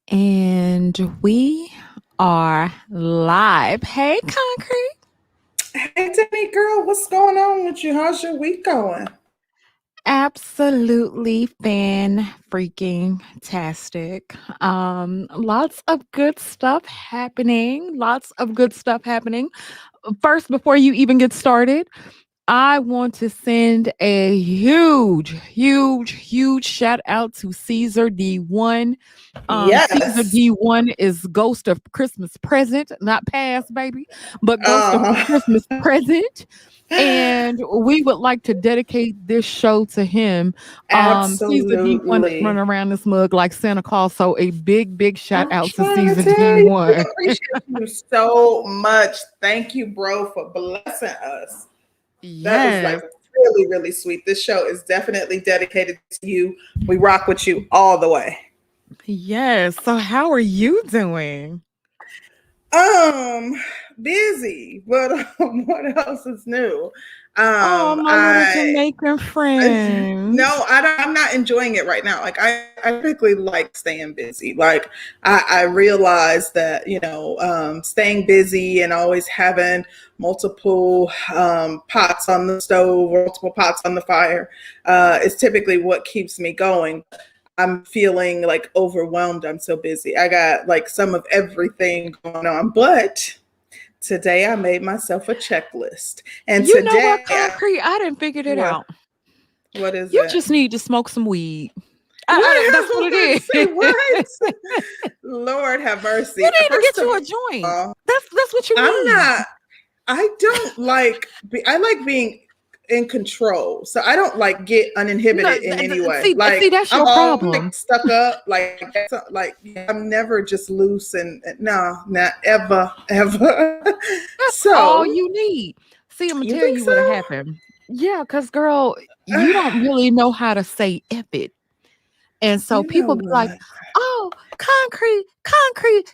And we are live. Hey, Concrete. Hey, Danny girl, what's going on with you? How's your week going? Absolutely fan freaking tastic. Lots of good stuff happening. Lots of good stuff happening. First, before you even get started, I want to send a huge shout out to Caesar D1. Caesar Yes. D1 is Ghost of Christmas Present, not past, baby, but Ghost of Uh, Christmas Present. And we would like to dedicate this show to him. Caesar D1 is running Absolutely. around this mug like Santa Claus. So a big shout I'm out to trying to Caesar tell you, we D1. appreciate you so much. Thank you, bro, for blessing us. That is like Yes. really sweet. This show is definitely dedicated to you. We rock with you all the way. Yes. So how are you doing? Um, busy, but what else is new? Oh, my little I Jamaican friends. No, I'm not enjoying it right now. Like I typically like staying busy. Like I realize that staying busy and always having multiple pots on the stove or multiple pots on the fire is typically what keeps me going. I'm feeling like overwhelmed. I'm so busy. I got like some of everything going on, but today I made myself a checklist, and You know what, today Concrete? I didn't figure it what out. what is You it? just need to smoke some weed. That's what it What? is. Say what? Lord have mercy. You need to First get of you a joint. all, That's what you I'm need. not. I don't like. I like being in control, so I don't like get No, uninhibited in any way. see, Like that's I'm your all like problem. stuck up. Like I'm never just loose and no, not ever. That's all So you need. See, I'm gonna you tell think you so? what happened. Yeah, because girl, you don't really know how to say if it. And so You know people be like, what? "Oh, concrete,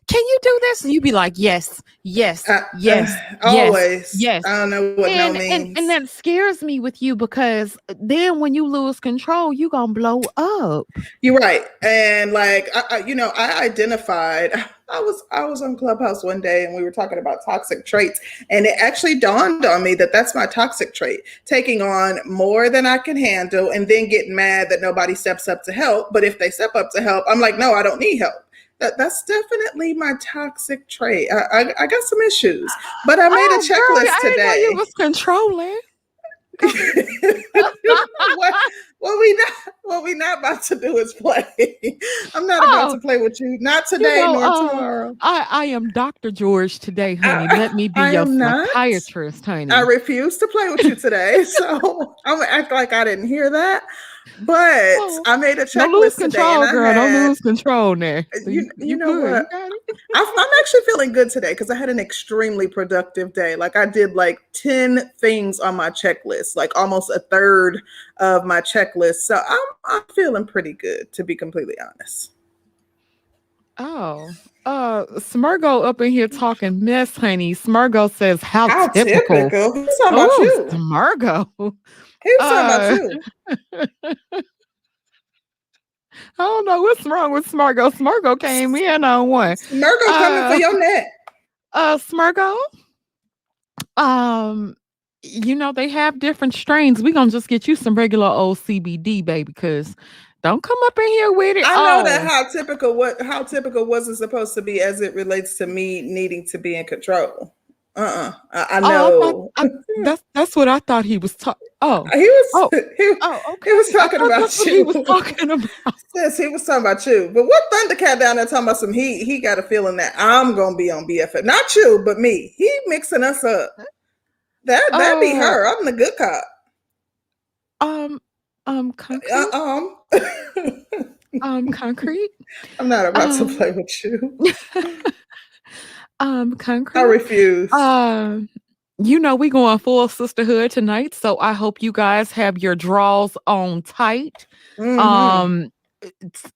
can you do this?" And you be like, "Yes, yes, Uh, uh, yes, yes, Always. yes." I don't know what no And means. that scares me with you because then when you lose control, you gonna blow up. You're right, and like I identified. I was on Clubhouse one day, and we were talking about toxic traits, and it actually dawned on me that that's my toxic trait: taking on more than I can handle, and then getting mad that nobody steps up to help. But if they step up to help, I'm like, no, I don't need help. That's definitely my toxic trait. I got some issues, but I made a Oh, girl, checklist I didn't know you today. was controlling. what what we not about to do is play. I'm not about Oh, to play with you. Not you today know, nor tomorrow. I am Dr. George today, honey. I, Let me be I your am not. psychiatrist, I honey. refuse to play with you today. So I'm gonna act like I didn't hear that. But Oh, I made a don't lose checklist today, and control, I girl. Don't had lose control now. you You know good. what? You got it. I'm actually feeling good today because I had an extremely productive day. Like I did like 10 things on my checklist, like almost a third of my checklist. So I'm feeling pretty good, to be completely honest. Oh, Smurgo up in here talking mess, honey. Smurgo says, "How How typical." typical. Who's talking about Oh, you? Smurgo. He was talking about Uh, you. I don't know what's wrong with Smurgo. Smurgo came in on one. Smirgo coming for Uh, your neck. Smurgo. Um, they have different strains. We gonna just get you some regular old CBD, baby, because don't come up in here with it. I know that Oh, how typical was it supposed to be as it relates to me needing to be in control. I I thought know. that's what I thought he was talking. Oh, He was oh, he, oh, he was okay. I talking thought that's about what he was you. talking about. Sis, he was talking about you. But what Thundercat down there talking about some he got a feeling that I'm gonna be on BFF. Not you, but me. He mixing us up. That be Uh, her. I'm the good cop. um, concrete. Uh, Concrete. I'm not about to Um, play with you. I concrete. refuse. Um, we going full sisterhood tonight, so I hope you guys have your draws on tight. Mm-hmm. Um, it's-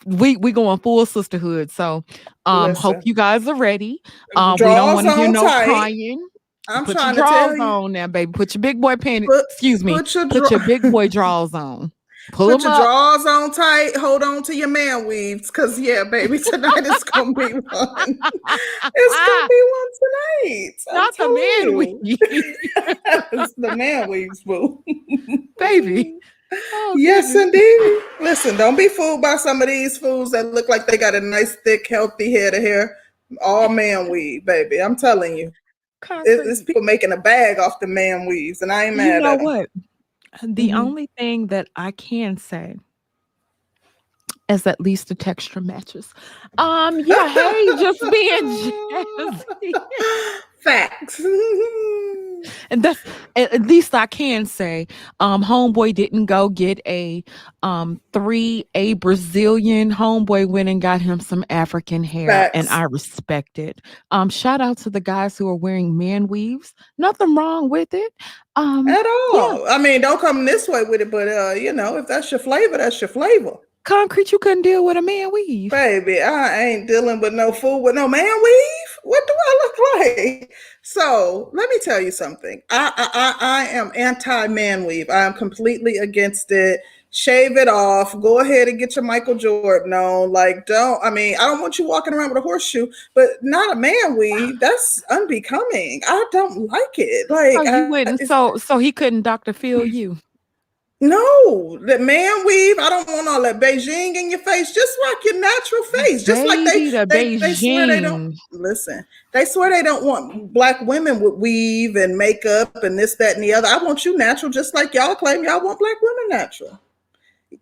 we going full sisterhood, so hope Listen, you guys are ready. We don't draws want to hear on no tight. crying. I'm Put your trying to drawers tell you. on now, baby. Put your big boy panties. Put Excuse me. put your Put draw. your big boy drawers on. Pull Put them your up. drawers on tight. Hold on to your man weaves, cause yeah, baby, tonight is gonna be one. It's gonna be one tonight. I'm Not the telling man you. weave, It's the man weaves, boo. baby. Oh Yes, goodness. indeed. Listen, don't be fooled by some of these fools that look like they got a nice, thick, healthy head of hair. All man weave, baby. I'm telling you. It's Concrete. people making a bag off the man weaves, and I ain't You mad know at them. what? The Hmm. only thing that I can say is at least the texture matches. Yeah, hey, just being jazzy. Facts. And that's at least I can say, homeboy didn't go get a Brazilian homeboy went and got him some African hair, and Facts. I respect it. Shout out to the guys who are wearing man weaves. Nothing wrong with it. At Yeah, all. I mean, don't come this way with it, but if that's your flavor, that's your flavor. concrete, you couldn't deal with a man weave. Baby, I ain't dealing with no fool with no man weave. What do I look like? So let me tell you something. I am anti man weave. I am completely against it. Shave it off. Go ahead and get your Michael Jordan on. Like, don't. I mean, I don't want you walking around with a horseshoe, but not a man weave. That's unbecoming. I don't like it. So Like, you wouldn't, so he couldn't Dr. Phil you. no, the man weave. I don't want all that Beijing in your face. Just rock your natural face. Just like they Baby, the they swear they don't Beijing. listen. They swear they don't want black women with weave and makeup and this, that, and the other. I want you natural, just like y'all claim y'all want black women natural.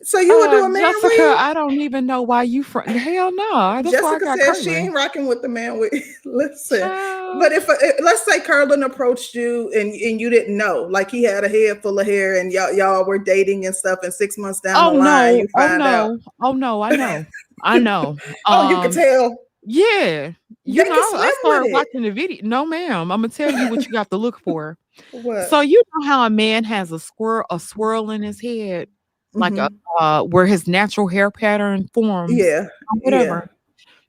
So you would do a man Jessica, weave? I don't even know why you from hell no. That's why I Jessica got says she curly. ain't rocking with the man with listen. Child. But if let's say Curlin approached you and you didn't know, like he had a head full of hair and y'all were dating and stuff, and 6 months down Oh the line no. you Oh find out, no. Oh no. I know. I know. oh, you could tell Yeah. they You know, can I swim with started it. watching the video. No, ma'am. I'm gonna tell you what you got to look for. What? So you know how a man has a swirl in his head, like a Mm-hmm. where his natural hair pattern forms Yeah, or yeah. whatever.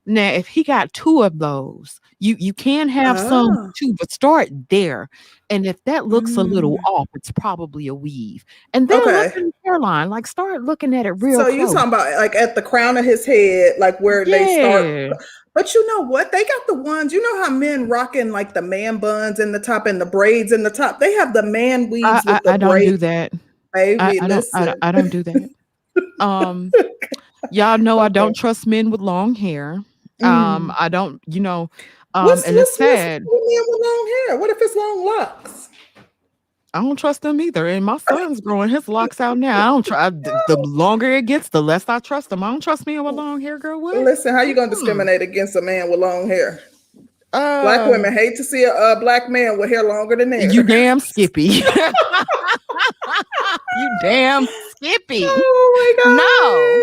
Now, if he got 2 of those, you can have some Ah, too, but start there. And if that looks a little mm. off, it's probably a weave. And then look Okay. at the hairline, like start looking at it real So you close. talking about like at the crown of his head, like where they start. Yeah. But you know what? They got the ones. You know how men rocking like the man buns in the top and the braids in the top. They have the man I weaves I, with the I don't braid. do that. Baby, listen. I don't do that. Um, y'all know I don't Okay. trust men with long hair. Mm. I don't, What's and it's what's what's sad. with men with long hair? What if it's long locks? I don't trust them either. And my son's growing his locks out now. I don't try. The longer it gets, the less I trust them. I don't trust me with long hair, girl. What? Listen, how you gonna Mm-mm. discriminate against a man with long hair? Black Um, women hate to see a black man with hair longer than you theirs. damn Skippy. You damn Skippy. No. Oh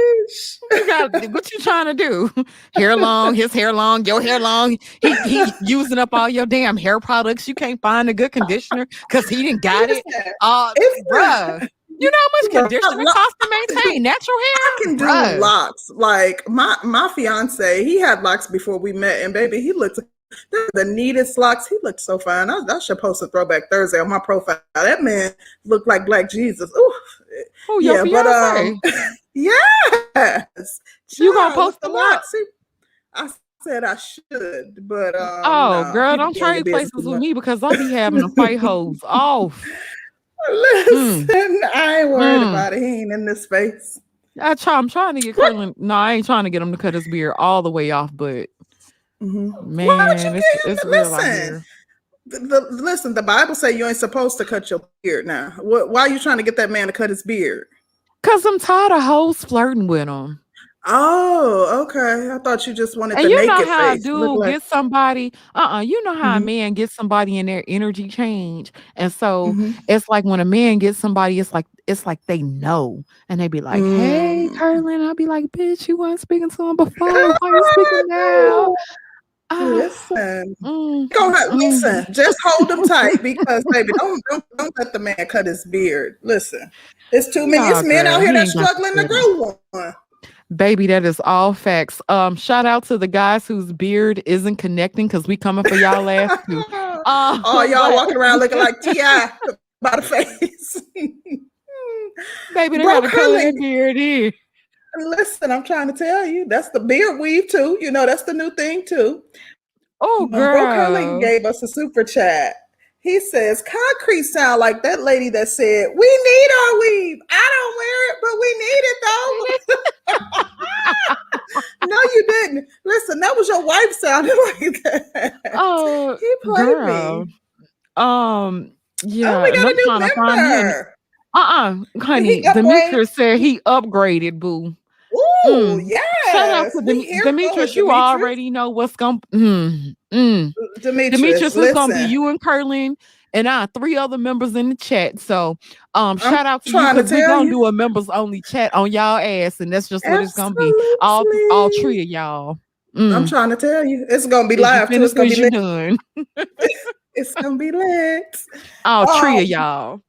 You got what you trying to do? Hair long, his hair long, your hair long. He using up all your damn hair products. You can't find a good conditioner because he didn't my got it. gosh. Listen, it's Bruh. You know how much conditioner costs to I can do maintain natural I hair? can do Bruh. locks. Like my fiance, he had locks before we met, and baby, he looked the neatest locks. He looked so fine. I should post a throwback Thursday on my profile. That man looked like Black Jesus. Ooh, Who your yeah, but fiance? yes, You gonna child with post the them up? locks. I said I should, but Oh, no, girl, people don't be in your trade business places too with much. me because I'll be having to fight hoes off. Mm, Listen, I ain't worried mm. about it. He ain't in this space. I'm trying to get curling. No, I ain't trying to get him to cut his beard all the way off, but Why don't man, you it's get him? real out Listen, here. listen. The Bible say you ain't supposed to cut your beard. Now, why are you trying to get that man to cut his beard? Cause I'm tired of hoes flirting with him. Oh, okay. I thought you just wanted And the you know naked how a face. Look dude like. gets somebody, you know how a Hmm. man gets somebody and their energy change. And so Hmm. it's like when a man gets somebody, it's like they know. And they be like, hey, Mm. Curlin. I'll be like, bitch, you weren't speaking to him before. Why you speaking now? Ah, Listen, mm, mm. listen. Just hold him tight because, baby, don't let the man cut his beard. Listen, it's too many. Nah, It's men girl, out here he that's ain't got to struggling to cut it. grow one. Baby, that is all facts. Shout out to the guys whose beard isn't connecting because we coming for y'all last too. Oh, y'all But walking around looking like Ti by the face. Baby, they Broke gotta her color that link. beard in. Listen, I'm trying to tell you, that's the beard weave too. You know, that's the new thing too. Oh, Broke her link girl. gave us a super chat. He says, concrete sound like that lady that said, we need our weave. I don't wear it, but we need it though. No, you didn't. Listen, that was your wife sounding like that. Oh, He played girl. me. Um, Oh, yeah, we and got I'm a new trying to find me an member. Did he honey, upgrade? Demetrius said he upgraded, boo. Ooh, Shout out yes. to We here for it, Demetrius. You Demetrius. already know what's going Demetrius, Demetrius, it's gonna be listen. you and Curlin and I, three other members in the chat. So I'm shout out to you trying to because we're tell gonna you. do a members only chat on y'all ass, and that's just what it's gonna be. All Absolutely. three of y'all. I'm Mm. trying to tell you. It's gonna be Is you live too. It's finished or gonna be is you lit. done? It's gonna be lit. All three of Um, y'all.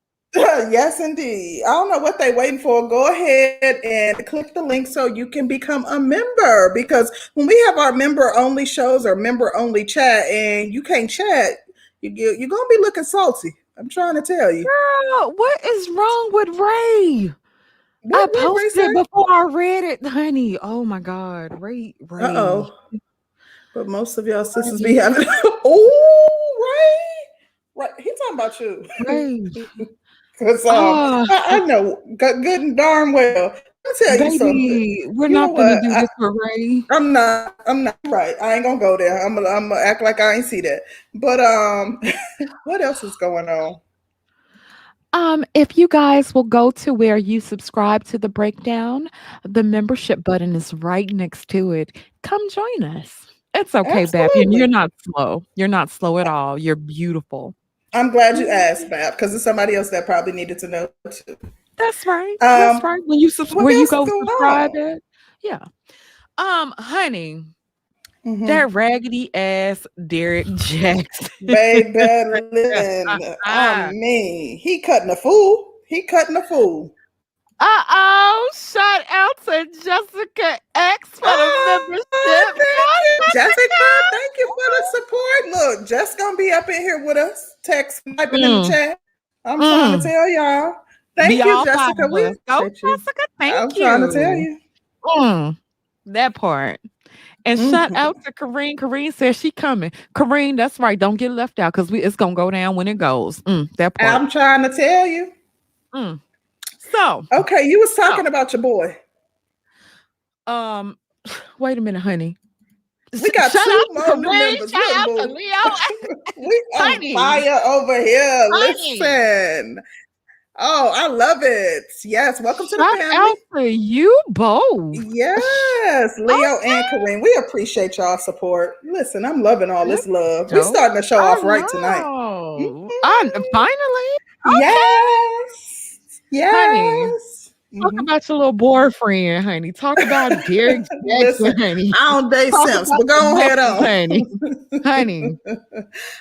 yes, indeed. I don't know what they waiting for. Go ahead and click the link so you can become a member. Because when we have our member only shows or member only chat, and you can't chat, you're gonna be looking salty. I'm trying to tell you. Girl, what is wrong with Ray? I What Ray posted it say? before I read it, honey. Oh my God. Uh Ray. oh. But most of y'all sisters be Ray. having. Oh, Ray. Right. He talking about you. Ray. Because Ah, I know good and darn well. Let me tell you something. baby, we're You know not gonna what? do this for Ray. I'm not. I'm not right. I ain't gonna go there. I'm gonna act like I ain't see that. But what else is going on? If you guys will go to where you subscribe to the breakdown, the membership button is right next to it. Come join us. It's okay, Bab. You're Absolutely. not slow. You're not slow at all. You're beautiful. I'm glad you Mhm. asked, Bab, because there's somebody else that probably needed to know too. That's right. That's Um, right. When you what where you else is go going subscribe on? at, yeah. Honey, Mm-hmm. that raggedy ass Derrick Jaxn. Baby, listen, I mean, he cutting a fool. He cutting a fool. Uh-oh, shout out to Jessica X for the Oh, membership. thank you, Go, Jessica. Jessica! Thank you for the support. Look, Jess gonna be up in here with us, text typing in the Mm, chat. I'm trying to mm. tell y'all. Be Thank you, all 5 Jessica. of We us. Go, appreciate you. Jessica. Thank I'm trying to tell you. you. Mm, that part. And shout Mhm. out to Kareen. Kareen says she coming. Kareen, that's right. Don't get left out because it's gonna go down when it goes. That part. I'm trying to tell you. Mm. So, Okay, you was so, talking about your boy. um, wait a minute, honey. We got Shout out two to more new Kareen. members. Shout Look, out to boo. Leo. We on Honey, fire over here. honey. Listen. Oh, I love it. Yes, welcome to the Shout family. out to you both. Yes, Leo and Okay. Kareem. We appreciate y'all support. Listen, I'm loving all That's this love. We dope. starting to show I off right tonight. know. Mhm. Finally. Okay. Yes. Honey, Yes. talk Mhm. about your little boyfriend, honey. Talk about Derrick Jaxn, Listen, honey. I don't date Talk simps, about but the go ahead muscles, on. honey. Honey,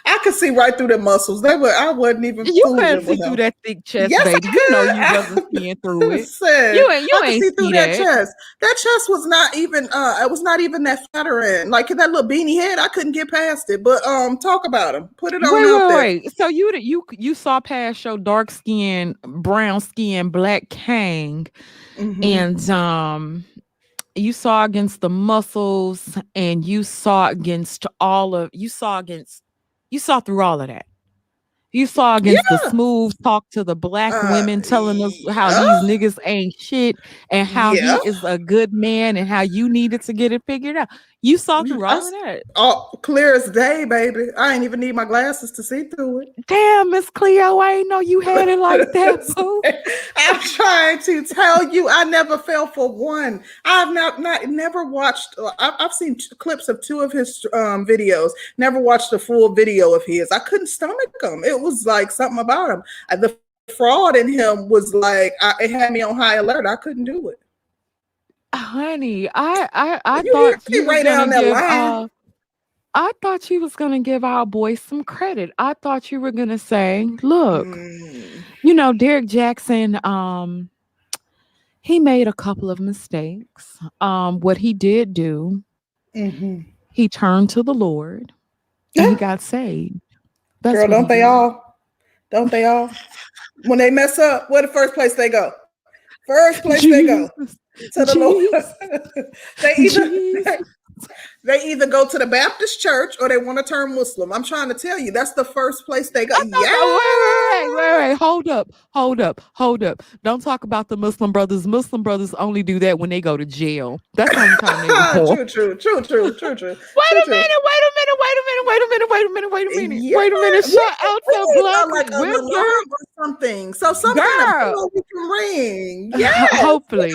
I could see right through the muscles. They were. I wasn't even you couldn't fooling see with through him. that thick chest, Yes, baby. You know you I wasn't could. seeing through it. Listen, You I could ain't see through see that that. chest. That chest was not even. It was not even that flattering. Like that little beanie head, I couldn't get past it. But talk about him. Put it on Wait, out wait, there. wait. So you saw past your dark skin, brown skin, black king, Mm-hmm. and you saw against the muscles, and you saw through all of that. You saw against the Yeah. smooth talk to the black women telling us how Yeah. these niggas ain't shit and how Yeah. he is a good man and how you needed to get it figured out. You saw through all of That's that. all clear as day, baby. I ain't even need my glasses to see through it. Damn, Miss Cleo, I ain't know you had it like that, boo. I'm trying to tell you, I never fell for one. I've not never watched. I've seen clips of two of his videos. Never watched a full video of his. I couldn't stomach him. It was like something about him. The fraud in him was like it had me on high alert. I couldn't do it. Honey, I You thought hear you me was right gonna down that give line? I thought you was gonna give our boy some credit. I thought you were gonna say, look, Mm. Derrick Jaxn, he made a couple of mistakes. What he did do, Mm-hmm. he turned to the Lord and he got saved. That's Girl, what he don't they did. all? Don't they all? When they mess up, where the first place they go? First place they go Jesus, to the Jesus, Lord. they either Jesus. they either go to the Baptist church or they want to turn Muslim. I'm trying to tell you, that's the first place they go. I thought Yeah. that. Wait. Hold up. Don't talk about the Muslim brothers. Muslim brothers only do that when they go to jail. That's the only time they report. True, true. Yeah, Wait a minute. Shout out we to need Black like an alarm Wizard. or something. So some kind of Girl. bell we can ring. Yes. Hopefully.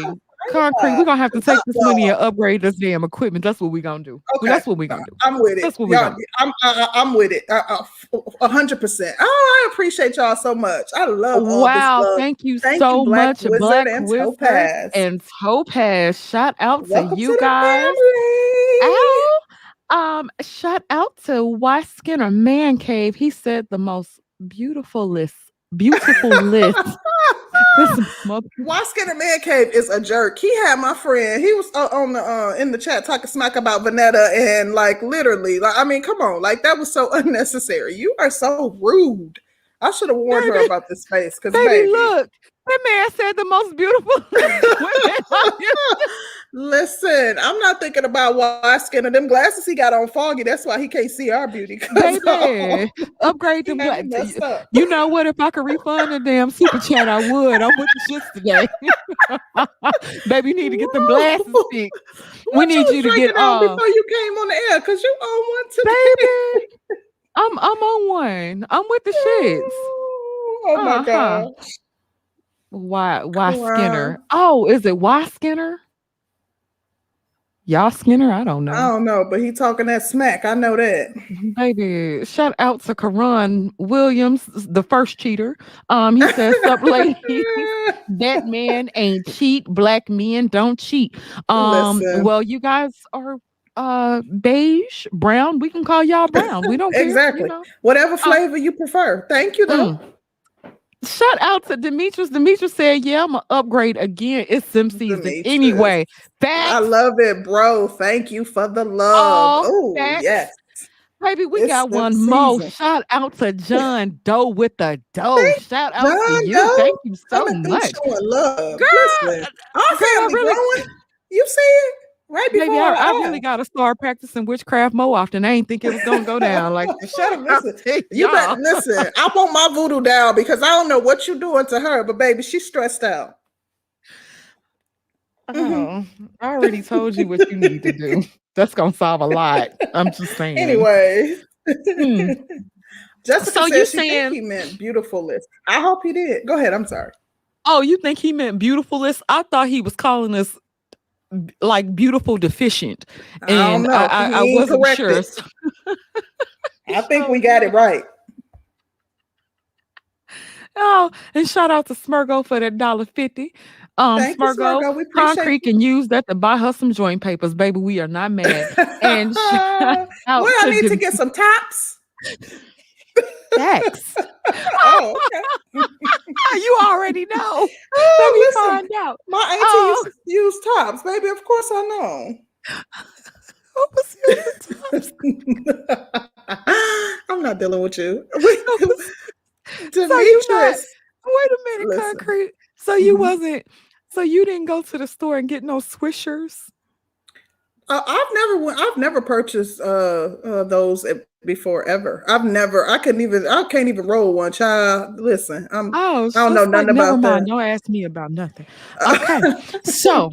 Concrete. Yeah. We're gonna have to take this money and upgrade this damn equipment. That's what we're gonna do. Well, Okay, that's what we're gonna do. I'm with it. That's what we're Y'all, gonna do. I'm with it. 100%. Oh, I appreciate y'all so much. I love all this Wow, love. thank you Thank you, so Black much, Wizard Black and Wizard Topaz. and Topaz. Shout out to Welcome you to the guys. family. Ow. Shout out to Y Skinner Man Cave. He said the most beautiful list. This mother. Why Skinner Man Cave is a jerk. He had my friend. He was on the in the chat talking smack about Vanetta and like literally. Like, I mean, come on, like that was so unnecessary. You are so rude. I should have warned her Baby, about this space because baby, baby. look. That man said the most beautiful women. Listen, I'm not thinking about why Skinner. Them glasses he got on foggy. That's why he can't see our beauty. Baby, upgrade them He glasses. messed up. You know what? If I could refund the damn super chat, I would. I'm with the shits today. Baby, you need to get them glasses fixed. We need you to get on before you came on the air because you own one today. Baby, I'm on one. I'm with the shits. Oh my god. Why Skinner? Oh, is it Y Skinner? Y'all Skinner? I don't know. But he talking that smack. I know that. Baby, shout out to Karan Williams, the first cheater. He says, "Sup, ladies? That man ain't cheat. Black men don't cheat." Listen. Well, you guys are beige, brown. We can call y'all brown. We don't care. Exactly. You know? Whatever flavor you prefer. Thank you, though. Shout out to Demetrius. Demetrius said, "Yeah, I'm gonna upgrade again. It's sim season anyway." Facts. I love it, bro. Thank you for the love. Oh, yes. Baby, we got one more. Shout out to John Doe with the dough. Shout out to you. Doe. Thank you so much. Showing love. Girl, listen, our family growing. You see it? Right before baby, I really got to start practicing witchcraft more often. I ain't think it was going to go down. Like, shut up, listen. You better listen. I want my voodoo down because I don't know what you're doing to her, but baby, she's stressed out. Oh, I already told you what you need to do. That's going to solve a lot. I'm just saying. Anyway. Jessica so said you she saying he meant beautiful list. I hope he did. Go ahead. I'm sorry. Oh, you think he meant beautiful list? I thought he was calling us like beautiful deficient. And I wasn't sure. So. I think we got it right. Oh, and shout out to Smurgo for that $1.50. Smurgo, we Concrete can use that to buy her some joint papers, baby. We are not mad. And I need to get some tops. Facts. Oh, okay. You already know. Oh, let me find out. My auntie used to use tops, baby. Of course I know. I'm not dealing with you. Demetrius. Wait a minute, Concrete. So you wasn't. So you didn't go to the store and get no Swishers? I've never purchased those before ever. I can't even roll one, child. Listen, I don't know nothing about that. Don't ask me about nothing. Okay, so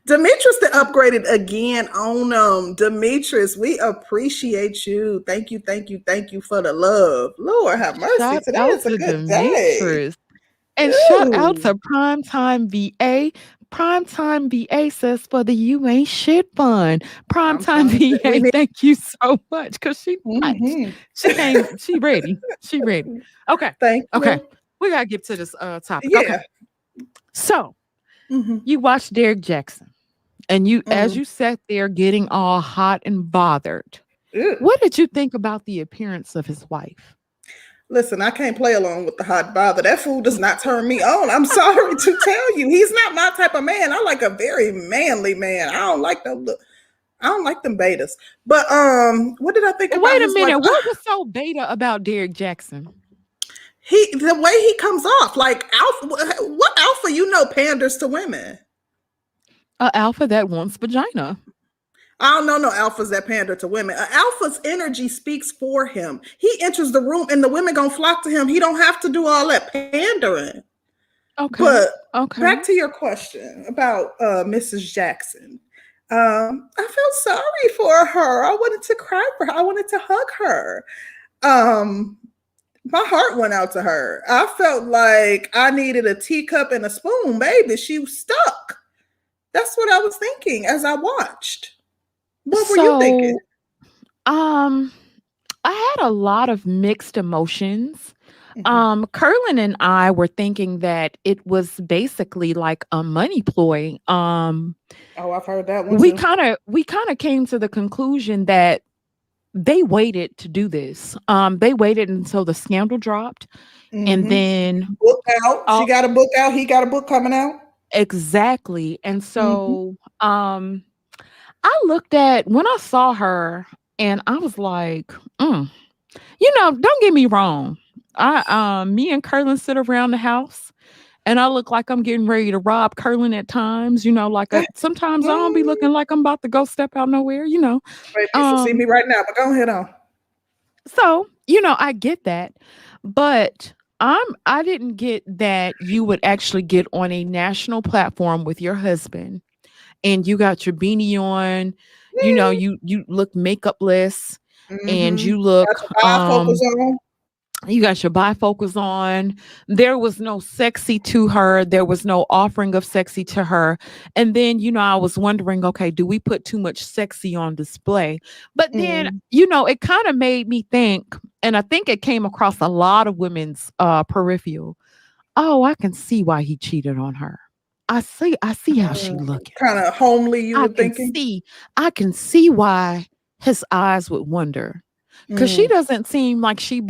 Demetrius upgraded again on Demetrius, we appreciate you. Thank you for the love. Lord have mercy. Shout Today out is a to good Demetrius. day. And shout out to Primetime VA. Primetime VA says for the You Ain't Shit Fun. Primetime VA, thank you so much. Because she ready. She ready. Okay. Thank you. Okay. We gotta get to this topic. Yeah. Okay. So you watched Derrick Jaxn. And you as you sat there getting all hot and bothered, what did you think about the appearance of his wife? Listen, I can't play along with the hot bother. That fool does not turn me on. I'm sorry to tell you. He's not my type of man. I like a very manly man. I don't like them betas. But what did I think about Wait a his minute. wife? What was so beta about Derrick Jaxn? the way he comes off like alpha. What alpha panders to women? A alpha that wants vagina. I don't know no alphas that pander to women. An alpha's energy speaks for him. He enters the room and the women gonna flock to him. He don't have to do all that pandering. Okay. But Okay. back to your question about Mrs. Jaxn. I felt sorry for her. I wanted to cry for her. I wanted to hug her. Um, my heart went out to her. I felt like I needed a teacup and a spoon, baby. She was stuck. That's what I was thinking as I watched. What were you thinking? So, um, I had a lot of mixed emotions. Mm-hmm. Curlin and I were thinking that it was basically like a money ploy. Oh, I've heard that one We too. kind of we kind of came to the conclusion that they waited to do this. They waited until the scandal dropped, and Mm-hmm. then Book out. She all got a book out. He got a book coming out. exactly. And Mm-hmm. so, I looked at when I saw her, and I was like, mm. Don't get me wrong. Me and Curlin sit around the house, and I look like I'm getting ready to rob Curlin at times. Sometimes I don't be Mm, looking like I'm about to go step out nowhere. wait, people see Um, me right now, but go ahead on. so I get that, but I didn't get that you would actually get on a national platform with your husband and you got your beanie on, you look makeupless and Mm-hmm. you Got look your bifocals on. you got your bifocals on. There was no sexy to her. There was no offering of sexy to her. And then, I was wondering, okay, do we put too much sexy on display? But then, Mm. it kind of made me think, and I think it came across a lot of women's peripheral. Oh, I can see why he cheated on her. I see how she looking. Kind of homely, you I were can thinking. see, I can see why his eyes would wonder. 'Cause she Mm. doesn't seem like she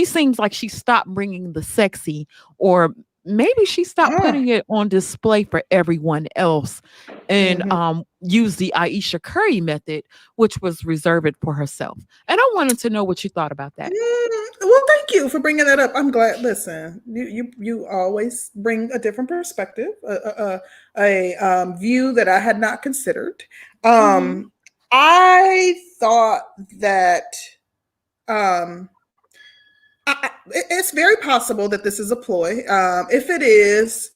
seems like she stopped bringing the sexy, or maybe she stopped Ah. putting it on display for everyone else and, Mm-hmm. used the Aisha Curry method, which was reserved for herself. And I wanted to know what you thought about that. Well, thank you for bringing that up. I'm glad. Listen, you always bring a different perspective, a view that I had not considered. Mhm. Um, I thought that um, it's very possible that this is a ploy. If it is,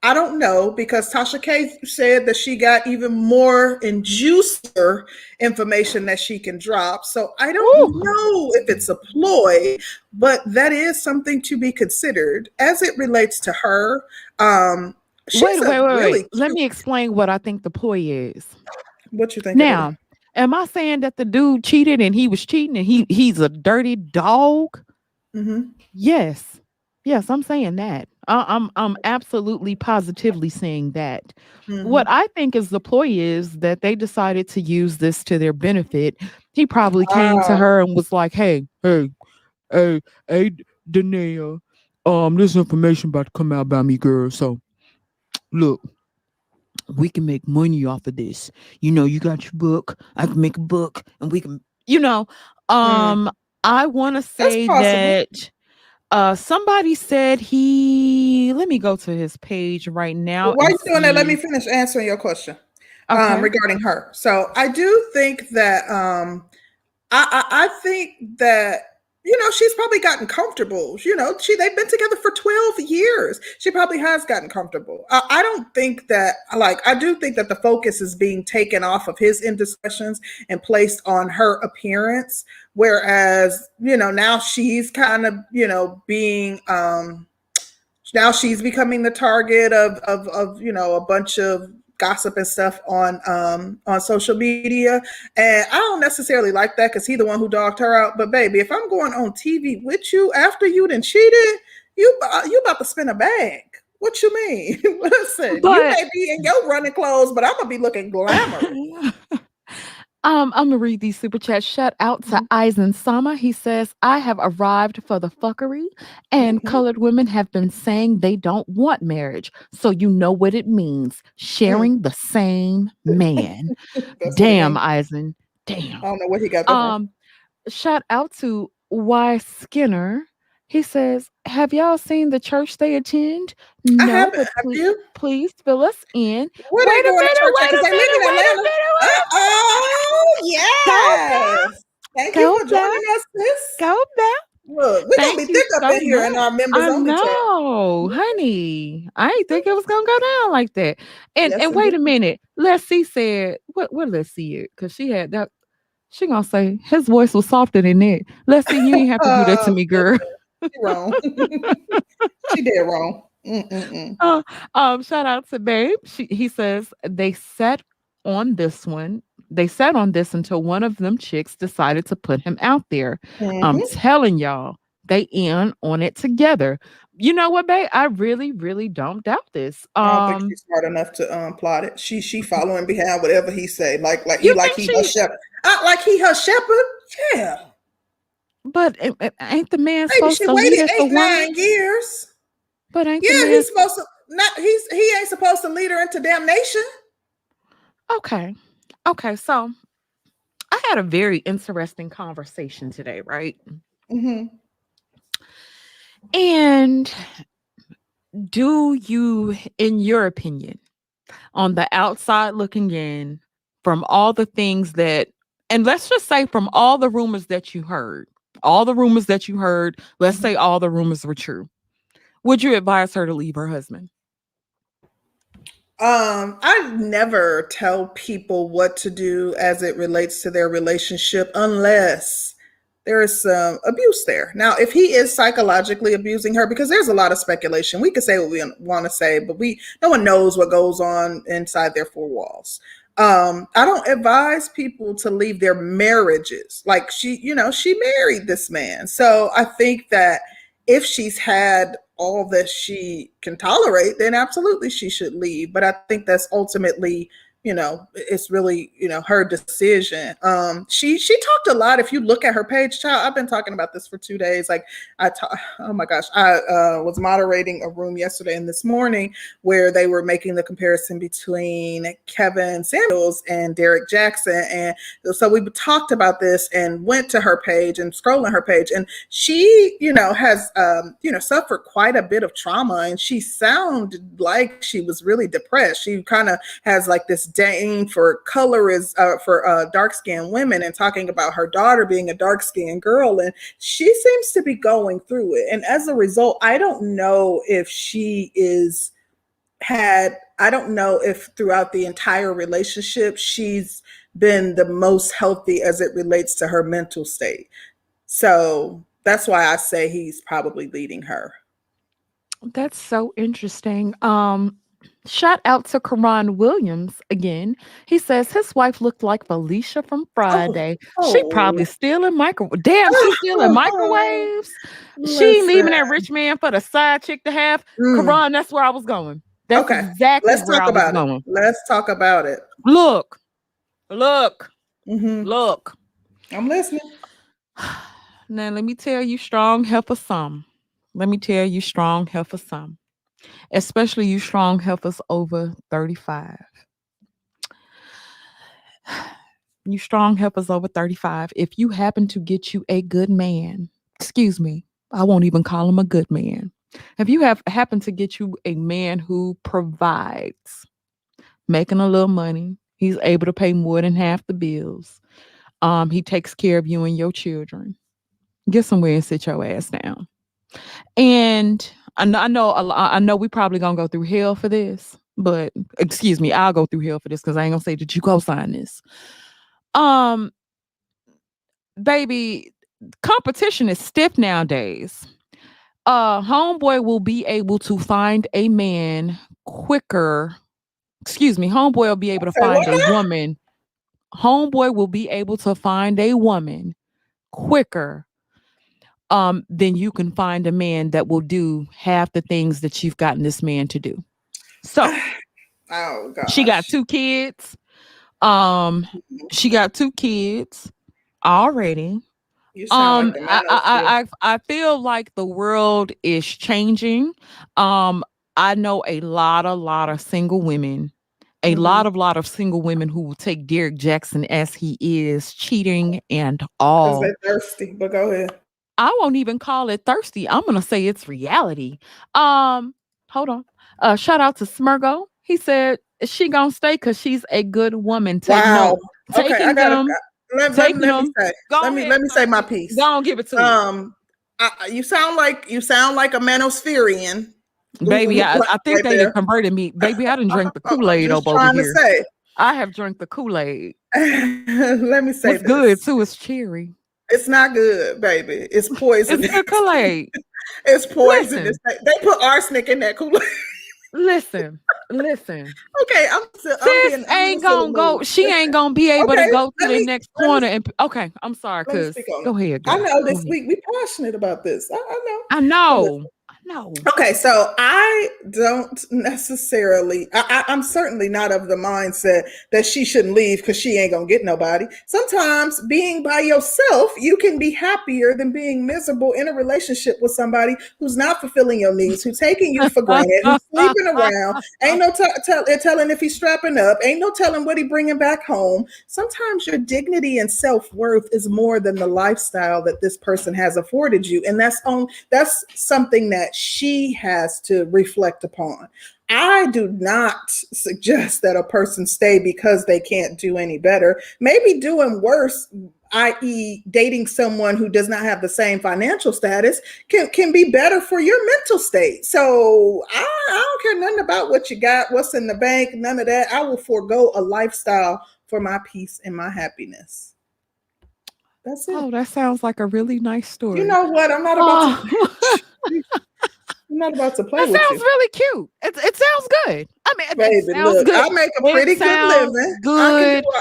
I don't know because Tasha K said that she got even more and juicier information that she can drop. So I don't Ooh. know if it's a ploy, but that is something to be considered as it relates to her. She's Wait, a wait, wait, wait. really Let cute. me explain what I think the ploy is. What you think it is? Now, am I saying that the dude cheated and he was cheating and he's a dirty dog? Mm-hmm. Yes. Yes, I'm saying that. I'm absolutely positively saying that. What Mm-hmm. I think is the ploy is that they decided to use this to their benefit. He probably came to Ah. her and was like, hey, hey, Danae, there's information about to come out about me, girl. So look, we can make money off of this. You got your book, I can make a book, and we can, Mm. I want to That's say possible. that somebody said let me go to his page right now Well, while and you're doing that, let me see. finish answering your question Okay. regarding her. So I do think that I think that she's probably gotten comfortable. They've been together for 12 years. She probably has gotten comfortable. I don't think that I do think that the focus is being taken off of his indiscretions and placed on her appearance. Whereas now she's kind of being now she's becoming the target of a bunch of gossip and stuff on social media, and I don't necessarily like that because he's the one who dogged her out. But baby, if I'm going on TV with you after you done cheated, you about to spin a bag. What you mean? Listen, you But may be in your running clothes, but I'm gonna be looking glamorous. I'm gonna read these super chats. Shout out to Eisen Sama. He says, I have arrived for the fuckery, and Mm-hmm. colored women have been saying they don't want marriage. So you know what it means. Mm. Sharing the same man. That's what it Damn, means. Eisen. I Damn. don't know where he got that from. Um, Shout out to Y Skinner. He says, "Have y'all seen the church they attend? I No, haven't. but Have you? please fill us in." Where Wait they a going to minute, church at? wait Because a they live minute, in wait a Atlanta. minute, wait a Oh, minute. Go yes. Thank you back, go for back, joining us, sis. go back. Look, we're going to Thank be you thick up so in here in much. our members I only chat. know, honey. I didn't think it was gonna go down like that. Yes, And wait a indeed. minute. Let's see said, what let's see it? Because she had that she gonna say his voice was softer than that. Let's see, you ain't have to do that to me, girl. Listen, she wrong. She did wrong. Mm-mm-mm. Uh, shout out to Babe. He says they sat on this one. They sat on this until one of them chicks decided to put him out there. I'm Mm-hmm. telling y'all, they in on it together. You know what, Babe? I really, really don't doubt this. I don't think she's smart enough to plot it. She following behind whatever he say. You Like think he her she? shepherd. Like he her shepherd. Yeah. But ain't the man Baby, supposed she to lead waited as the eight, woman? 9 years. But ain't the Yeah, man he's supposed to not he ain't supposed to lead her into damnation. okay? Okay, so I had a very interesting conversation today, right? Mm-hmm. And do you, in your opinion, on the outside looking in, from all the things that, and let's just say from all the rumors that you heard, let's say all the rumors were true, would you advise her to leave her husband? I never tell people what to do as it relates to their relationship unless there is some abuse there. Now, if he is psychologically abusing her, because there's a lot of speculation, we could say what we want to say, but no one knows what goes on inside their four walls. I don't advise people to leave their marriages. Like she married this man. So I think that if she's had all that she can tolerate, then absolutely she should leave. But I think that's ultimately, it's really, her decision. She talked a lot. If you look at her page, child, I've been talking about this for 2 days. Like oh my gosh, I was moderating a room yesterday and this morning where they were making the comparison between Kevin Samuels and Derrick Jaxn. And so we talked about this and went to her page and scrolling her page. And she, has, suffered quite a bit of trauma. And she sounded like she was really depressed. She kind of has like this disdain for for dark skinned women, and talking about her daughter being a dark skinned girl. And she seems to be going through it. And as a result, I don't know if throughout the entire relationship she's been the most healthy as it relates to her mental state. So that's why I say he's probably leading her. That's so interesting. Shout out to Karan Williams again. He says his wife looked like Felicia from Oh, Friday. She oh, probably still in microwave. Damn, she's still in microwaves. She ain't listen. leaving that rich man for the side chick to have. Mm, Karan, that's where I was going. That's okay, exactly let's where talk I was about it. going. Let's talk about it. Look, look, Hmm. look. I'm listening. Now let me tell you strong help for some. Let me tell you strong help for some, especially you strong heifers over 35. You strong heifers over 35. If you happen to get you a good man, excuse me, I won't even call him a good man. If you have happen to get you a man who provides, making a little money, he's able to pay more than half the bills. He takes care of you and your children. Get somewhere and sit your ass down. And I know we probably gonna go through hell for this, but excuse me, I'll go through hell for this because I ain't gonna say that you co-sign this. Um, baby, competition is stiff nowadays. Homeboy will be able to find a man quicker. Excuse me, homeboy will be able to Say find what a now? woman. Homeboy will be able to find a woman quicker then you can find a man that will do half the things that you've gotten this man to do. So Oh she got gosh. 2 kids. Um, she got 2 kids already. You sound like the manosphere. I feel like the world is changing. Um, I know a lot of single women, Mm-hmm. lot of single women who will take Derrick Jaxn as he is, cheating and Because all. they're thirsty. But go ahead. I won't even call it thirsty. I'm gonna say it's reality. Um, hold on. Shout out to Smurgo. He said she gonna stay because she's a good woman. Take Wow. note. Okay, I Taking gotta them, let taking me them. say Go let ahead, me say my thirsty. Go piece. on, give it to her. Um, you sound like a manospherian Baby, I think right they done there. converted me. Baby, I done drank the I'm Kool-Aid just over trying to here. say. I have drank the Kool-Aid. Let me say What's good this. too is cherry. It's not good, baby. It's It's poisonous. good Kool-Aid. It's poisonous. Listen, They put arsenic in that Kool-Aid. listen, listen. Okay, Sis I'm in a ain't silly gonna mood. go. She ain't gonna be able to Okay, go to let the me next let me corner. And okay, I'm sorry, let me cuz speak on it. go ahead, I girl. know Go this ahead. we passionate about this. I know. I But know. listen. I know. Okay, so I don't necessarily. I'm certainly not of the mindset that she shouldn't leave because she ain't gonna get nobody. Sometimes being by yourself, you can be happier than being miserable in a relationship with somebody who's not fulfilling your needs, who's taking you for granted, who's sleeping around. Ain't no telling if he's strapping up. Ain't no telling what he bringing back home. Sometimes your dignity and self worth is more than the lifestyle that this person has afforded you, and that's something that she has to reflect upon. I do not suggest that a person stay because they can't do any better. Maybe doing worse, i.e., dating someone who does not have the same financial status, can be better for your mental state. So I don't care nothing about what you got, what's in the bank, none of that. I will forego a lifestyle for my peace and my happiness. That's it. Oh, that sounds like a really nice You story. know what? I'm not about to. Oh, I'm not about to play that with you. sounds really cute. It sounds good. I mean, it Baby, sounds look, good. I make a It pretty good sounds living. I can good. do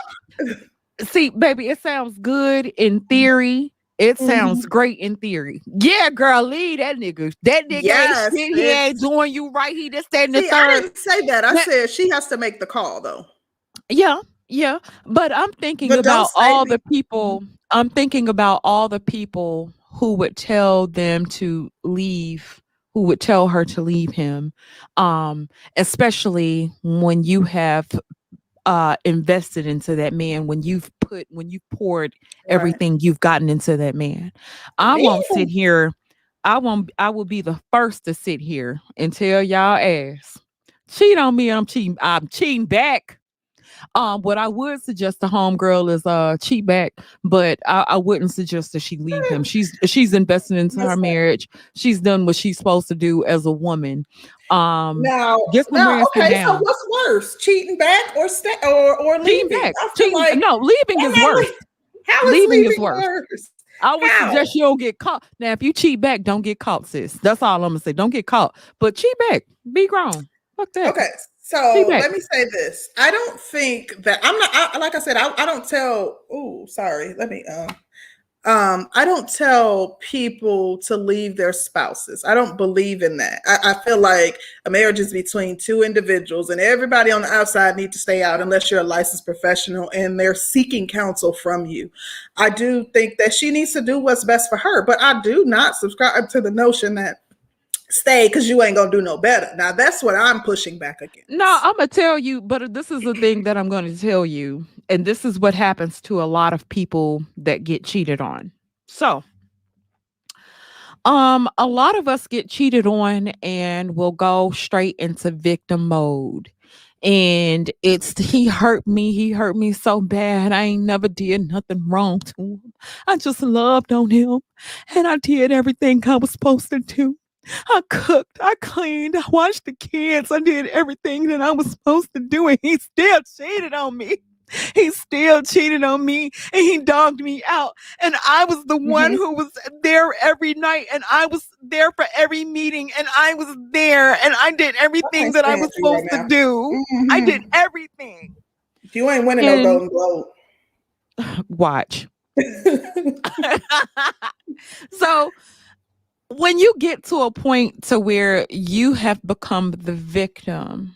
it. See, baby, it sounds good in theory. It sounds Mhm. great in theory. Yeah, girl, leave that nigga. That nigga ain't Yes, shit. He ain't sis. doing you right. He this, that, and the See, I third. didn't say that. I Man, said she has to make the call, though. yeah, yeah. But I'm thinking But don't about stay. all the people. I'm thinking about all the people who would tell them to leave, who would tell her to leave him. Um, Especially when you have invested into that man, when you've poured Right. everything you've gotten into that man. I won't sit Ooh. here. I will be the first to sit here and tell y'all ass cheat on me. I'm cheating back. What I would suggest to homegirl is cheat back, but I wouldn't suggest that she leave him. She's invested into her Listen. marriage. She's done what she's supposed to do as a woman. Um, Now, get somewhere and sit okay. So down. what's worse, cheating back or Cheating leaving? back. I feel Cheating. like No, leaving why is not worse. leave? How is Leaving is leaving worse. worse? I would How? suggest you don't get caught. Now, if you cheat back, don't get caught, sis. That's all I'm gonna say. Don't get caught. But cheat back. Be grown. Fuck that. Okay, Cheat so back. let me say this. I don't think that I'm not. Like I said, I don't tell. Oh, sorry. Let me. I don't tell people to leave their spouses. I don't believe in that. I feel like a marriage is between two individuals, and everybody on the outside need to stay out unless you're a licensed professional and they're seeking counsel from you. I do think that she needs to do what's best for her, but I do not subscribe to the notion that stay because you ain't gonna do no better. Now that's what I'm pushing back No, against. I'm gonna tell you, but this is the thing that I'm gonna tell you, and this is what happens to a lot of people that get cheated on. So, a lot of us get cheated on and will go straight into victim mode. And it's he hurt me so bad. I ain't never did nothing wrong to him. I just loved on him and I did everything I was supposed to do. I cooked, I cleaned, I watched the kids, I did everything that I was supposed to do, and he still cheated on me. He still cheated on me and he dogged me out. And I was the one Mm-hmm. who was there every night and I was there for every meeting and I was there and I did I everything can't that I stand was you right supposed to now. do. I did Mm-hmm. everything. You ain't winning no And Golden Globe. watch. So when you get to a point to where you have become the victim,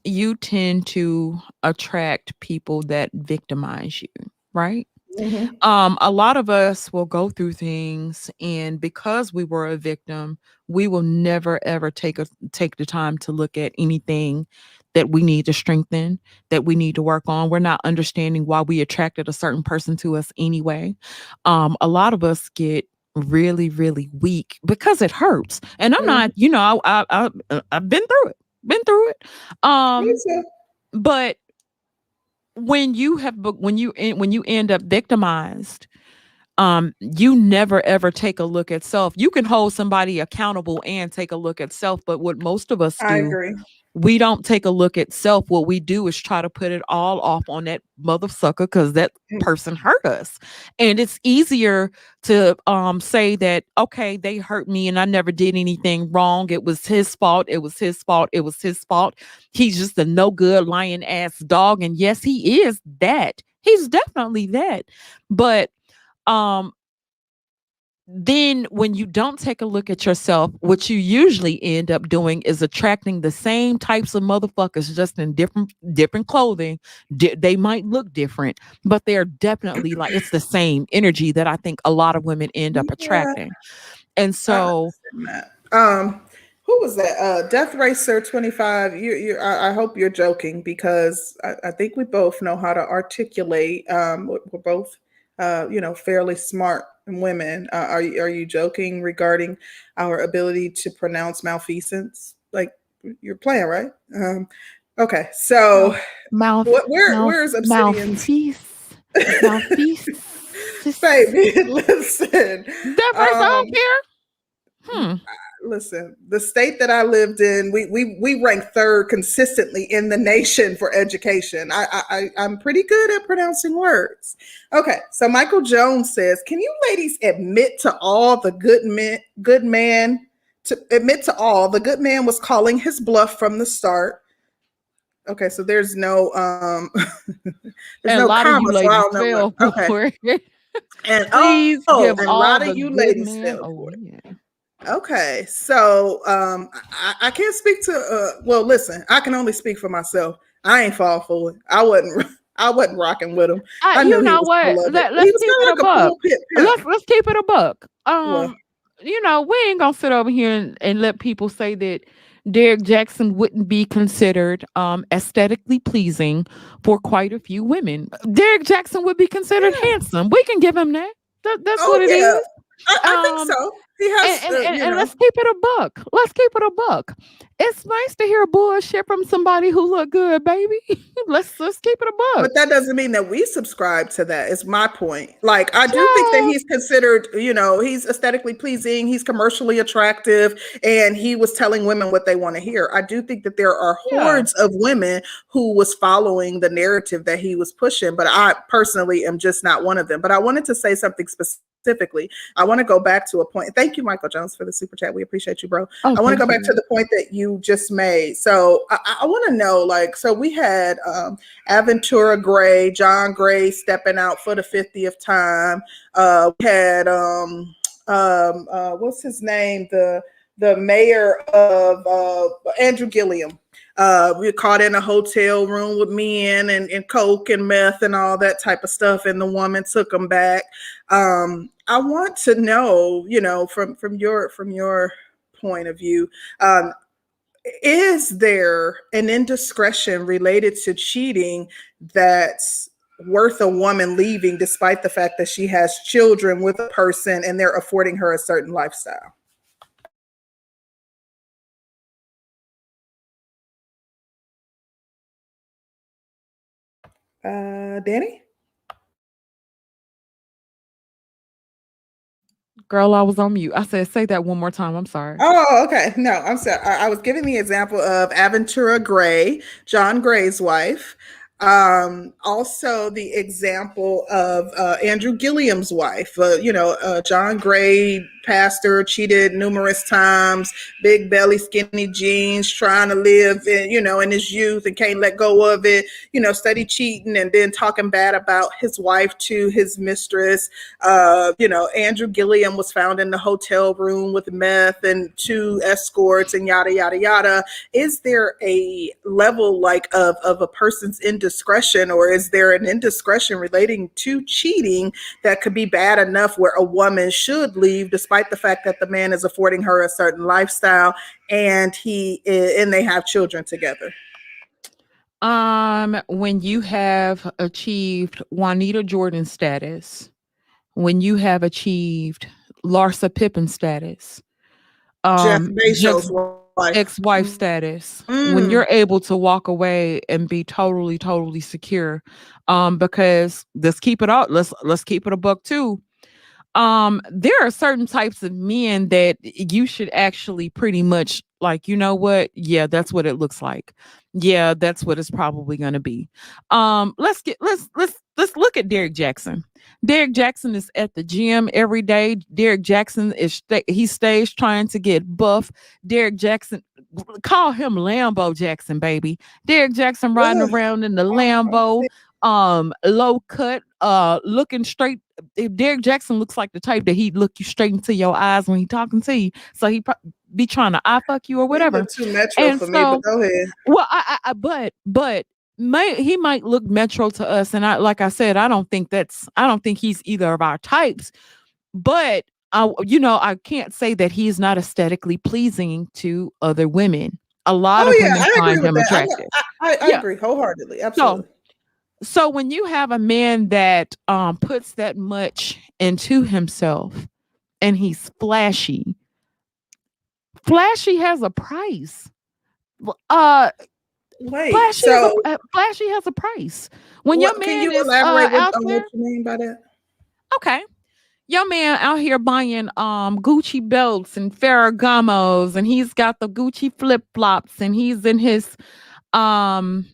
you tend to attract people that victimize you, right? Mm-hmm. A lot of us will go through things, and because we were a victim, we will never ever take the time to look at anything that we need to strengthen, that we need to work on. We're not understanding why we attracted a certain person to us anyway. A lot of us get really, really weak because it hurts. And I'm Mhm. not, I've been through it, been through it. Me Um, too. but when you end up victimized, you never ever take a look at self. You can hold somebody accountable and take a look at self, but what most of us I do, agree. we don't take a look at self. What we do is try to put it all off on that mother sucker because that Mm, person hurt us. And it's easier to say that, okay, they hurt me and I never did anything wrong. It was his fault. It was his fault. It was his fault. He's just a no good lying ass dog. And yes, he is that. He's definitely that. But um then when you don't take a look at yourself, what you usually end up doing is attracting the same types of motherfuckers, just in different clothing. They might look different, but they're definitely like, it's the same energy that I think a lot of women end up yeah, attracting. And I so understand that. Who was that? Death Racer 25. I hope you're joking because I think we both know how to articulate. We're both, fairly smart women. Are you joking regarding our ability to pronounce malfeasance? Like you're playing, right? Okay, so mouth, mouth, where's Obsidian's mouthpiece, mouthpiece. baby? Listen, That first, I um, don't care. Hmm. listen, the state that I lived in, we ranked third consistently in the nation for education. I'm pretty good at pronouncing words. Okay, so Michael Jones says, "Can you ladies admit to all the good man to admit to all the good man was calling his bluff from the start?" Okay, so there's no there's And a no lot of comma, you so I ladies don't know what. fell Okay, for it. and Please and give a all lot of the you good ladies men fell a for it. win. Okay, so I can't speak to. Well, listen, I can only speak for myself. I ain't fall for it. I wasn't. I wasn't rocking with him. I knew You he know was what? full of it. He Let's was keep kind it of a like a buck. pulpit pimp. Let's keep it a buck. Well, We ain't gonna sit over here and let people say that Derrick Jaxn wouldn't be considered aesthetically pleasing for quite a few women. Derrick Jaxn would be considered yeah. handsome. We can give him that. That's Oh what it yeah. is. I think Um, so. He has, and let's keep it a buck. Let's keep it a buck. It's nice to hear bullshit from somebody who look good, baby. Let's keep it a buck. but that doesn't mean that we subscribe to that. Is my point. Like I do think that Child, he's considered, he's aesthetically pleasing, he's commercially attractive, and he was telling women what they want to hear. I do think that there are yeah. hordes of women who was following the narrative that he was pushing, but I personally am just not one of them. But I wanted to say something specifically. I want to go back to a point. Thank you, Michael Jones, for the super chat. We appreciate you, bro. Oh, I want to go thank back to you. the point that you just made. So I want to know, like, so we had Aventura Gray, John Gray stepping out for the 50th time. We had what's his name? The mayor of Andrew Gilliam. We were caught in a hotel room with men and coke and meth and all that type of stuff, and the woman took him back. I want to know, from your point of view, is there an indiscretion related to cheating that's worth a woman leaving despite the fact that she has children with a person and they're affording her a certain lifestyle? Danny? Girl, I was on mute. I said, say that one more time. I'm sorry. Oh, okay. No, I'm sorry. I was giving the example of Aventura Gray, John Gray's wife. Also, the example of Andrew Gilliam's wife. John Gray, pastor, cheated numerous times, big belly, skinny jeans, trying to live in his youth and can't let go of it. Steady cheating and then talking bad about his wife to his mistress. Andrew Gilliam was found in the hotel room with meth and two escorts and yada yada yada. Is there a level like of a person's indiscretion, or is there an indiscretion relating to cheating that could be bad enough where a woman should leave despite the fact that the man is affording her a certain lifestyle and they have children together? When you have achieved Juanita Jordan status, when you have achieved Larsa Pippen status, Jeff Jake's Bezos' wife. ex-wife status. When Mm. you're able to walk away and be totally, totally secure, because let's keep it a buck too. There are certain types of men that you should actually pretty much like, you know what, yeah, that's what it looks like, yeah, that's what it's probably going to be. Let's look at Derrick Jaxn. Derrick Jaxn is at the gym every day. Derrick Jaxn he stays trying to get buff. Derrick Jaxn, call him Lambo Jackson, baby. Derrick Jaxn riding Ugh. around in the Oh, Lambo, low cut, looking straight. If Derrick Jaxn looks like the type that he'd look you straight into your eyes when he talking to you, so he be trying to eye fuck you or he whatever. looked too metro And for me, but so, go ahead. well, but he might look metro to us, and like I said, I don't think he's either of our types. But I can't say that he's not aesthetically pleasing to other women. A lot Oh of yeah, women I agree find with him that. attractive. I Yeah. agree wholeheartedly. So Absolutely. so when you have a man that puts that much into himself and he's flashy, flashy has a price. Uh Wait, so Flashy has a price. When your what? Can man you is elaborate out on what there, you mean by that? okay. Your man out here buying Gucci belts and Ferragamos, and he's got the Gucci flip-flops, and um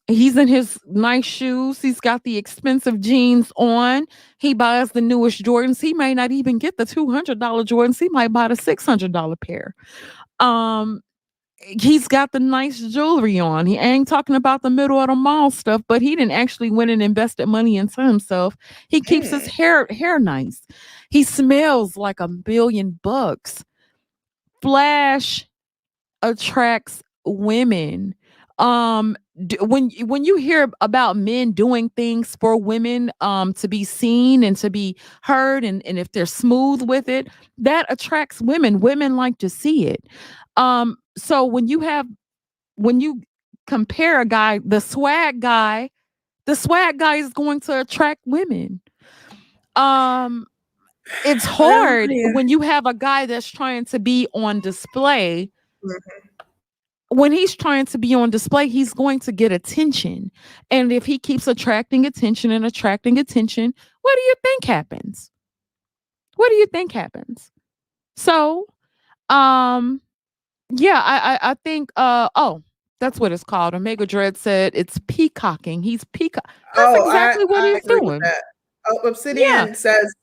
he's in his nice shoes. He's got the expensive jeans on. He buys the newest Jordans. He may not even get the $200 Jordans. He might buy the $600 pair. Um, he's got the nice jewelry on. He ain't talking about the middle of the mall stuff, but he didn't actually went and invested money into himself. He keeps his Mm. hair nice. He smells like $1 billion. Flash attracts women. When you hear about men doing things for women to be seen and to be heard, and if they're smooth with it, that attracts women. Women like to see it. So when you compare a guy, the swag guy is going to attract women. Um it's hard Yeah. when you have a guy that's trying to be on display. Mm. When he's trying to be on display, he's going to get attention. And if he keeps attracting attention and attracting attention, what do you think happens? What do you think happens? So, um, yeah, I think that's what it's called. Omega Dread said it's peacocking. He's peacock. That's Oh, exactly what I he's agree with doing. that. Oh, Yeah. Obsidian says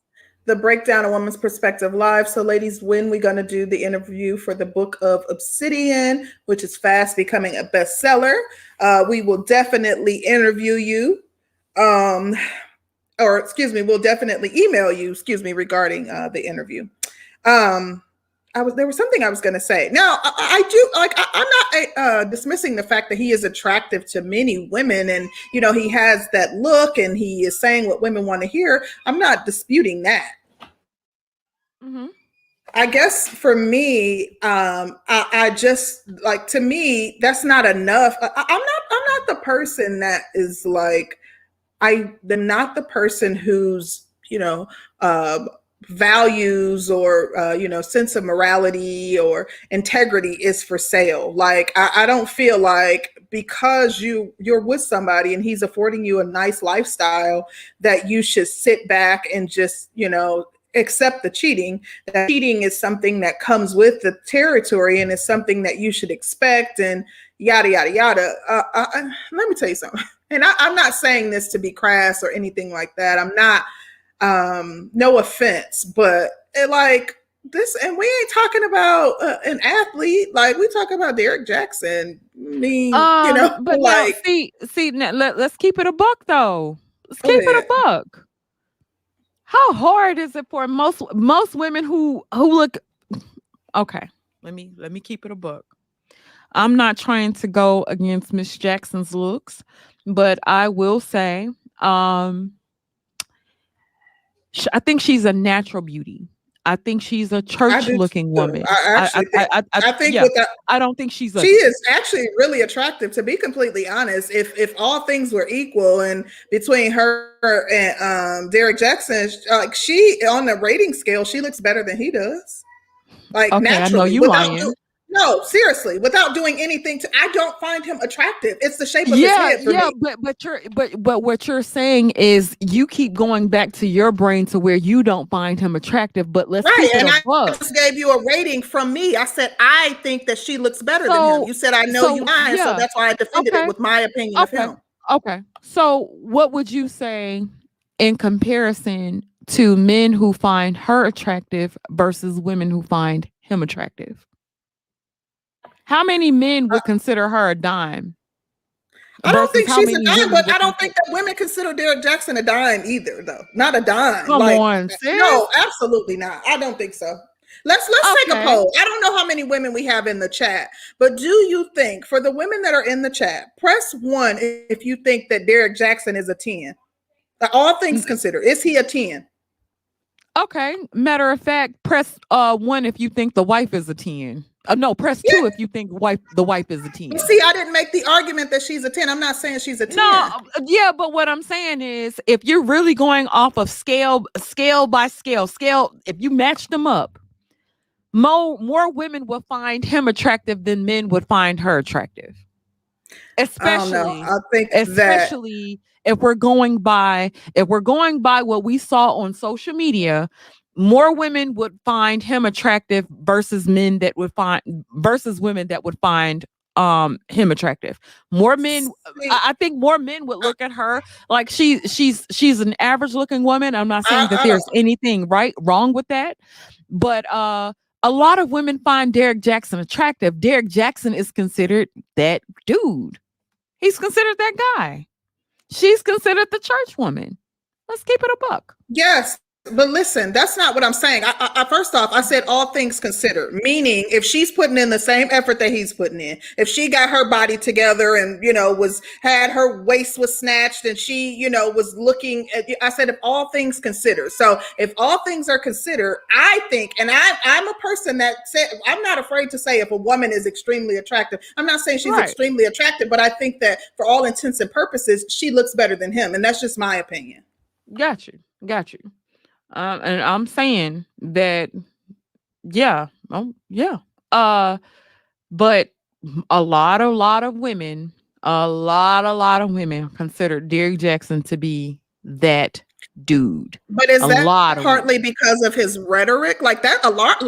the breakdown a woman's perspective live. So, ladies, when we gonna do the interview for the book of Obsidian, which is fast becoming a bestseller? We will definitely interview you. Um, or excuse me, we'll definitely email you. Excuse me, regarding the interview. Um, there was something I was going to say. Now I do like I'm not dismissing the fact that he is attractive to many women, and he has that look, and he is saying what women want to hear. I'm not disputing that. Hmm. I guess for me, I just like, to me that's not enough. I'm not the person that is like, I'm not the person whose uh, values or sense of morality or integrity is for sale. Like I don't feel like because you're with somebody and he's affording you a nice lifestyle that you should sit back and just accept the cheating. That cheating is something that comes with the territory and is something that you should expect, and yada yada yada. Let me tell you something. And I'm not saying this to be crass or anything like that. I'm not, no offense, but like this, and we ain't talking about an athlete. Like we talk about Derrick Jaxn. I mean, But now, like, see, now, let's keep it a buck though. Let's go keep it ahead. a buck. How hard is it for most women who look okay? Let me keep it a buck. I'm not trying to go against Miss Jackson's looks, but I will say, um, I think she's a natural beauty. I think she's a I church do looking too. woman. I actually think. I think Yeah, with that, I don't think she's she is actually really attractive. To be completely honest, if all things were equal, and between her and Derrick Jaxn, like she on the rating scale, she looks better than he does. Like okay. I know naturally, you without lying. no, seriously, without doing anything to. I don't find him attractive. It's the shape of his Yeah, head for yeah, me. but what you're saying is you keep going back to your brain to where you don't find him attractive, but let's Right. keep it And a I buck. just gave you a rating from me. I said, I think that she looks better than him. So You said, I know you lying. So yeah, that's why I defended it okay, with my opinion of okay, him. okay. So what would you say in comparison to men who find her attractive versus women who find him attractive? How many men would consider her a dime I don't versus think how she's a many dime, women but I would don't consider? think that women consider Derrick Jaxn a dime either, though. Not a dime. Come Like, on, sis. no, absolutely not. I don't think so. Let's take a Okay. poll. I don't know how many women we have in the chat, but do you think for the women that are in the chat, press one if you think that Derrick Jaxn is a 10. All things considered, is he a 10? Okay. Matter of fact, press one if you think the wife is a 10. No, press Yeah. two if you think the wife is a But 10. see, I didn't make the argument that she's a 10. I'm not saying she's a No, 10. yeah, but what I'm saying is if you're really going off of scale by scale, if you match them up, more women will find him attractive than men would find her attractive. I don't know. especially I think that especially if we're going by what we saw on social media, more women would find him attractive versus women that would find him attractive. More men, see, I think more men would look at her like she's an average looking woman. I'm not saying that I don't there's anything wrong with that, but a lot of women find Derrick Jaxn attractive. Derrick Jaxn is considered that dude. He's considered that guy. She's considered the church woman. Let's keep it a buck. Yes, but listen, that's not what I'm saying. First off, I said all things considered, meaning if she's putting in the same effort that he's putting in, if she got her body together and was had her waist was snatched and she was looking at, I said if all things considered. So if all things are considered, I think, and I'm a person that said I'm not afraid to say if a woman is extremely attractive. I'm not saying she's Right. extremely attractive, but I think that for all intents and purposes, she looks better than him, and that's just my opinion. Got you. Got you. And I'm saying that, yeah. Oh, yeah. Uh, but a lot of women, a lot of women consider Derrick Jaxn to be that dude. But is A that lot of partly women. because of his rhetoric? Like that, a lot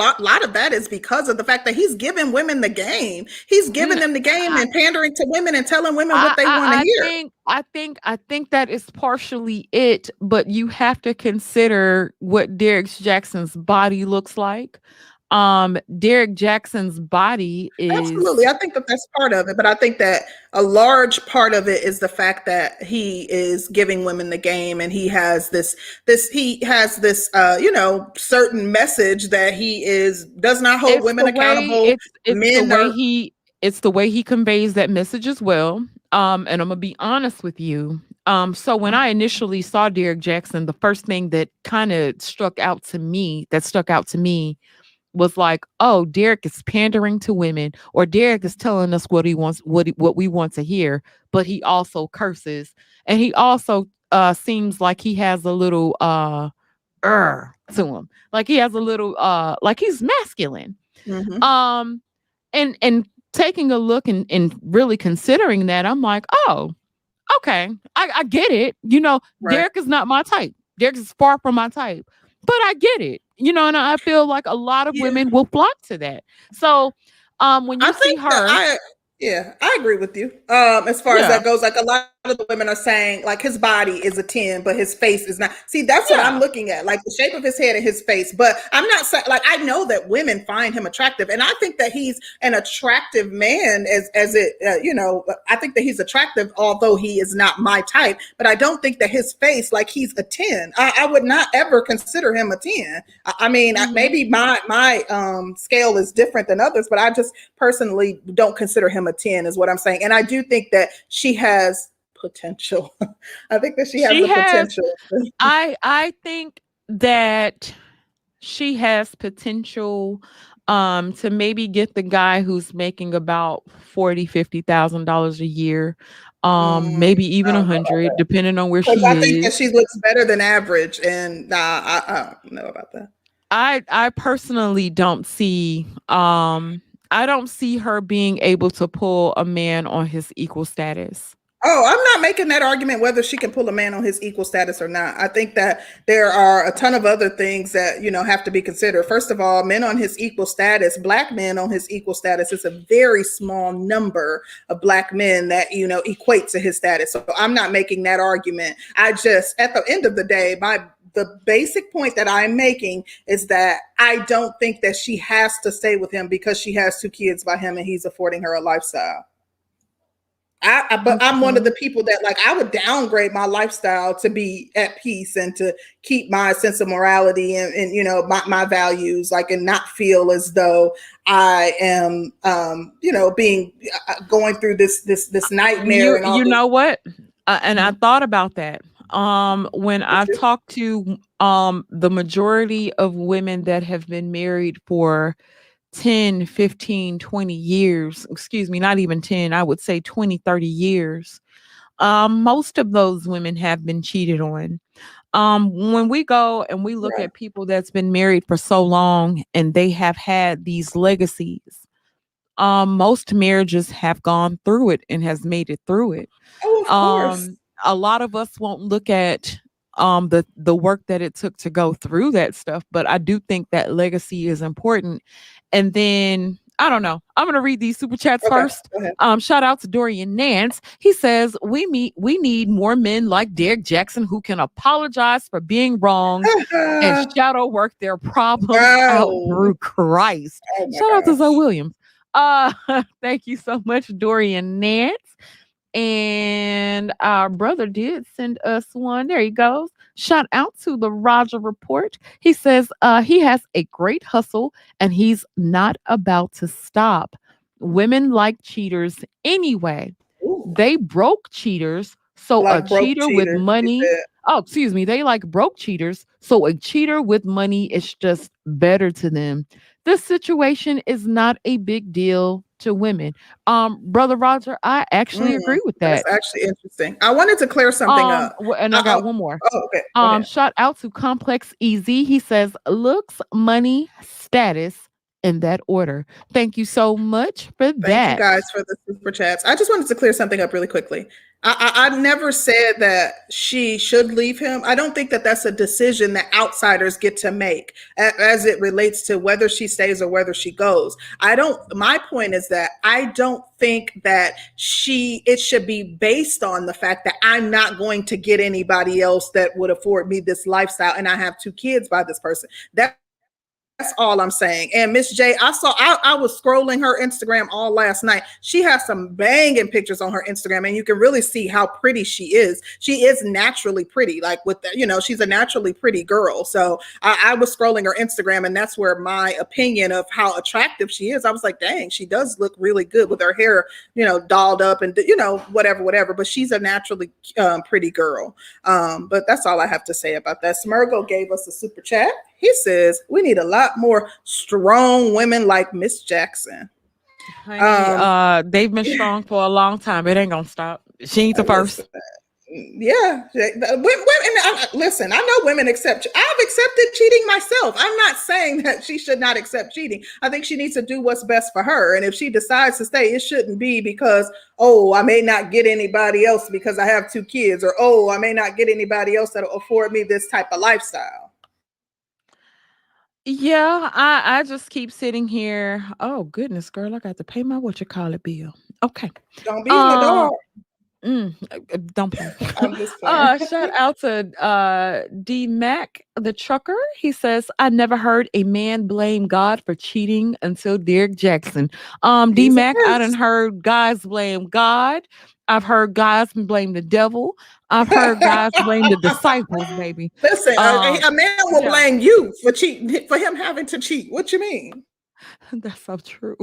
of that is because of the fact that he's giving women the game. He's giving Mm, them the game I, and pandering to women and telling women what they want to hear. I think that is partially it, but you have to consider what Derrick Jackson's body looks like. Derrick Jackson's body Absolutely. is I think that that's part of it. But I think that a large part of it is the fact that he is giving women the game and he has this certain message that he is does not hold it's women the way accountable. Men are it's the way he conveys that message as well. And I'm gonna be honest with you. So when I initially saw Derrick Jaxn, the first thing that kind of stuck out to me was like, oh, Derrick is pandering to women, or Derrick is telling us what he wants, what we want to hear, but he also curses, and he also seems like he has a little to him, like he has a little like he's masculine. mhm, Um, and taking a look and really considering that, I'm like, oh, okay, I get it. right. Derrick is not my type. Derrick is far from my type, but I get it. And I feel like a lot of Yeah. women will flock to that. So, when I you see think that her, yeah, I agree with you. As far as yeah, that goes, like a lot of the women are saying, like his body is a 10, but his face is not. See, that's what I'm yeah, looking at, like the shape of his head and his face. But I'm not saying like I know that women find him attractive, and I think that he's an attractive man. I think that he's attractive, although he is not my type. But I don't think that his face, like he's a 10. I would not ever consider him a 10. I mean, hmm maybe my scale is different than others, but I just personally don't consider him a 10 is what I'm saying. And I do think that she has potential. I think that she has she the has. potential. I think that she has potential to maybe get the guy who's making about 40, $50,000 a year, Mm, maybe even I a don't know about hundred, that depending on where because I think she that is. she looks better than average, and nah, I don't know about that. I personally don't see I don't see her being able to pull a man on his equal status. Oh, I'm not making that argument whether she can pull a man on his equal status or not. I think that there are a ton of other things that, have to be considered. First of all, men on his equal status, black men on his equal status is a very small number of black men that, equate to his status. So I'm not making that argument. I just, at the end of the day, the basic point that I'm making is that I don't think that she has to stay with him because she has two kids by him and he's affording her a lifestyle. But I'm one of the Okay. people that, like, I would downgrade my lifestyle to be at peace and to keep my sense of morality and my values, like, and not feel as though I am being going through this nightmare and all You this. know what? And I Mhm. thought about that. When Did I've you? talked to the majority of women that have been married for 10, 15, 20 years, excuse me, not even 10, I would say 20, 30 years. Most of those women have been cheated on. When we go and we look Right. at people that's been married for so long and they have had these legacies, most marriages have gone through it and has made it through it. Oh, of course. A lot of us won't look at the work that it took to go through that stuff, but I do think that legacy is important. And then I don't know. I'm gonna read these super chats Okay, first. go ahead. Shout out to Dorian Nance. He says we need more men like Derrick Jaxn who can apologize for being wrong and shadow work their problems out Wow. through Christ. Oh my Shout out to Zoe gosh. Williams. Thank you so much, Dorian Nance. And our brother did send us one. There he goes. Shout out to the Roger Report. He says he has a great hustle and he's not about to stop. Women like cheaters anyway. Ooh, They broke cheaters. So a like broke cheater with cheaters, she money. said. Oh, excuse me. They like broke cheaters. So a cheater with money is just better to them. This situation is not a big deal to women. Brother Roger, I actually Mm, agree with that's that. actually interesting. I wanted to clear something up. And I got one more. Oh, okay, go ahead. Shout out to Complex Easy. He says looks, money, status in that order. Thank you so much for Thank you that. guys for the super chats. I just wanted to clear something up really quickly. I never said that she should leave him. I don't think that that's a decision that outsiders get to make as it relates to whether she stays or whether she goes. I don't, my point is that I don't think that it should be based on the fact that I'm not going to get anybody else that would afford me this lifestyle and I have two kids by this person. That's all I'm saying. And Miss J, I was scrolling her Instagram all last night. She has some banging pictures on her Instagram, and you can really see how pretty she is. She is naturally pretty, like she's a naturally pretty girl. So I was scrolling her Instagram, and that's where my opinion of how attractive she is. I was like, dang, she does look really good with her hair, dolled up and whatever. But she's a naturally pretty girl. But that's all I have to say about that. Smirgo gave us a super chat. He says we need a lot more strong women like Miss Jackson. Honey, Um, they've been strong for a long time. It ain't gonna stop. She ain't the listen, first. yeah, listen. I know women accept. I've accepted cheating myself. I'm not saying that she should not accept cheating. I think she needs to do what's best for her. And if she decides to stay, it shouldn't be because, oh, I may not get anybody else because I have two kids, or oh, I may not get anybody else that'll afford me this type of lifestyle. Yeah, I just keep sitting here. Oh goodness, girl, I got to pay my what you call it bill. Okay. Don't be in the Um dark. don't play. I'm just playing. Shout out to D Mac the trucker. He says, I never heard a man blame God for cheating until Derrick Jaxn. D He's a Mac, I done curse. heard guys blame God. I've heard guys blame the devil. I've heard guys blame the disciples, baby. Listen, Um, a man will yeah, blame you for cheating, for him having to cheat. What you mean? that's so true.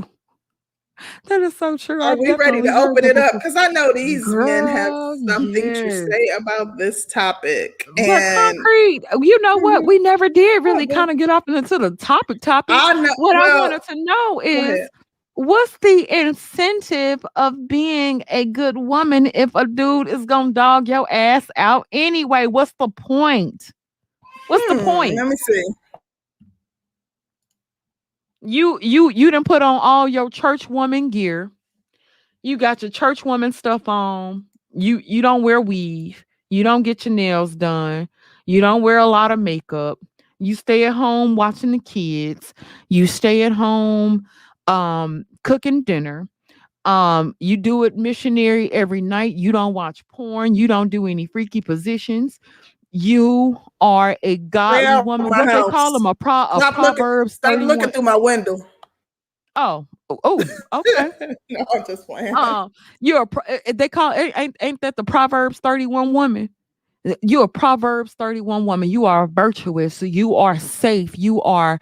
That is so true. Are I've we ready to definitely heard open that it up? before. Because I know these men have Girl, something to yes. say about this topic. But And concrete, you know what? Mhm. We never did Oh, really boo. kind of get up into the topic. I know. What I Well, wanted to know go ahead. is what's the incentive of being a good woman if a dude is gonna dog your ass out anyway? What's the point? What's the point? Let me see. You didn't put on all your church woman gear. You got your church woman stuff on. You don't wear weave. You don't get your nails done. You don't wear a lot of makeup. You stay at home watching the kids. You stay at home cooking dinner. You do it missionary every night. You don't watch porn. You don't do any freaky positions. You are a Stay godly out woman. my What they call house. them a Stop looking. Proverbs Stop looking 31. through my window. Oh, okay. No, I'm just playing. You're they call it ain't that the Proverbs 31 woman? You're a Proverbs 31 woman. You are virtuous. You are safe. You are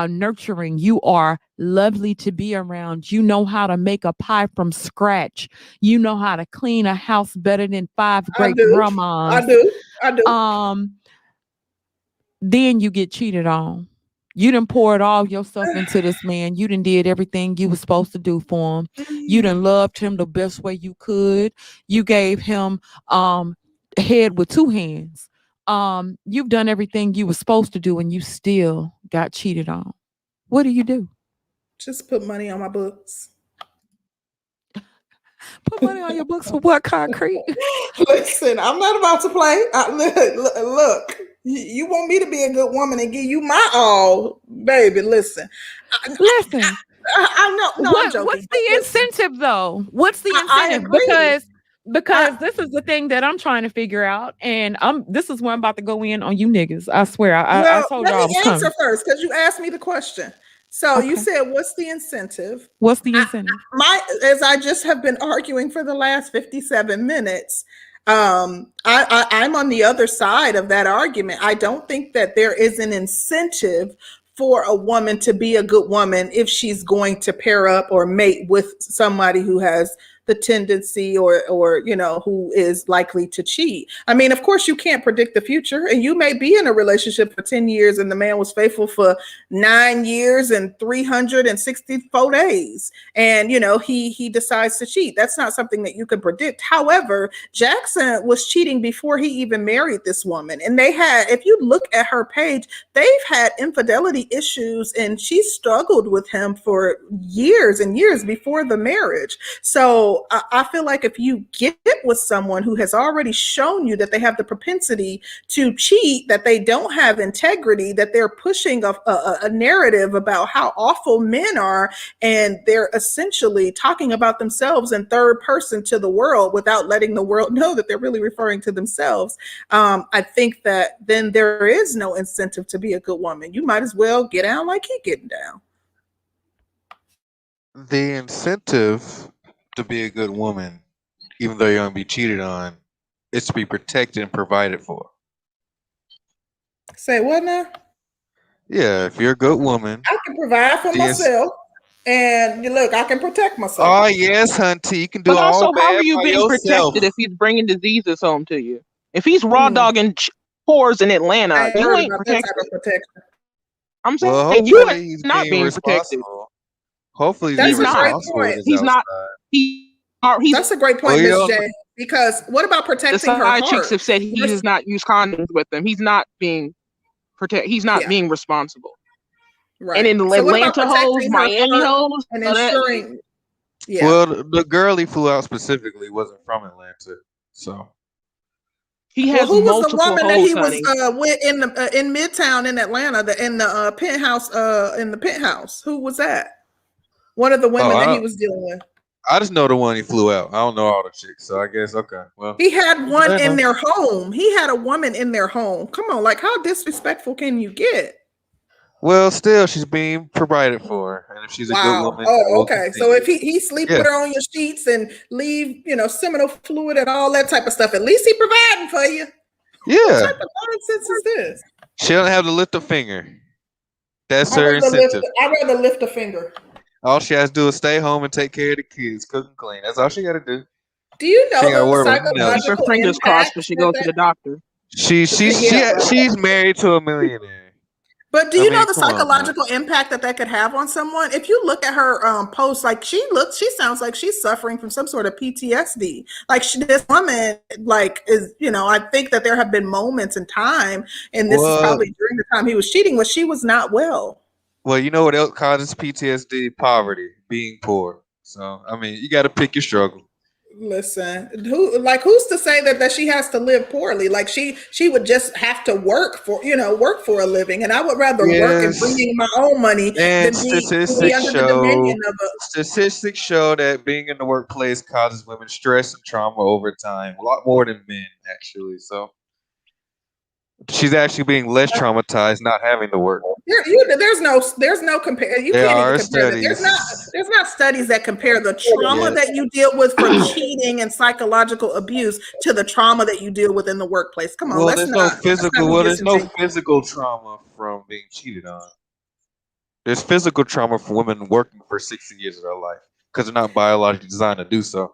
nurturing. You are lovely to be around. You know how to make a pie from scratch. You know how to clean a house better than five I great do. I grandmas. do. I do. Um, then you get cheated on. You done poured all yourself into this man. You done did everything you was supposed to do for him. You done loved him the best way you could. You gave him head with two hands. You've done everything you were supposed to do and you still got cheated on. What do you do? Just put money on my books. Put money on your books for what, concrete? Listen, I'm not about to play. Look, you want me to be a good woman and give you my all, baby. Listen, Listen, I know. No, I'm joking. what's But the listen, incentive though? What's the I incentive? agree. Because I this is the thing that I'm trying to figure out, and this is where I'm about to go in on you niggas. I swear, I Well, told let y'all I me was answer coming. first because you asked me the question. So you Okay, said, "What's the incentive?" what's the I, incentive? my, as I just have been arguing for the last 57 minutes. I'm on the other side of that argument. I don't think that there is an incentive for a woman to be a good woman if she's going to pair up or mate with somebody who has the tendency or who is likely to cheat. I mean, of course you can't predict the future, and you may be in a relationship for 10 years and the man was faithful for 9 years and 364 days, and he decides to cheat. That's not something that you can predict. However, Jaxn was cheating before he even married this woman, and they had, if you look at her page, they've had infidelity issues, and she struggled with him for years and years before the marriage. So I feel like if you get with someone who has already shown you that they have the propensity to cheat, that they don't have integrity, that they're pushing a narrative about how awful men are, and they're essentially talking about themselves in third person to the world without letting the world know that they're really referring to themselves, I think that then there is no incentive to be a good woman. You might as well get down like he getting down. The incentive to be a good woman, even though you're going to be cheated on, is to be protected and provided for. Say what now? Yeah, if you're a good woman, I can provide for the ins- myself, and look, I can protect myself. oh yes, hunty, you can do But all also, how are bad you by being yourself. protected if he's bringing diseases home to you? If he's raw Hmm. dogging whores in I Atlanta, ain't you heard ain't about that type protected. of protection. I'm Well, saying you are hopefully he's not being being protected. responsible. Hopefully he's That's being He's a not. great responsible with point. his He's not. outside. He's That's a great Well, point, you Miss don't. J. Because what about the protecting her side chicks heart? have said he does not use condoms with them. He's not being He's not Yeah, being responsible. And right. in the So what about Atlanta hoes, protecting her Miami heart hoes, and so that ensuring? Yeah, Well, the girl he flew out specifically wasn't from Atlanta, so he well, has who was the multiple woman that hoes, he was honey. with in Midtown in Atlanta, in the penthouse, in the penthouse? Who was that? One of the oh, women that he was dealing with. I just know the one he flew out. I don't know all the chicks, so I guess okay. Well, He had you one never in know. their home. He had a woman in their home. Come on, like how disrespectful can you get? Well, still, she's being provided for, and if she's a good Wow. woman, that Oh, will okay. So if continue. he sleep Yeah, with her on your sheets and leave, seminal fluid and all that type of stuff, at least he providing for you. What yeah. type of nonsense is this? She don't have to lift a finger. That's I'd her rather lift. incentive. I'd rather lift a finger. All she has to do is stay home and take care of the kids, cook and clean. That's all she got to do. Do you She know ain't got to the worry about nothing Keep else. her psychological fingers crossed impact when she that goes to the doctor. yeah, right. She's married to a millionaire. But do I you know mean, the come on, man. psychological impact that could have on someone? If you look at her post, like she sounds like she's suffering from some sort of PTSD. Like this woman, like is, I think that there have been moments in time, and this is Well, probably during the time he was cheating, where she was not well. well, you know what else causes PTSD? Poverty, being poor. So, I mean, you got to pick your struggle. Listen, who's to say that she has to live poorly? Like she would just have to work for a living, and I would rather work and bring Yes, in my own money and than be under the dominion of a. statistics show that being in the workplace causes women stress and trauma over time, a lot more than men actually. So she's actually being less traumatized not having to work. There's no compare. You There can't even are compare that. studies. There's not studies that compare the trauma Yes. that you deal with from cheating and psychological abuse to the trauma that you deal with in the workplace. Come on, Well, there's no let's not physical. be Well, there's no disingenuous. physical trauma from being cheated on. There's physical trauma for women working for 60 years of their life because they're not biologically designed to do so.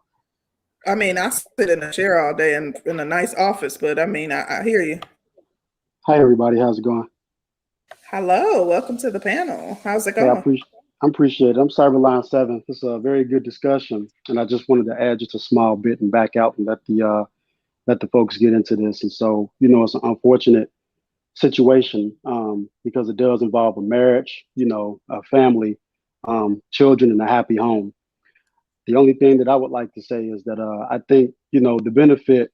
I mean, I sit in a chair all day in a nice office, but I mean, I hear you. Hi, everybody. How's it going? Hello, welcome to the panel. How's it Hey, going? I appreciate it. I'm Cyberline 7. This is a very good discussion, and I just wanted to add just a small bit and back out and let the folks get into this. And so, it's an unfortunate situation because it does involve a marriage, a family, children, and a happy home. The only thing that I would like to say is that I think, the benefit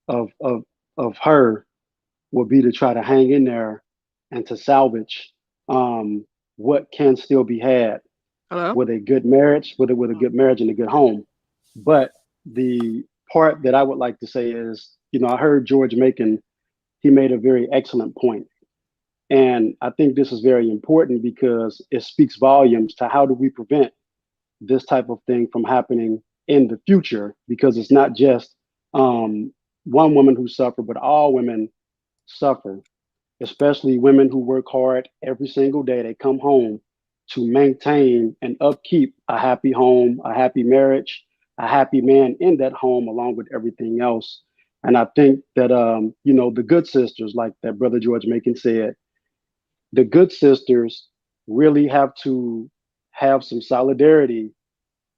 of of of her would be to try to hang in there and to salvage um, what can still be had Hello? with a good marriage, with a good marriage and a good home. But the part that I would like to say is, I heard George Macon, he made a very excellent point. And I think this is very important because it speaks volumes to how do we prevent this type of thing from happening in the future, because it's not just one woman who suffer, but all women suffer, especially women who work hard every single day. They come home to maintain and upkeep a happy home, a happy marriage, a happy man in that home, along with everything else. And I think that, the good sisters, like that brother George Macon said, the good sisters really have to have some solidarity.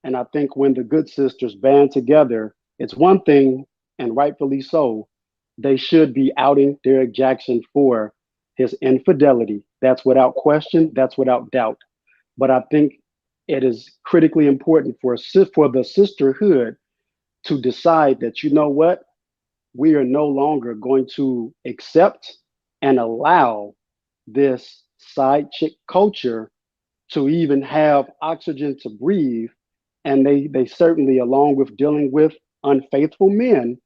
And I think when the good sisters band together, it's one thing, and rightfully so, they should be outing Derrick Jaxn for his infidelity. That's without question, that's without doubt. But I think it is critically important for the sisterhood to decide that, you know what, we are no longer going to accept and allow this side chick culture to even have oxygen to breathe. And they certainly, along with dealing with unfaithful men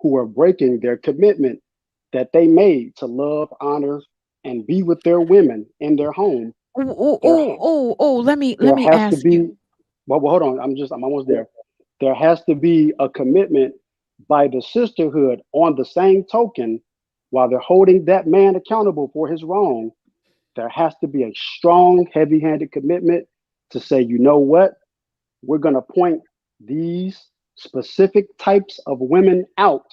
who are breaking their commitment that they made to love, honor, and be with their women in their home, Oh, there oh, oh, oh, let there me has to ask you. be, well, hold on, I'm almost there. There has to be a commitment by the sisterhood on the same token, while they're holding that man accountable for his wrong. There has to be a strong, heavy-handed commitment to say, you know what, we're going to point these specific types of women out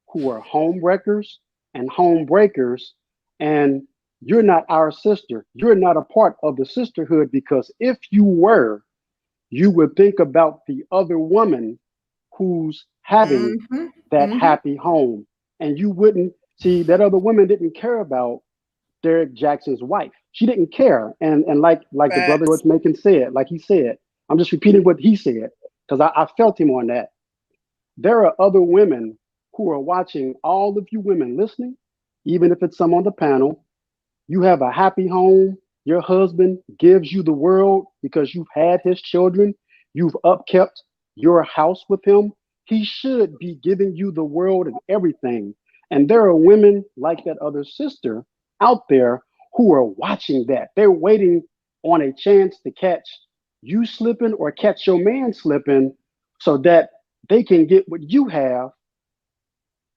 who are home wreckers and home breakers. And you're not our sister. You're not a part of the sisterhood, because if you were, you would think about the other woman who's having Mm-hmm. that Mm-hmm. happy home. And you wouldn't see that other woman didn't care about Derrick Jaxn's wife. She didn't care. And like the brother Facts. George Macon said, like he said, I'm just repeating what he said because I felt him on that. There are other women who are watching, all of you women listening, even if it's some on the panel. You have a happy home. Your husband gives you the world because you've had his children. You've upkept your house with him. He should be giving you the world and everything. And there are women like that other sister out there who are watching that. They're waiting on a chance to catch you slipping or catch your man slipping so that they can get what you have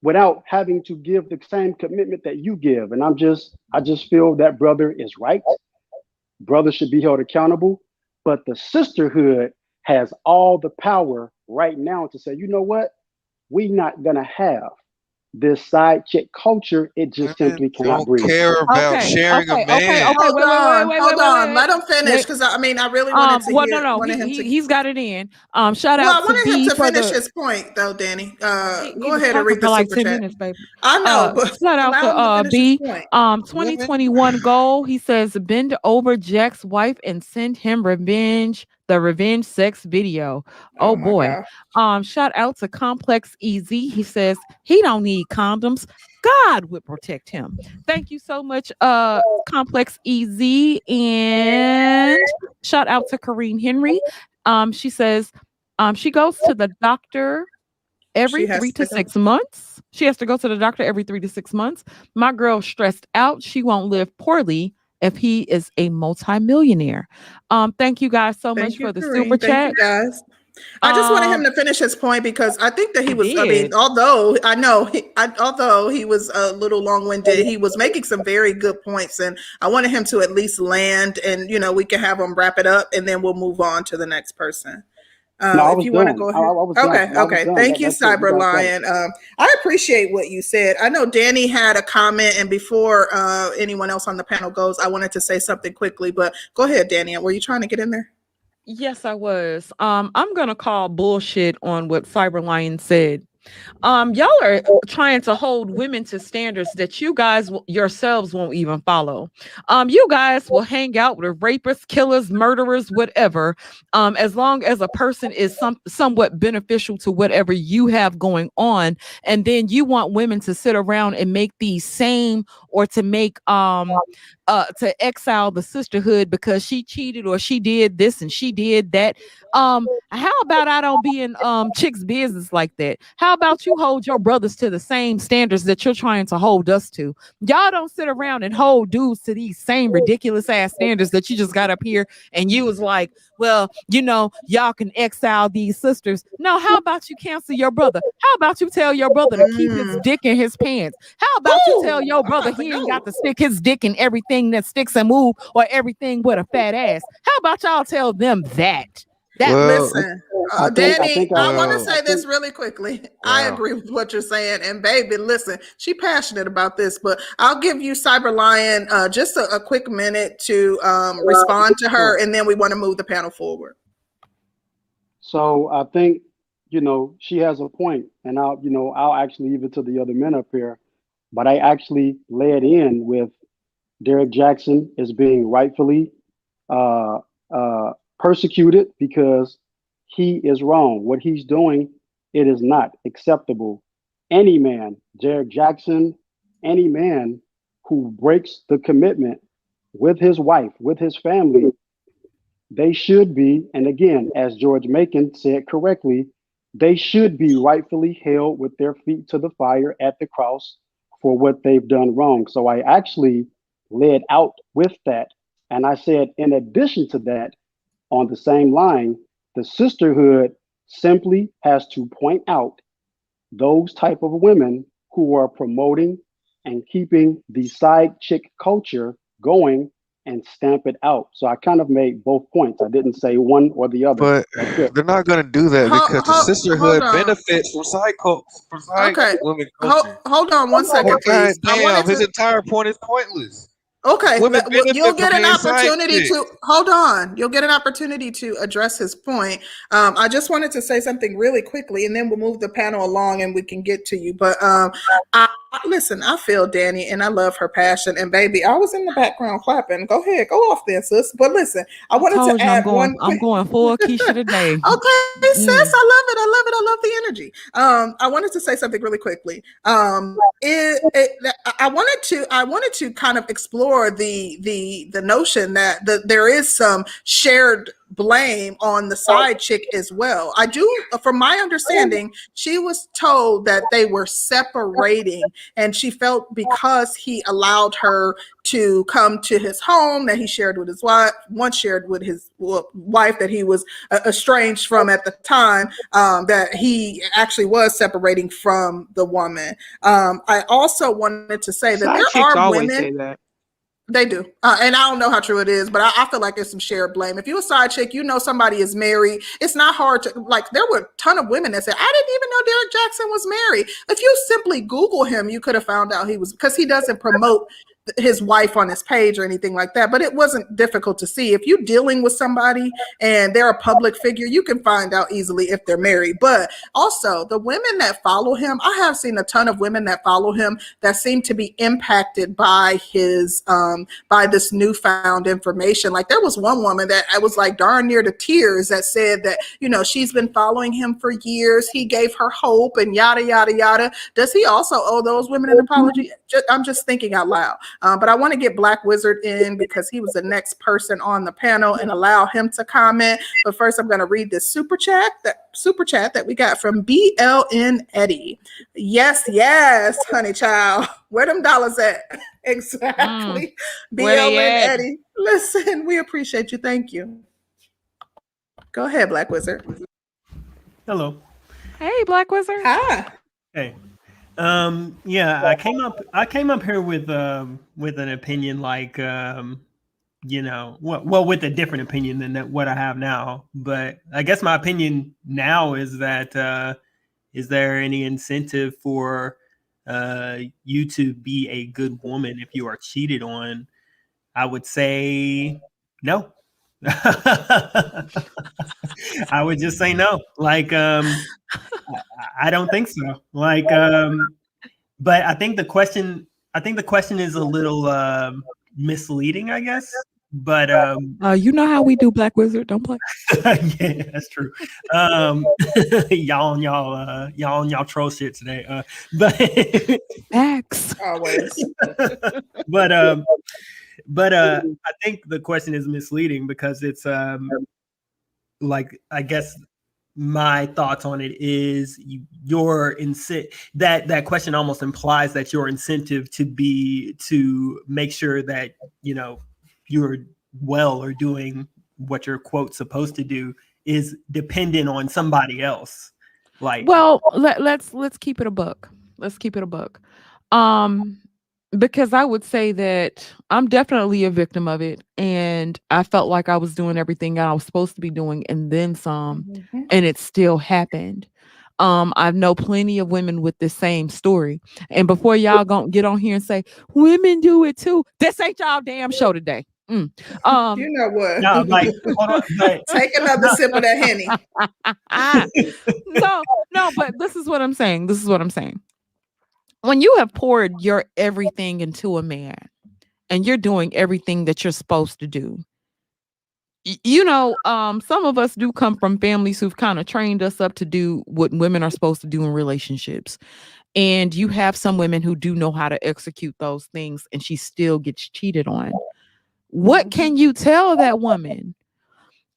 without having to give the same commitment that you give. And I just feel that brother is right. Brothers should be held accountable. But the sisterhood has all the power right now to say, you know what? We're not going to have this side chick culture. It just Women simply cannot don't breathe. care about Okay, sharing a okay, okay, man. okay. Wait, wait, wait, wait, wait, Hold wait, on. wait, Let him finish wait. because I mean, I really wanted to Well, no, hear, no, wanted him to. he's got it in. Shout Well, out I to wanted him B to for finish the. his point, though, Danny. He Go was ahead and talking read the for like super 10 chat. minutes, baby. I know, but Shout out allow him to to finish his B. point. Women, 2021 goal. He says bend over Jack's wife and send him revenge. The revenge sex video. Oh Oh my boy. God. Shout out to Complex Easy. He says he don't need condoms. God would protect him. Thank you so much, Complex Easy. And shout out to Corrine Henry. She says she goes to the doctor She every has three to to go. 6 months. She has to go to the doctor every 3 to 6 months. My girl's stressed out. She won't live poorly if he is a multimillionaire. Thank you guys so much Thank you, for the super Kareem. Thank chat. you, guys. I just wanted him Um, to finish his point because I think that he he was. I mean, did. although I know, although he was a little long-winded, he was making some very good points, and I wanted him to at least land, and we can have him wrap it up, and then we'll move on to the next person. No, I If was you want to done. go I ahead. was done. Okay, I was okay. done. Thank you, That's it. You Cyber guys got it. Lion. I appreciate what you said. I know Danny had a comment, and before anyone else on the panel goes, I wanted to say something quickly, but go ahead, Danny. Were you trying to get in there? Yes, I was. I'm gonna call bullshit on what Cyberlion said. Y'all are trying to hold women to standards that you guys yourselves won't even follow. You guys will hang out with rapists, killers, murderers, whatever, as long as a person is somewhat beneficial to whatever you have going on. And then you want women to sit around and make these same, or to make to exile the sisterhood because she cheated or she did this and she did that. How about I don't be in chicks business like that? How about you hold your brothers to the same standards that you're trying to hold us to? Y'all don't sit around and hold dudes to these same ridiculous ass standards that you just got up here and you was like, well, y'all can exile these sisters. No, how about you cancel your brother? How about you tell your brother to keep his dick in his pants? How about you tell your I'm brother about to he ain't got go. to stick his dick in everything that sticks and move, or everything with a fat ass? How about y'all tell them that? That well, Listen, I think. I Danny, think. I want to well, I say this think. really quickly. I wow. agree with what you're saying. And baby, listen, she passionate about this, but I'll give you Cyber Lion just a quick minute to respond to her, Sure. and then we want to move the panel forward. So I think she has a point, and I'll actually leave it to the other men up here. But I actually led in with Derrick Jaxn is being rightfully uh, persecuted because he is wrong. What he's doing, it is not acceptable. Any man, Derrick Jaxn, any man who breaks the commitment with his wife, with his family, they should be, and again, as George Macon said correctly, they should be rightfully held with their feet to the fire at the cross for what they've done wrong. So I actually led out with that. And I said, in addition to that, on the same line, the sisterhood simply has to point out those type of women who are promoting and keeping the side chick culture going and stamp it out. So I kind of made both points. I didn't say one or the other. But That's it. they're not gonna do that because the Hold sisterhood on. benefits from from side Okay. women culture. Hold on one second, Like, god please. I wanted damn, his to. entire point is pointless. Okay, Women you'll benefit from get an being side opportunity chicks. to hold on. You'll get an opportunity to address his point. I just wanted to say something really quickly, and then we'll move the panel along, and we can get to you. But listen, I feel Danny, and I love her passion. And baby, I was in the background clapping. Go ahead, go off there, sis. But listen, I I wanted to told you add one I'm quick. going full Keisha today. Okay, sis, Mm. I love it. I love it. I love the energy. I wanted to say something really quickly. I wanted to kind of explore the notion that there is some shared blame on the side chick as well. I do, from my understanding, she was told that they were separating, and she felt because he allowed her to come to his home that he shared with his wife, once shared with his wife that he was estranged from at the time, that he actually was separating from the woman. I also wanted to say that Side there chicks are always women. say that. They do. And I don't know how true it is, but I feel like it's some shared blame. If you're a side chick, you know somebody is married. It's not hard to, like, there were a ton of women that said, I didn't even know Derrick Jaxn was married. If you simply Google him, you could have found out he was, because he doesn't promote his wife on his page or anything like that. But it wasn't difficult to see. If you're dealing with somebody and they're a public figure, you can find out easily if they're married. But also, the women that follow him, I have seen a ton of women that follow him that seem to be impacted by his by this newfound information. Like, there was one woman that I was like darn near to tears that said that, you know, she's been following him for years. He gave her hope and yada yada yada. Does he also owe those women an apology? I'm just thinking out loud. But I want to get Black Wizard in because he was the next person on the panel and allow him to comment. But first, I'm going to read this super chat that we got from BLN Eddie. Yes, honey child. Where them dollars at? Exactly. BLN Eddie. Listen, we appreciate you. Thank you. Go ahead, Black Wizard. Hello. Hey, Black Wizard. Hi. Hey. Yeah, I came up here with an opinion like you know, well, with a different opinion than what I have now. But I guess my opinion now is that is there any incentive for you to be a good woman if you are cheated on? I would say no. I would just say no. Like, I don't think so. Like, but I think the question is a little misleading, I guess. But you know how we do, Black Wizard. Don't play. yeah, that's true. y'all troll shit today. But Facts. Always. but I think the question is misleading because it's like, I guess my thoughts on it is that question almost implies that your incentive to make sure that, you know, you're well or doing what you're quote supposed to do is dependent on somebody else. Like, well, let's keep it a buck. Let's keep it a buck. Because I would say that I'm definitely a victim of it, and I felt like I was doing everything I was supposed to be doing and then some, and it still happened. I know plenty of women with the same story. And before y'all gonna get on here and say women do it too, this ain't y'all damn show today. You know what? no, like, hold on, but Take another sip of that Henny. No, but this is what I'm saying. When you have poured your everything into a man and you're doing everything that you're supposed to do, you know, some of us do come from families who've kind of trained us up to do what women are supposed to do in relationships. And you have some women who do know how to execute those things and she still gets cheated on. What can you tell that woman?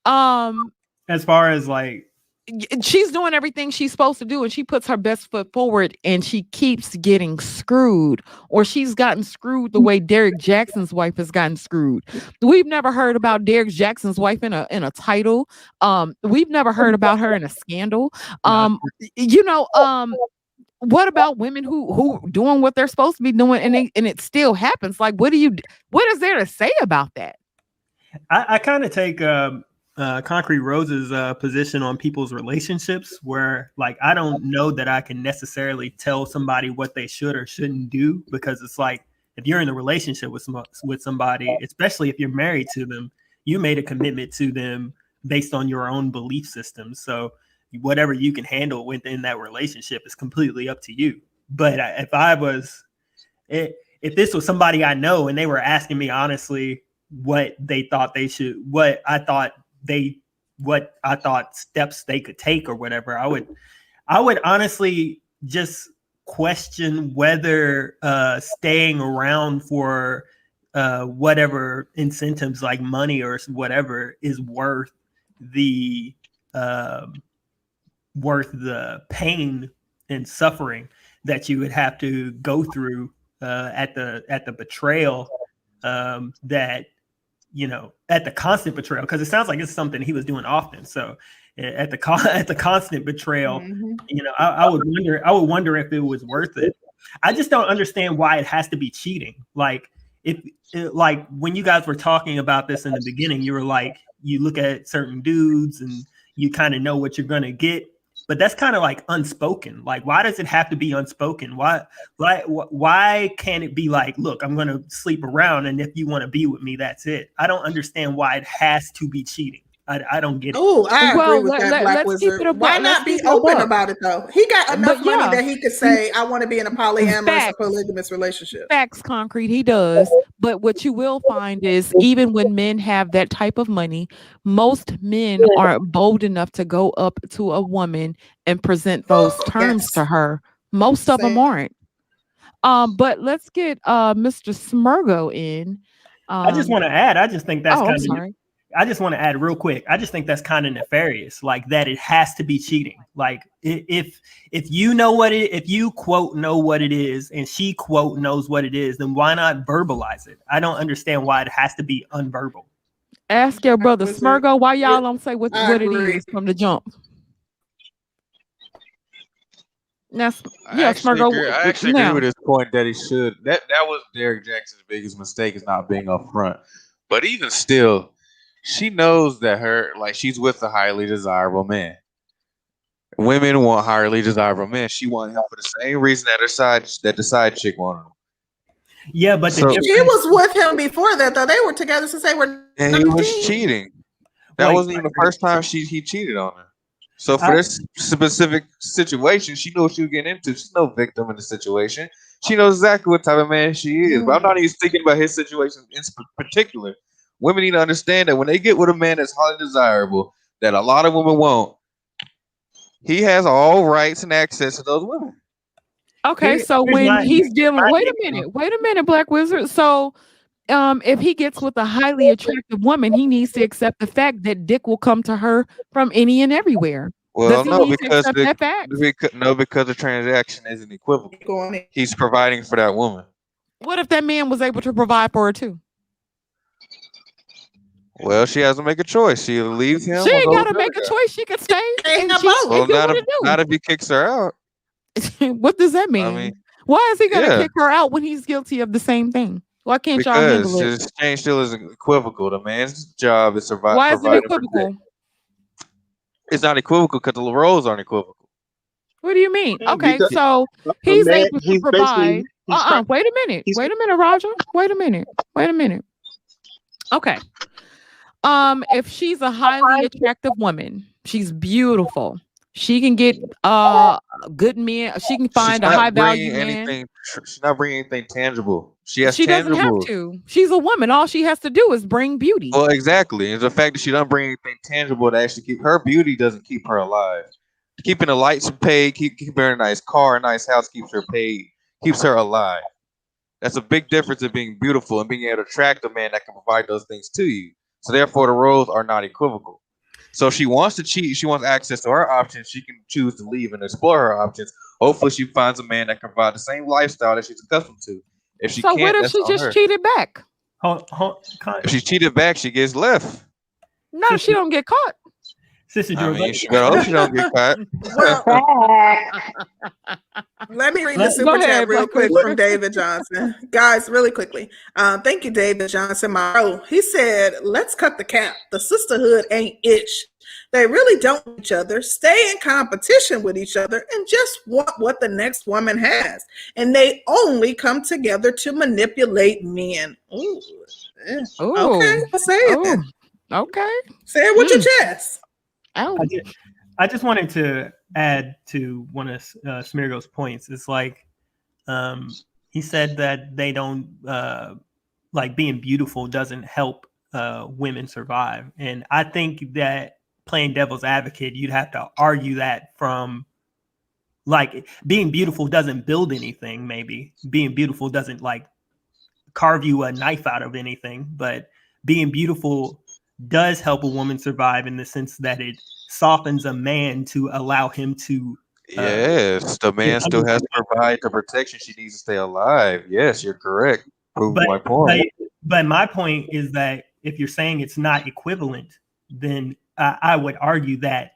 As far as like, she's doing everything she's supposed to do and she puts her best foot forward and she keeps getting screwed, or she's gotten screwed the way Derrick Jaxn's wife has gotten screwed. We've never heard about Derrick Jaxn's wife in a title. We've never heard about her in a scandal. You know, what about women who doing what they're supposed to be doing and it still happens? Like, what is there to say about that? I kind of take Concrete Rose's position on people's relationships, where like, I don't know that I can necessarily tell somebody what they should or shouldn't do, because it's like, if you're in a relationship with somebody, especially if you're married to them, you made a commitment to them based on your own belief system. So whatever you can handle within that relationship is completely up to you. But if this was somebody I know and they were asking me honestly what they thought they should, what I thought steps they could take or whatever, I would honestly just question whether staying around for whatever incentives like money or whatever is worth the pain and suffering that you would have to go through at the betrayal, that, you know, at the constant betrayal, because it sounds like it's something he was doing often. So at the constant betrayal, you know, I would wonder if it was worth it. I just don't understand why it has to be cheating. Like, like when you guys were talking about this in the beginning, you were like, you look at certain dudes and you kind of know what you're going to get. But that's kind of like unspoken. Like, why does it have to be unspoken? Why can't it be like, look, I'm going to sleep around, and if you want to be with me, that's it. I don't understand why it has to be cheating. I don't get it. Oh, I agree Well, with that, Black let's keep Wizard. it a Why buck. Let's not be keep it a open buck. about it though? He got enough But money yeah, that he could say, "I want to be in a polyamorous or facts. polygamous relationship." Facts, Concrete, he does. But what you will find is even when men have that type of money, most men aren't bold enough to go up to a woman and present those terms Yes, to her. Most of them same. aren't. But let's get Mr. Smurgo in. I just want to add, I just think that's Oh, I'm kind of, sorry. I just want to add real quick. I just think that's kind of nefarious, like that it has to be cheating. Like if you know what it, if you quote know what it is, and she quote knows what it is, then why not verbalize it? I don't understand why it has to be unverbal. Ask your brother Wizard. Smurgo why y'all don't say what I it agree. is from the jump. That's I yeah, actually Smurgo. agree. I actually agree Now, with his point that he should. That was Derrick Jackson's biggest mistake is not being upfront. But even still, she knows that she's with a highly desirable man. Women want highly desirable men. She wanted him for the same reason that the side chick wanted him. Yeah, but So- the She was with him before that though. They were together since they were And he was 19. cheating. That Wait, wasn't even the first time he cheated on her. So for this specific situation, she knew what she was getting into. She's no victim in the situation. She knows exactly what type of man she is. But I'm not even thinking about his situation in particular. Women need to understand that when they get with a man that's highly desirable, that a lot of women won't, he has all rights and access to those women. okay, so here's when my- he's dealing, my wait a take. minute, Black Wizard. So if he gets with a highly attractive woman, he needs to accept the fact that dick will come to her from any and everywhere. Well, Does he no, need to because accept that fact? because the transaction isn't equivocal. Going in. He's providing for that woman. What if that man was able to provide for her too? Well, she has to make a choice. She either leaves him She or ain't goes gotta with make the a other choice. She could stay They and have cheat both. guy. Well, and do what it not if he kicks her out. do. What does that mean? mean, Why is he gonna yeah. kick her out when he's guilty of the same thing? Why can't y'all Because handle it? his exchange still isn't equivocal. The man's job is Why is it providing for equivocal? dick. It's not equivocal because the roles aren't equivocal. What do you mean? Yeah, Okay, because so a he's man, able to he's provide. basically he's trying. Wait a minute. He's Wait a minute, Roger. Wait a minute. Wait a minute. Okay. If she's a highly attractive woman, she's beautiful. She can get good men. She can She's find a not high value bringing man. anything. She's not bringing anything tangible. She has She doesn't have tangible. to. She's a woman. All she has to do is bring beauty. Well, exactly. It's the fact that she doesn't bring anything tangible to actually keep her beauty doesn't keep her alive. Keeping the lights paid, keep her in a nice car, a nice house keeps her paid, keeps her alive. That's a big difference in being beautiful and being able to attract a man that can provide those things to you. So therefore, the roles are not equivocal. So if she wants to cheat, she wants access to her options, she can choose to leave and explore her options. Hopefully, she finds a man that can provide the same lifestyle that she's accustomed to. If she So what can't, if that's she on just her. cheated back? If she cheated back, she gets left. No, she don't get caught. Sister I George, mean, she better hope she don't get caught. Let me read the Go super chat ahead, real Black quick Wizard. from David Johnson. Guys, really quickly. Thank you, David Johnson. He said, let's cut the cap. The sisterhood ain't itch. They really don't know each other, stay in competition with each other, and just want what the next woman has. And they only come together to manipulate men. Ooh. Ooh. Okay, I'll say it then. Okay. Say it with your chest. Oh. I just wanted to add to one of Smirgo's points. It's like he said that they don't like being beautiful doesn't help women survive, and I think that playing devil's advocate, you'd have to argue that from like being beautiful doesn't build anything. Maybe being beautiful doesn't like carve you a knife out of anything, but being beautiful does help a woman survive in the sense that it softens a man to allow him to Yes, the man still has to provide the protection she needs to stay alive. Yes, you're correct. Prove my point. But my point is that if you're saying it's not equivalent, then I would argue that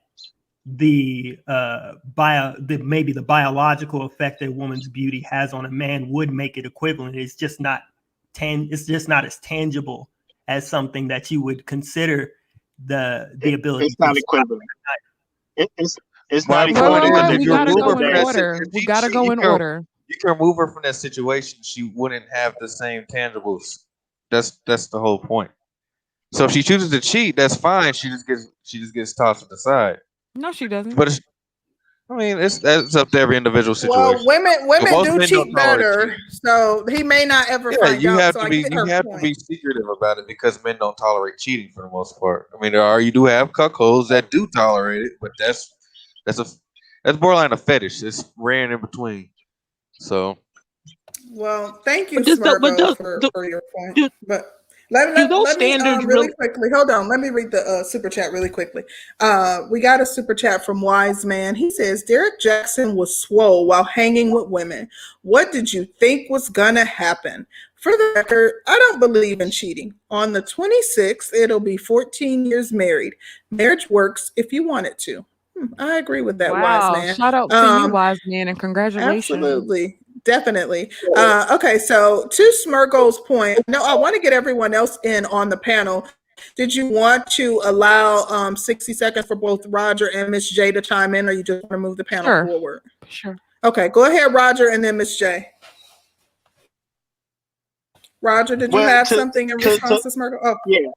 maybe the biological effect that a woman's beauty has on a man would make it equivalent. It's just not it's just not as tangible as something that you would consider the ability. It's not equivalent. It's My not Wait, point wait, equivalent is, wait. because if We at you the gotta end remove of her go the from in day, that, order. We gotta if go in order. you can remove her from that situation, she wouldn't have the same tangibles. That's the whole point. So if she chooses to cheat, that's fine. She just gets tossed to the side. No, she doesn't. But I mean, that's up to every individual Well, situation. But women most do men don't cheat tolerate better, cheating. so he may not ever Yeah, find out. So I get you her have to point. be secretive about it because men don't tolerate cheating for the most part. I mean, you do have cuckolds that do tolerate it, but that's a that's borderline a fetish. It's rare and in between. So Well, thank you, But does the but Smirgo, for your point. do, But let, do let, those let me standards really really? quickly hold on. Let me read the super chat really quickly. We got a super chat from Wise Man. He says Derrick Jaxn was swole while hanging with women. What did you think was gonna happen? For the record, I don't believe in cheating. On the 26th, it'll be 14 years married. Marriage works if you want it to. I agree with that, Wise Wow. Man. Shout out to you, wise man, and congratulations. Absolutely. Definitely. Okay, so to Smirgo's point, no, I want to get everyone else in on the panel. Did you want to allow 60 seconds for both Roger and Miss J to chime in, or you just want to move the panel Sure. forward? Sure. Okay, go ahead, Roger, and then Miss J. Roger, did you well, have something in response to Smirgo? Oh, yeah,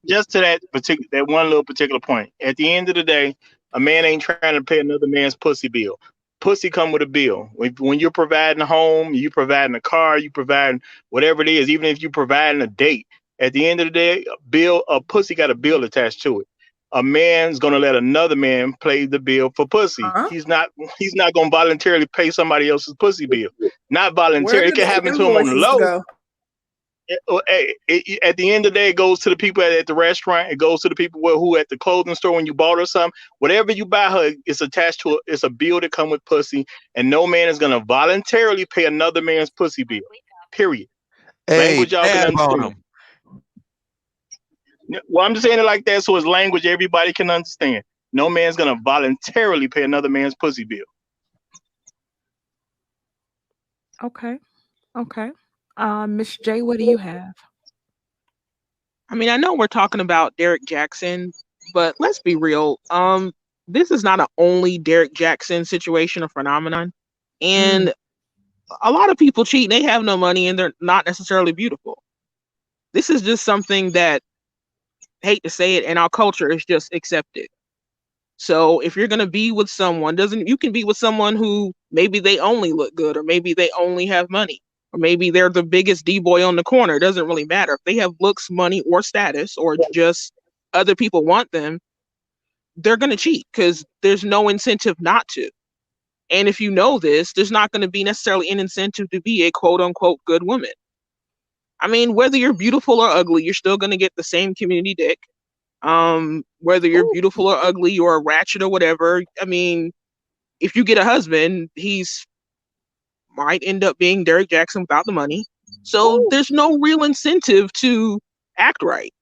just to that one little particular point. At the end of the day, a man ain't trying to pay another man's pussy bill. Pussy come with a bill. When you're providing a home, you providing a car, you providing whatever it is. Even if you providing a date, at the end of the day, a pussy got a bill attached to it. A man's gonna let another man pay the bill for pussy. uh-huh. He's not gonna voluntarily pay somebody else's pussy bill. Not Where voluntarily. It do can the happen to him on the invoices low. go? At the end of the day, it goes to the people at the restaurant. It goes to the people who at the clothing store when you bought her something. Whatever you buy her, it's attached to it. It's a bill that come with pussy, and no man is gonna voluntarily pay another man's pussy bill. Period. hey, Language y'all can dab on understand. Well, I'm just saying it like that so it's language everybody can understand. No man's gonna voluntarily pay another man's pussy bill. Okay. Okay. Miss J, what do you have? I mean, I know we're talking about Derrick Jaxn, but let's be real. This is not an only Derrick Jaxn situation or phenomenon. And a lot of people cheat, they have no money, and they're not necessarily beautiful. This is just something that, hate to say it, in our culture is just accepted. So if you're gonna be with someone, you can be with someone who maybe they only look good, or maybe they only have money, or maybe they're the biggest D-boy on the corner. It doesn't really matter. If they have looks, money, or status, or just other people want them, they're gonna cheat because there's no incentive not to. And if you know this, there's not going to be necessarily an incentive to be a quote unquote good woman. I mean, whether you're beautiful or ugly, you're still going to get the same community dick. Whether you're beautiful or ugly, you're a ratchet or whatever. I mean, if you get a husband, he's might end up being Derrick Jaxn without the money. So there's no real incentive to act right.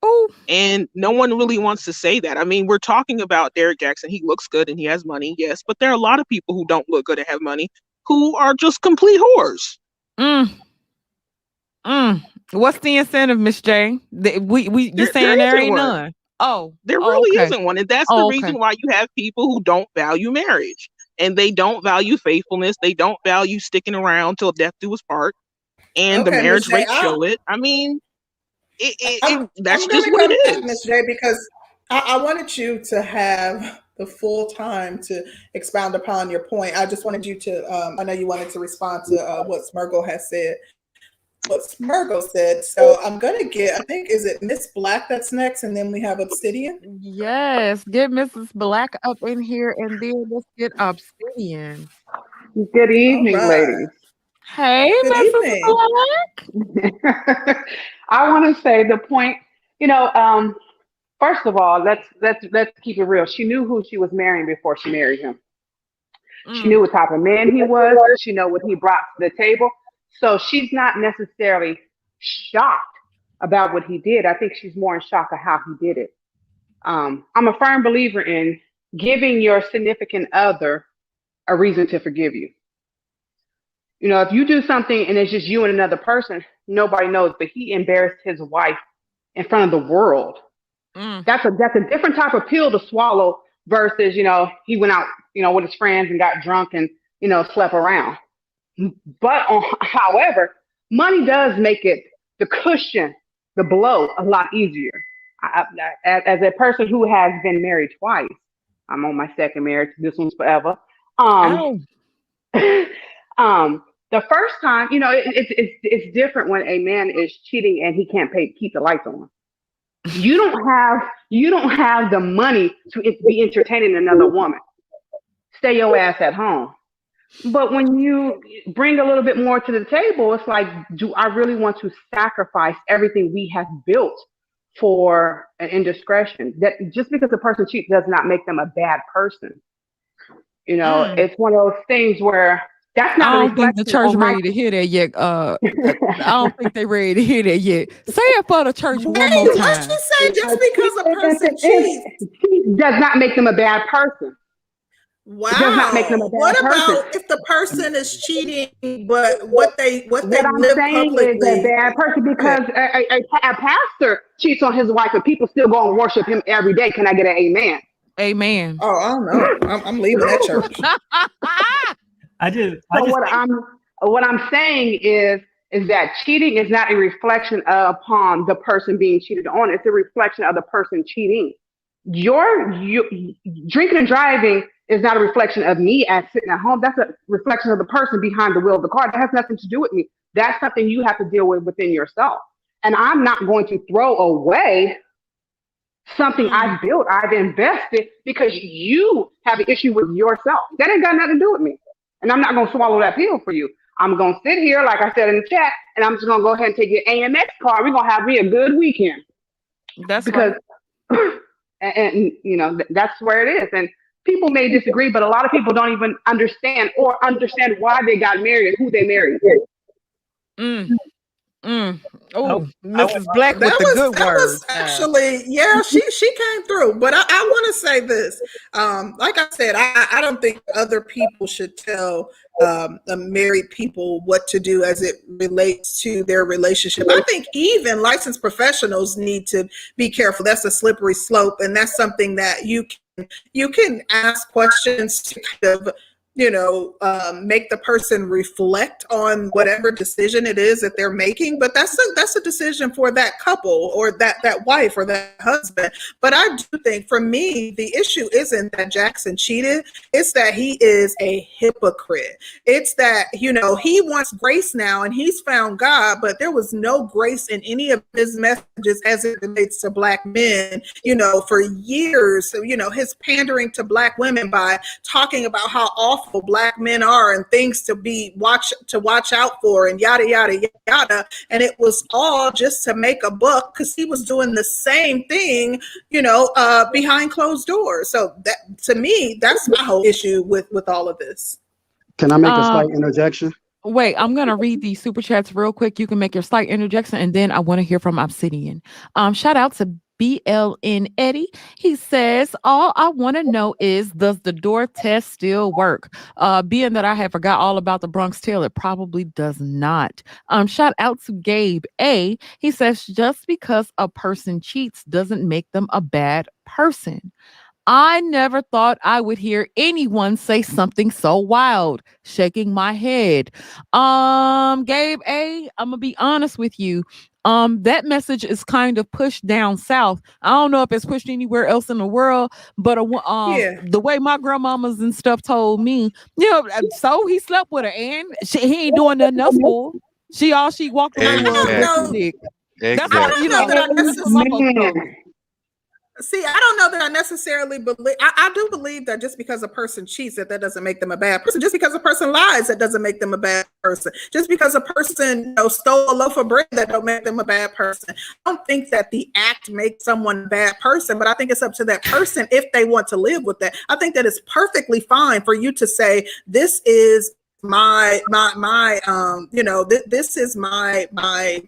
Oh, And no one really wants to say that. I mean, we're talking about Derrick Jaxn. He looks good and he has money, yes, but there are a lot of people who don't look good and have money who are just complete whores. What's the incentive, Miss J? You're There saying there isn't ain't one. none. Oh, There really okay. isn't one. And that's the Oh, okay. reason why you have people who don't value marriage. And they don't value faithfulness. They don't value sticking around till death do us part. And the Okay, Miss marriage J, rates show it. I mean, that's I'm just going to what come it back, Miss is. J, because I wanted you to have the full time to expound upon your point. I just wanted you to, I know you wanted to respond to what Smirgo has said. What Smirgo said. So I'm going to get, I think, is it Miss Black that's next? And then we have Obsidian. Yes, get Mrs. Black up in here, and then let's get Obsidian. Good All evening, right. ladies. Hey, Good Mrs. evening. Black. I want to say the point. First of all, let's keep it real. She knew who she was marrying before she married him. She knew what type of man he was. She knew what he brought to the table. So she's not necessarily shocked about what he did. I think she's more in shock of how he did it. I'm a firm believer in giving your significant other a reason to forgive you. If you do something and it's just you and another person, nobody knows, but he embarrassed his wife in front of the world. That's a different type of pill to swallow versus, he went out, with his friends and got drunk and, slept around. But however, money does make it the cushion, the blow a lot easier. As a person who has been married twice, I'm on my second marriage. This one's forever. The first time, it's different when a man is cheating and he can't keep the lights on. You don't have the money to be entertaining another woman. Stay your ass at home. But when you bring a little bit more to the table, it's like, do I really want to sacrifice everything we have built for an indiscretion? That just because a person cheats does not make them a bad person. It's one of those things where that's not. I don't think the church ready to hear that yet. I don't think they ready to hear that yet. Say it for the church one more time. Let's just say just because a person cheats does not make them a bad person. Wow. Does not make them a bad person. About if the person is cheating, but what I'm saying publicly is a bad person because a pastor cheats on his wife and people still go and worship him every day. Can I get an amen? Amen. Oh, I don't know. I'm leaving that church. What I'm saying is that cheating is not a reflection upon the person being cheated on. It's a reflection of the person cheating. Your drinking and driving is not a reflection of me as sitting at home. That's a reflection of the person behind the wheel of the car. That has nothing to do with me. That's something you have to deal with within yourself. And I'm not going to throw away something I've built, I've invested, because you have an issue with yourself. That ain't got nothing to do with me. And I'm not going to swallow that pill for you. I'm going to sit here, like I said in the chat, and I'm just going to go ahead and take your AMX card. We're going to have me a good weekend. That's because, and that's where it is. And people may disagree, but a lot of people don't even understand why they got married and who they married. Oh, Mrs. Black with the good words. Actually, yeah, she came through. But I want to say this. Like I said, I don't think other people should tell the married people what to do as it relates to their relationship. I think even licensed professionals need to be careful. That's a slippery slope, and that's something that you can ask questions to kind of make the person reflect on whatever decision it is that they're making. But that's a decision for that couple or that wife or that husband. But I do think for me, the issue isn't that Jaxn cheated. It's that he is a hypocrite. It's that, he wants grace now and he's found God, but there was no grace in any of his messages as it relates to Black men, for years. So, his pandering to Black women by talking about how awful Black men are and things to watch out for and yada yada yada, and it was all just to make a buck because he was doing the same thing behind closed doors. So that, to me, that's my whole issue with all of this. Can I make a slight interjection? Wait, I'm gonna read these super chats real quick. You can make your slight interjection, and then I want to hear from Obsidian. Shout out to BLN Eddie. He says, all I want to know is, does the door test still work? Being that I have forgot all about the Bronx Tale, it probably does not. Shout out to Gabe A. He says, just because a person cheats doesn't make them a bad person. I never thought I would hear anyone say something so wild. Shaking my head. Gabe A, I'm gonna be honest with you. That message is kind of pushed down south. I don't know if it's pushed anywhere else in the world, but the way my grandmamas and stuff told me, so he slept with her and he ain't doing nothing else for her. She walked away with dick. That's how, See, I don't know that I necessarily believe. I do believe that just because a person cheats, that doesn't make them a bad person. Just because a person lies, that doesn't make them a bad person. Just because a person stole a loaf of bread, that don't make them a bad person. I don't think that the act makes someone a bad person, but I think it's up to that person if they want to live with that. I think that it's perfectly fine for you to say, this is this is my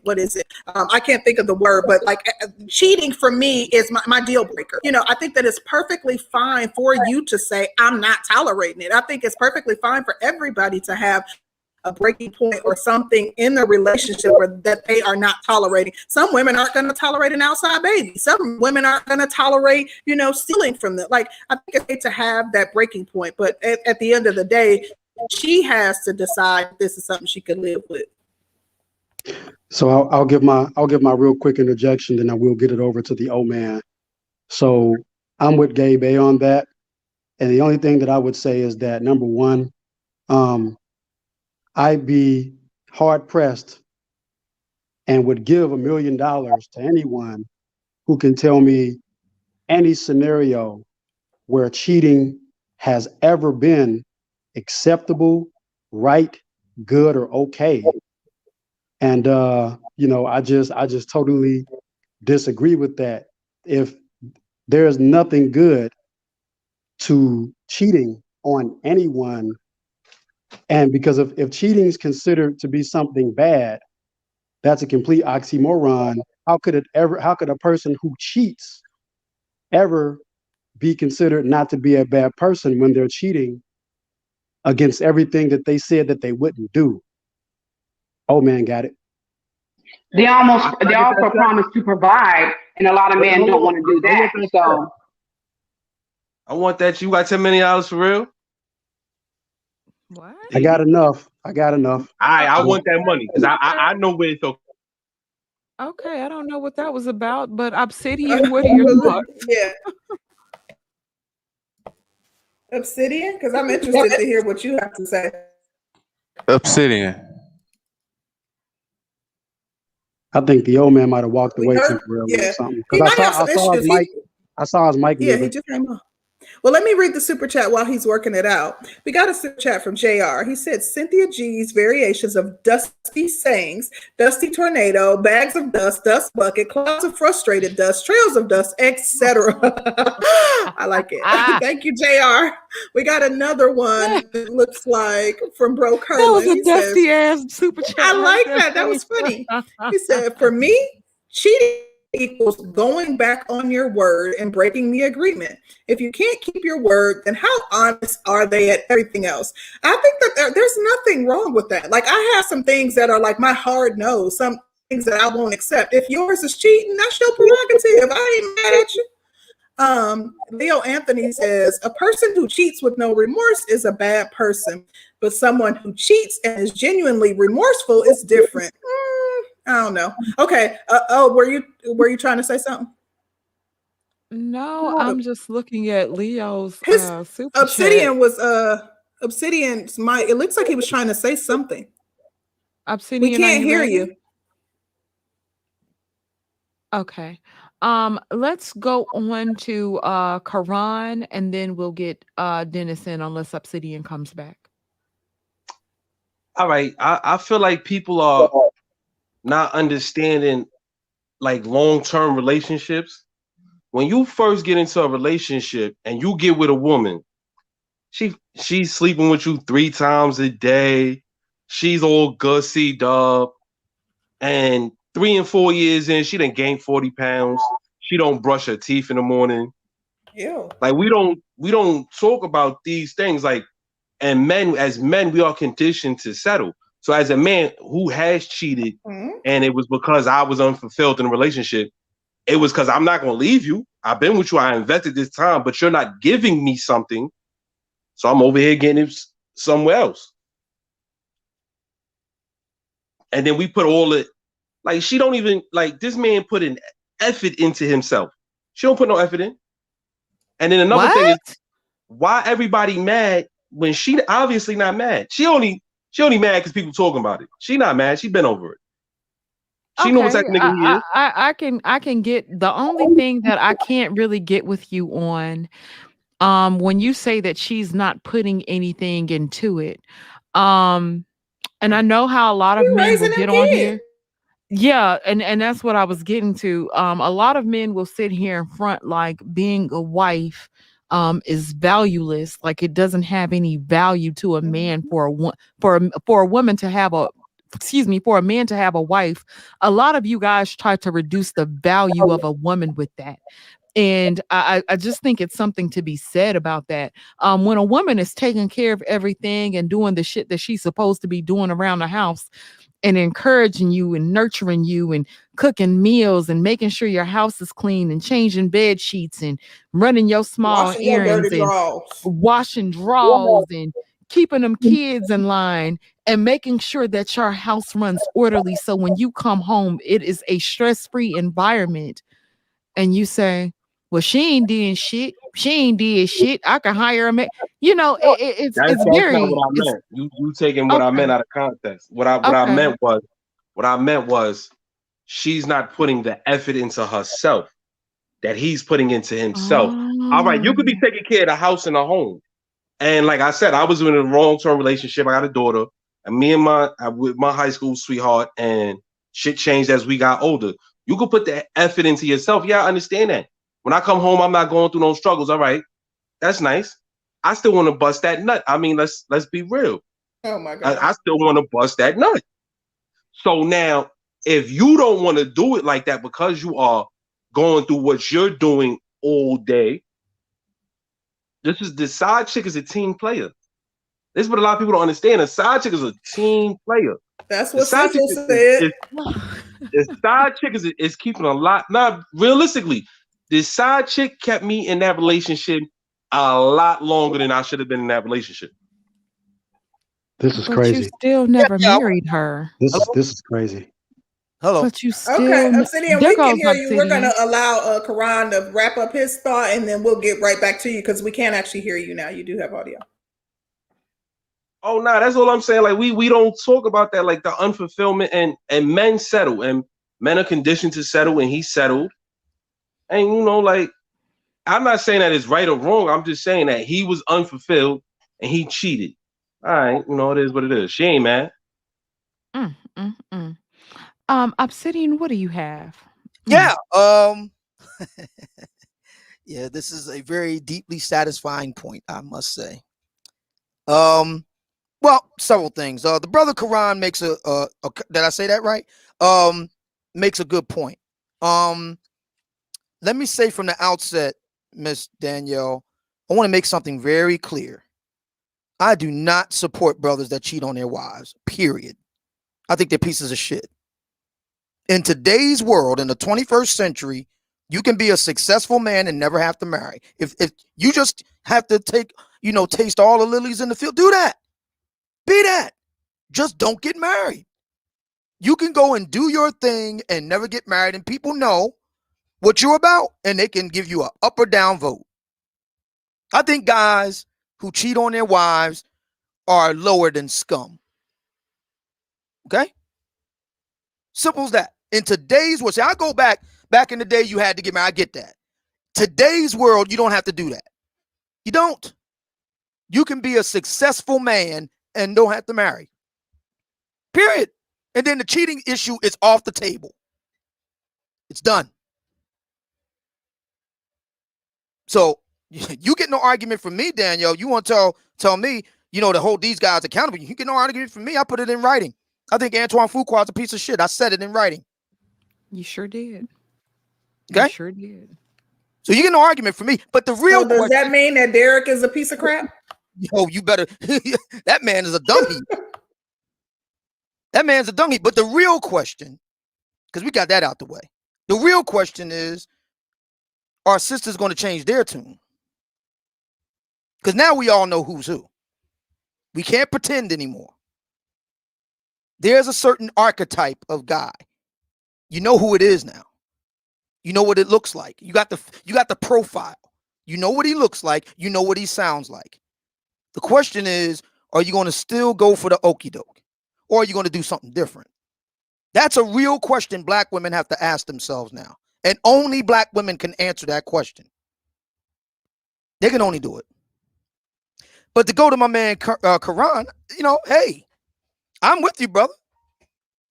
what is it? I can't think of the word, but like cheating for me is my deal breaker. I think that it's perfectly fine for you to say, I'm not tolerating it. I think it's perfectly fine for everybody to have a breaking point or something in the relationship or that they are not tolerating. Some women aren't going to tolerate an outside baby. Some women aren't going to tolerate, stealing from them. Like, I think it's great to have that breaking point, but at the end of the day, she has to decide if this is something she can live with. So I'll give my real quick interjection, then I will get it over to the old man. So I'm with Gabe A on that. And the only thing that I would say is that, number one, I'd be hard pressed and would give $1 million to anyone who can tell me any scenario where cheating has ever been acceptable, right, good, or okay. And I just totally disagree with that. If there's nothing good to cheating on anyone, and because if cheating is considered to be something bad, that's a complete oxymoron. How could a person who cheats ever be considered not to be a bad person when they're cheating against everything that they said that they wouldn't do? Oh man, got it. They also promise to provide, and a lot of men don't want to do that. So I want that. You got $10 million for real? What? I got enough. I want that money because I know where it's okay. Okay, I don't know what that was about, but Obsidian, what are your thoughts? Yeah. Obsidian? Because I'm interested to hear what you have to say. Obsidian. I think the old man might have walked away temporarily or something. Because I saw his mic. Yeah, he just came off. Well, let me read the super chat while he's working it out. We got a super chat from JR. He said, Cynthia G's variations of dusty sayings, dusty tornado, bags of dust, dust bucket, clouds of frustrated dust, trails of dust, etc. I like it. Thank you, JR. We got another one that looks like from Bro Curlin. That was a dusty ass super chat. I like that. That was funny. He said, for me, cheating equals going back on your word and breaking the agreement. If you can't keep your word, then how honest are they at everything else? I think that there's nothing wrong with that. Like, I have some things that are like my hard no, some things that I won't accept. If yours is cheating, that's your prerogative. I ain't mad at you. Leo Anthony says, a person who cheats with no remorse is a bad person, but someone who cheats and is genuinely remorseful is different. I don't know. Okay. Were you trying to say something? No, I'm just looking at Leo's His super Obsidian chat. was Obsidian's mic. It looks like he was trying to say something. Obsidian, We can't hear you. Okay. Let's go on to Karan, and then we'll get Dennis in unless Obsidian comes back. All right. I feel like people are not understanding like long-term relationships. When you first get into a relationship and you get with a woman, she's sleeping with you 3 times a day. She's all gussied up, and 3 and 4 years in, she done gained 40 pounds. She don't brush her teeth in the morning. Ew. Like we don't talk about these things. Like, and as men, we are conditioned to settle. So as a man who has cheated, and it was because I was unfulfilled in a relationship, it was because I'm not going to leave you. I've been with you. I invested this time, but you're not giving me something. So I'm over here getting it somewhere else. And then we put all it, like, she don't even, like, this man put an effort into himself. She don't put no effort in. And then another thing is, why everybody mad when she obviously not mad? She only mad because people talking about it. She not mad. She been over it. She knows what that nigga is. I can get the only thing that I can't really get with you on, when you say that she's not putting anything into it. And I know how a lot of men will get on here. Yeah, and that's what I was getting to. A lot of men will sit here in front like being a wife is valueless, like it doesn't have any value to a man for a woman to have a for a man to have a wife. A lot of you guys try to reduce the value of a woman with that. And I just think it's something to be said about that. When a woman is taking care of everything and doing the shit that she's supposed to be doing around the house, and encouraging you and nurturing you and cooking meals and making sure your house is clean and changing bed sheets and running your small Washing your errands dirty and drawers. washing drawers and keeping them kids in line and making sure that your house runs orderly. So when you come home, it is a stress-free environment. And you say, well, she ain't doing shit. She ain't did shit. I can hire a man. You know, it's That's not very, what I it's meant. You taking what I okay. meant out of context. Okay. What I meant was she's not putting the effort into herself that he's putting into himself. All right, you could be Oh. taking care of the house and the home. And like I said, I was in a long-term relationship. I got a daughter, and me and with my high school sweetheart, and shit changed as we got older. You could put the effort into yourself. Yeah, I understand that. When I come home, I'm not going through no struggles. All right, that's nice. I still want to bust that nut. I mean, let's be real. Oh my God. I still want to bust that nut. So now, if you don't want to do it like that because you are going through what you're doing all day, the side chick is a team player. This is what a lot of people don't understand. A side chick is a team player. That's The what side chick Cecil said. the side chick is keeping a lot. Now, realistically, the side chick kept me in that relationship a lot longer than I should have been in that relationship. This is But you crazy. still never Yeah. married her. This is crazy. Hello. But you Okay, still Obsidian, there we can goes hear you. We're going Obsidian. to allow Karan to wrap up his thought, and then we'll get right back to you because we can't actually hear you now. You do have audio. Oh no, that's all I'm saying. Like we don't talk about that, like the unfulfillment and men settle and men are conditioned to settle and he settled. And like I'm not saying that it's right or wrong. I'm just saying that he was unfulfilled and he cheated. All right, it is what it is. She ain't mad. Mm, mm, mm. Obsidian, what do you have? Yeah. Yeah, this is a very deeply satisfying point, I must say. Well, several things. The brother Quran makes a did I say that right? Makes a good point. Let me say from the outset, Miss Danielle, I want to make something very clear. I do not support brothers that cheat on their wives, period. I think they're pieces of shit. In today's world, in the 21st century, you can be a successful man and never have to marry. If you just have to taste all the lilies in the field, do that. Be that. Just don't get married. You can go and do your thing and never get married, and people know what you're about, and they can give you an up or down vote. I think guys who cheat on their wives are lower than scum. Okay? Simple as that. In today's world, see, I go back in the day you had to get married. I get that. Today's world, you don't have to do that. You don't. You can be a successful man and don't have to marry. Period. And then the cheating issue is off the table. It's done. So you get no argument from me, Danielle. You want to tell me, to hold these guys accountable. You get no argument from me. I put it in writing. I think Antoine Fuqua's a piece of shit. I said it in writing. You sure did. Okay? You sure did. So you get no argument from me. But the real So does question, that mean that Derrick is a piece of crap? you better. That man is a dung heap. That man's a dung heap. But the real question, because we got that out the way, the real question is, are sisters going to change their tune? Because now we all know who's who. We can't pretend anymore. There's a certain archetype of guy. You know who it is now. You know what it looks like. You got the profile. You know what he looks like. You know what he sounds like. The question is, are you going to still go for the okie doke? Or are you going to do something different? That's a real question black women have to ask themselves now. And only black women can answer that question. They can only do it. But to go to my man Karan, hey, I'm with you, brother.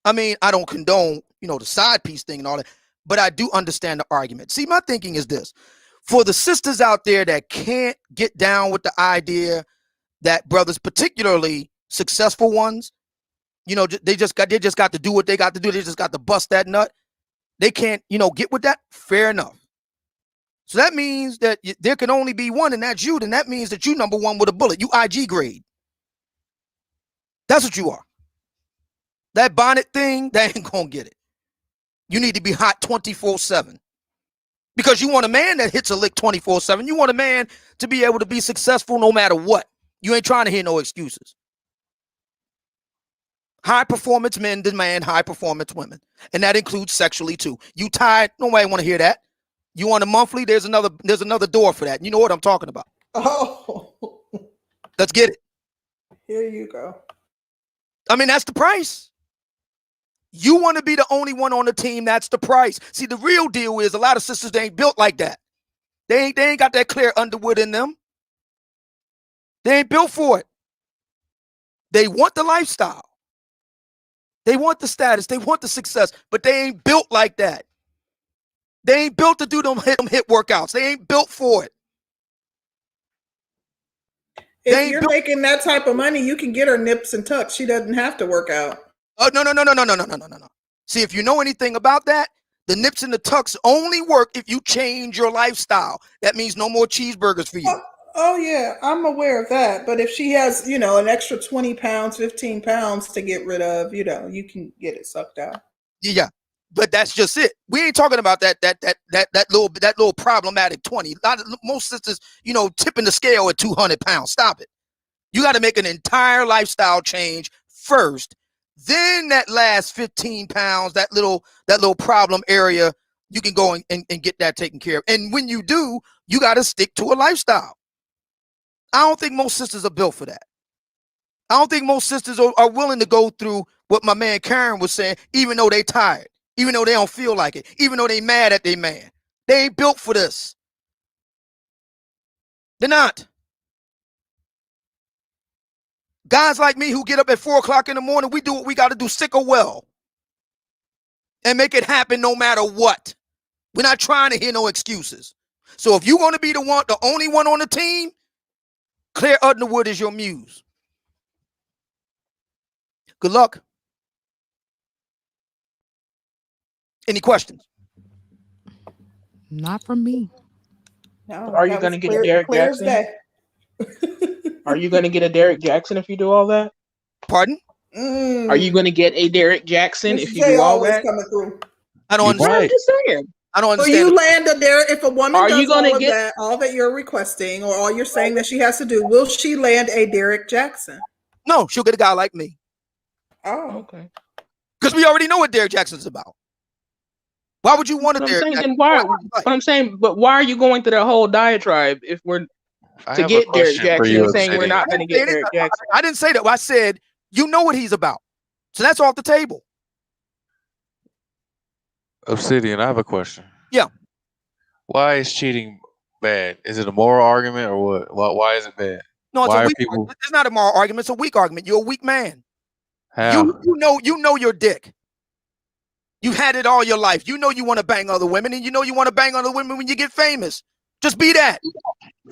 I mean, I don't condone, the side piece thing and all that, but I do understand the argument. See, my thinking is this. For the sisters out there that can't get down with the idea that brothers, particularly successful ones, they just got to do what they got to do. They just got to bust that nut. They can't, get with that. Fair enough. So that means that there can only be one, and that's you. Then that means that you number one with a bullet. You IG grade. That's what you are. That bonnet thing, that ain't gonna get it. You need to be hot 24/7. Because you want a man that hits a lick 24/7. You want a man to be able to be successful no matter what. You ain't trying to hear no excuses. High performance men demand high performance women. And that includes sexually too. You tired? Nobody want to hear that. You want a monthly? There's another door for that. You know what I'm talking about. Oh. Let's get it. Here you go. I mean, that's the price. You want to be the only one on the team, that's the price. See, the real deal is a lot of sisters, they ain't built like that. They ain't got that clear underwood in them. They ain't built for it. They want the lifestyle. They want the status. They want the success, but they ain't built like that. They ain't built to do them hit workouts. They ain't built for it. If you're making that type of money, you can get her nips and tucks. She doesn't have to work out. Oh, no. See, if you know anything about that, the nips and the tucks only work if you change your lifestyle. That means no more cheeseburgers for you. Oh yeah, I'm aware of that. But if she has, an extra 20 pounds, 15 pounds to get rid of, you can get it sucked out. Yeah. But that's just it. We ain't talking about that little problematic 20. Most sisters, tipping the scale at 200 pounds. Stop it. You got to make an entire lifestyle change first. Then that last 15 pounds, that little problem area, you can go and get that taken care of. And when you do, you got to stick to a lifestyle. I don't think most sisters are built for that. I don't think most sisters are willing to go through what my man Karen was saying, even though they tired, even though they don't feel like it, even though they mad at their man. They ain't built for this. They're not. Guys like me who get up at 4 o'clock in the morning, we do what we got to do, sick or well, and make it happen no matter what. We're not trying to hear no excuses. So if you're going to be the only one on the team, Claire Underwood is your muse. Good luck. Any questions? Not from me. No, Are you going to get a Derrick Jaxn? Are you going to get a Derrick Jaxn if you do all that? Pardon? Are you going to get a Derrick Jaxn if you do all that? Coming through. I don't understand. I'm just saying. I don't understand. So you land a Derrick, if a woman Are does you gonna all that you're requesting, or all you're saying that she has to do, will she land a Derrick Jaxn? No, she'll get a guy like me. Oh, okay. Because we already know what Derrick Jackson's about. Why would you want a Derrick Jaxn? But why are you going through that whole diatribe if we're to get Derrick Jaxn and saying we're not going to get Derrick Jaxn? I didn't say that. I said you know what he's about. So that's off the table. Obsidian, I have a question. Yeah. Why is cheating bad? Is it a moral argument or what? Why is it bad? No, it's not a moral argument. It's a weak argument. You're a weak man. How? You know your dick. You've had it all your life. You know you want to bang other women, and you know you want to bang other women when you get famous. Just be that.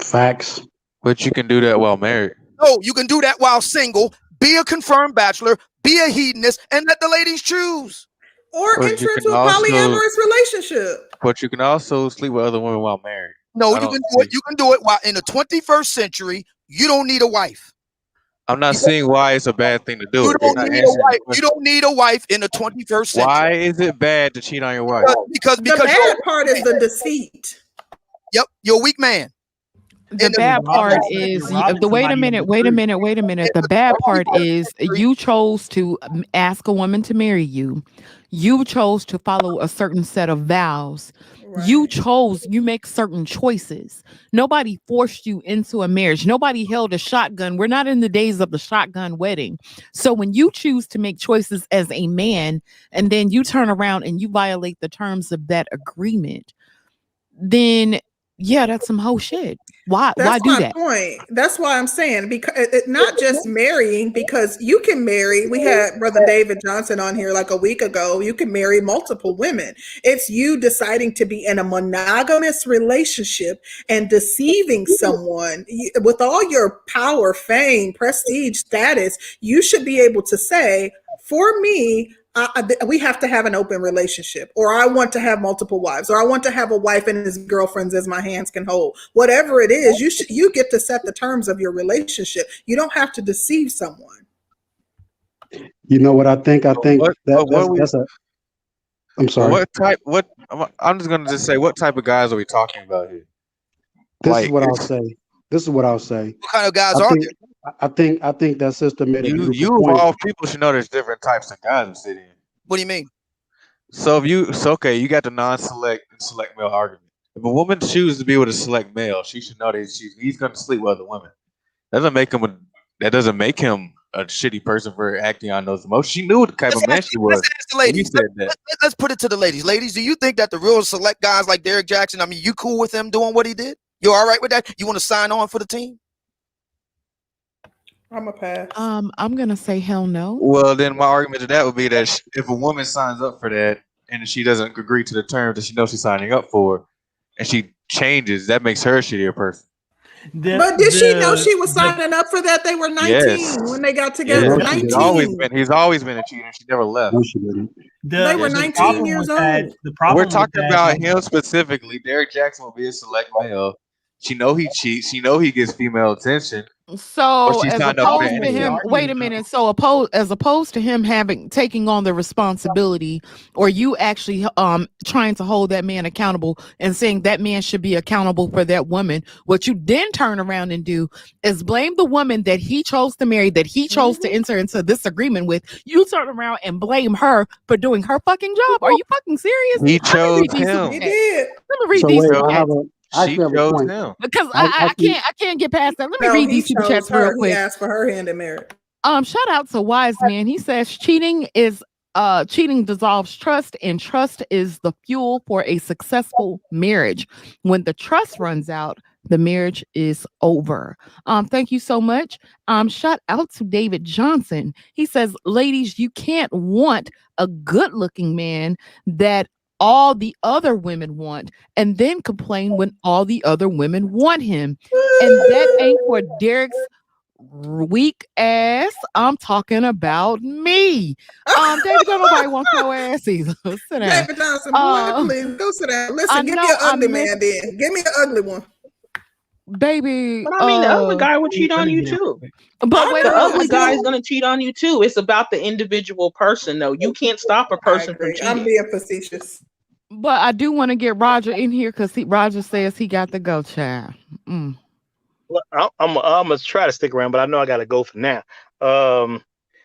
Facts. But you can do that while married. No, you can do that while single. Be a confirmed bachelor. Be a hedonist, and let the ladies choose. Or enter into a polyamorous relationship. But you can also sleep with other women while married. No, you can do it. You can do it while in the 21st century. You don't need a wife. I'm not seeing why it's a bad thing to do. You don't need a wife in the 21st century. Why is it bad to cheat on your wife? Because the bad part is the deceit. Yep, you're a weak man. The bad part is wait a minute. The bad part is you chose to ask a woman to marry you. You chose to follow a certain set of vows. Right. You make certain choices. Nobody forced you into a marriage. Nobody held a shotgun. We're not in the days of the shotgun wedding. So when you choose to make choices as a man and then you turn around and you violate the terms of that agreement, then yeah, that's some whole shit. Why do that? That's my point. That's why I'm saying, because it's not just marrying, because you can marry. We had Brother David Johnson on here like a week ago. You can marry multiple women. It's you deciding to be in a monogamous relationship and deceiving someone. With all your power, fame, prestige, status, you should be able to say, for me, we have to have an open relationship, or I want to have multiple wives, or I want to have a wife and as girlfriends as my hands can hold. Whatever it is, you get to set the terms of your relationship. You don't have to deceive someone. You know what I think? I think that's a. I'm sorry. What type? I'm just gonna just say, what type of guys are we talking about here? This is what I'll say. What kind of guys are there? I think that sister made a beautiful You point. of all people should know there's different types of guys in the city. What do you mean? So okay, you got the non-select and select male argument. If a woman chooses to be with a select male, she should know that he's going to sleep with other women. That doesn't make him a shitty person for acting on those emotions. She knew the type of man she was. Let's ask the ladies. Let's put it to the ladies. Ladies, do you think that the real select guys like Derrick Jaxn, I mean, you cool with him doing what he did? You all right with that? You want to sign on for the team? I'm a pass. I'm gonna say hell no. Well, then my argument to that would be that if a woman signs up for that and she doesn't agree to the terms that she knows she's signing up for, and she changes, that makes her a shittier person. But did she know she was signing up for that? They were 19 when they got together. Yes. 19. He's always been a cheater. She never left. No, she didn't. They were 19 years old. We're talking about him specifically. Derrick Jaxn will be a select male. She know he cheats. She know he gets female attention. So as opposed to him, wait a minute. So as opposed to him taking on the responsibility, or you actually trying to hold that man accountable and saying that man should be accountable for that woman, what you then turn around and do is blame the woman that he chose to marry, that he chose to enter into this agreement with. You turn around and blame her for doing her fucking job. Are you fucking serious? He chose him. He did. Let me read these. She chose him. Because I can't get past that. Let me read these super chats real quick. He asked for her hand in marriage. Shout out to Wise Man. He says cheating dissolves trust, and trust is the fuel for a successful marriage. When the trust runs out, the marriage is over. Thank you so much. Shout out to David Johnson. He says, ladies, you can't want a good-looking man that all the other women want and then complain when all the other women want him. And that ain't for Derrick's weak ass. I'm talking about me. David, don't nobody want your ass either. Sit down. David Johnson, boy, please go sit down. Listen, give me an ugly man then. Give me an ugly one. Baby. But I mean, the ugly guy would cheat on you too. But wait, the ugly guy is going to cheat on you too. It's about the individual person, though. You can't stop a person from cheating. I'm being facetious. But I do want to get Roger in here because Roger says he got to go, child. Well, I'm gonna try to stick around, but I know I got to go for now.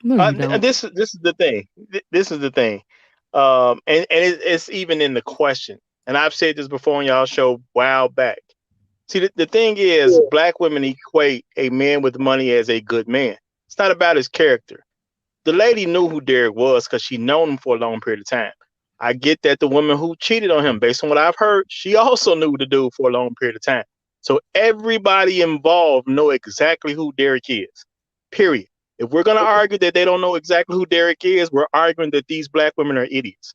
This is the thing. This is the thing. And it's even in the question. And I've said this before on y'all show a while back. See, the thing is, black women equate a man with money as a good man. It's not about his character. The lady knew who Derrick was because she known him for a long period of time. I get that the woman who cheated on him, based on what I've heard, she also knew the dude for a long period of time. So everybody involved know exactly who Derrick is, period. If we're going to argue that they don't know exactly who Derrick is, we're arguing that these black women are idiots.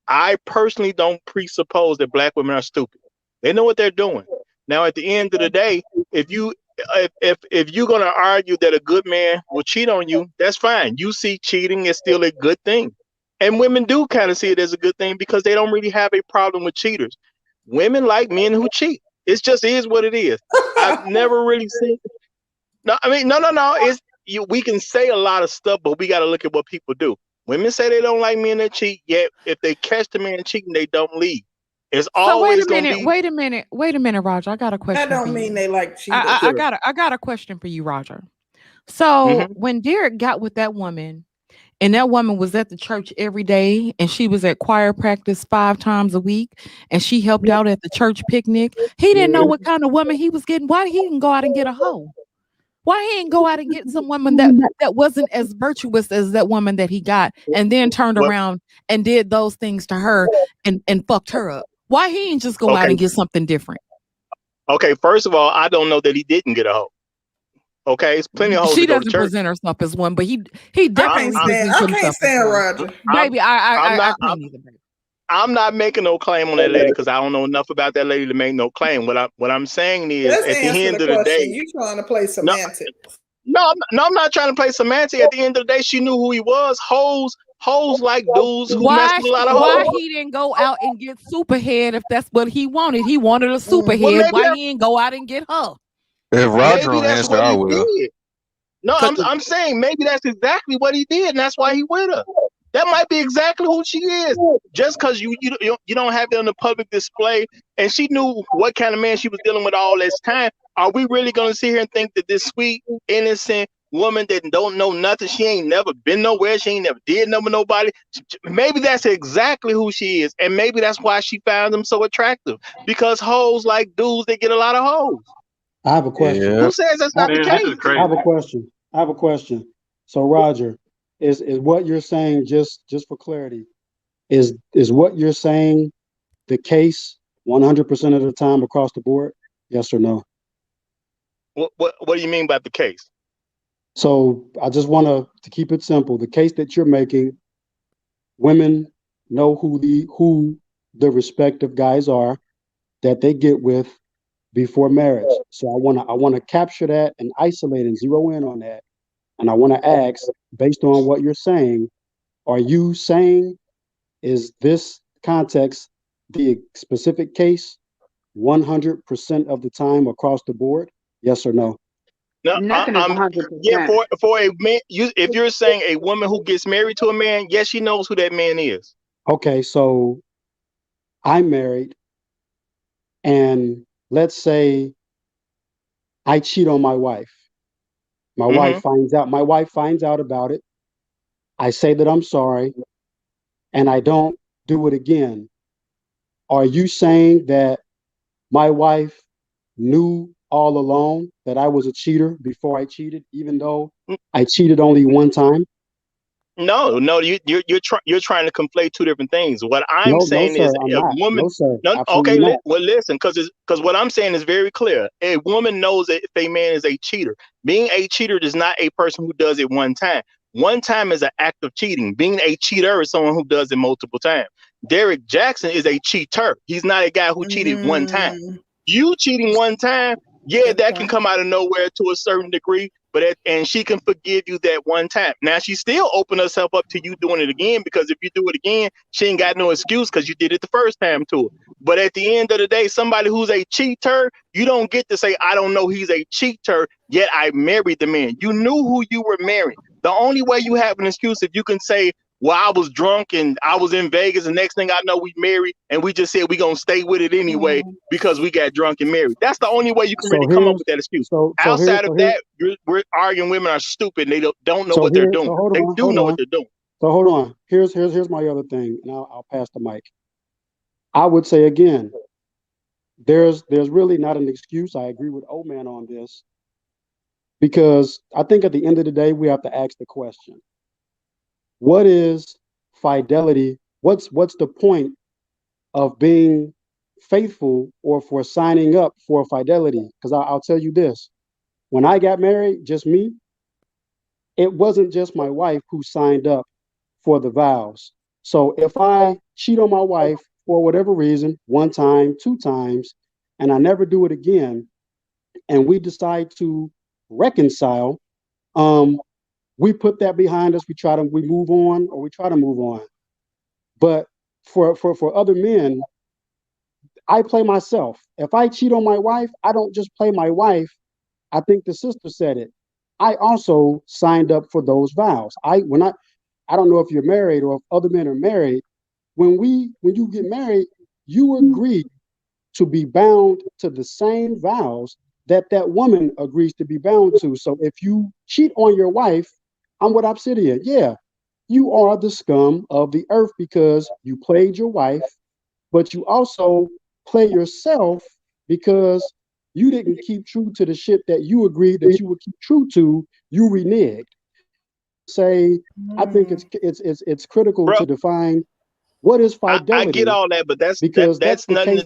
I personally don't presuppose that black women are stupid. They know what they're doing. Now, at the end of the day, if you're going to argue that a good man will cheat on you, that's fine. You see cheating is still a good thing. And women do kind of see it as a good thing because they don't really have a problem with cheaters. Women like men who cheat. It just is what it is. I've never really seen. No. It's we can say a lot of stuff, but we got to look at what people do. Women say they don't like men that cheat, yet if they catch the man cheating, they don't leave. It's always going to be. Wait a minute, Roger. I got a question. That don't mean they like cheaters. I got a question for you, Roger. So when Derrick got with that woman, and that woman was at the church every day, and she was at choir practice 5 times a week, and she helped out at the church picnic. He didn't know what kind of woman he was getting. Why he didn't go out and get a hoe? Why he didn't go out and get some woman that wasn't as virtuous as that woman that he got, and then turned around and did those things to her and fucked her up? Why he didn't just go out and get something different? Okay, first of all, I don't know that he didn't get a hoe. Okay, it's plenty of hoes. She doesn't present herself as one, but he definitely. I can't stand Roger. Baby, I can't either. Baby. I'm not making no claim on that lady because I don't know enough about that lady to make no claim. What I'm saying is, Let's at the end of the question. day, You trying to play semantics? I'm not trying to play semantic. At the end of the day, she knew who he was. Hoes like dudes who mess with a lot of Why hoes. he didn't go out and get Superhead if that's what he wanted? He wanted a Well, Superhead. maybe Why he didn't go out and get her? If Roger maybe don't that's answer, what I he will. did. No, I'm saying maybe that's exactly what he did, and that's why he with her. That might be exactly who she is. Just because you don't have it on the public display, and she knew what kind of man she was dealing with all this time. Are we really gonna sit here and think that this sweet, innocent woman that don't know nothing, she ain't never been nowhere, she ain't never did nothing with nobody? Maybe that's exactly who she is, and maybe that's why she found him so attractive. Because hoes like dudes that get a lot of hoes. I have a question. Who says that's not the Man, this is case? crazy. I have a question. So Roger, is what you're saying, just for clarity, is what you're saying the case 100% of the time across the board? Yes or no? What do you mean by the case? So I just want to keep it simple. The case that you're making, women know who the respective guys are that they get with before marriage. So I want to capture that and isolate and zero in on that. And I want to ask, based on what you're saying, are you saying, is this context the specific case 100% of the time across the board? Yes or no? No, Nothing is I'm yeah. 100%. For a man, if you're saying a woman who gets married to a man, yes, she knows who that man is. Okay, so I'm married, and let's say I cheat on my wife. My wife finds out about it. I say that I'm sorry, and I don't do it again. Are you saying that my wife knew all along that I was a cheater before I cheated, even though I cheated only one time? No, you're trying to conflate two different things. What I'm No, no, saying sir, is I'm a not. woman. No, sir, No, okay, absolutely not. well, listen, because what I'm saying is very clear. A woman knows that if a man is a cheater. Being a cheater is not a person who does it one time. One time is an act of cheating. Being a cheater is someone who does it multiple times. Derrick Jaxn is a cheater. He's not a guy who cheated one time. You cheating one time, yeah, Good that can point. come out of nowhere to a certain degree, and she can forgive you that one time. Now she still open herself up to you doing it again, because if you do it again, she ain't got no excuse because you did it the first time to her. But at the end of the day, somebody who's a cheater, you don't get to say, I don't know he's a cheater, yet I married the man. You knew who you were marrying. The only way you have an excuse if you can say, well, I was drunk and I was in Vegas, and next thing I know, we married, and we just said we gonna stay with it anyway because we got drunk and married. That's the only way you can really come up with that excuse. Outside of that, we're arguing women are stupid. And they don't know what they're doing. They do know what they're doing. So hold on. Here's my other thing, and I'll pass the mic. I would say again, there's really not an excuse. I agree with O-Man on this, because I think at the end of the day, we have to ask the question: what is fidelity? What's the point of being faithful or for signing up for fidelity? Because I'll tell you this: when I got married, just me, it wasn't just my wife who signed up for the vows. So if I cheat on my wife for whatever reason, one time, two times, and I never do it again, and we decide to reconcile, we put that behind us. We move on, or we try to move on. But for other men, I play myself. If I cheat on my wife, I don't just play my wife. I think the sister said it. I also signed up for those vows. I don't know if you're married or if other men are married. When you get married, you agree to be bound to the same vows that woman agrees to be bound to. So if you cheat on your wife, I'm with Obsidian. Yeah, you are the scum of the earth because you played your wife, but you also play yourself because you didn't keep true to the shit that you agreed that you would keep true to. You reneged. Say, I think it's critical Bro, to define what is fidelity. I get all that, but that's nothing.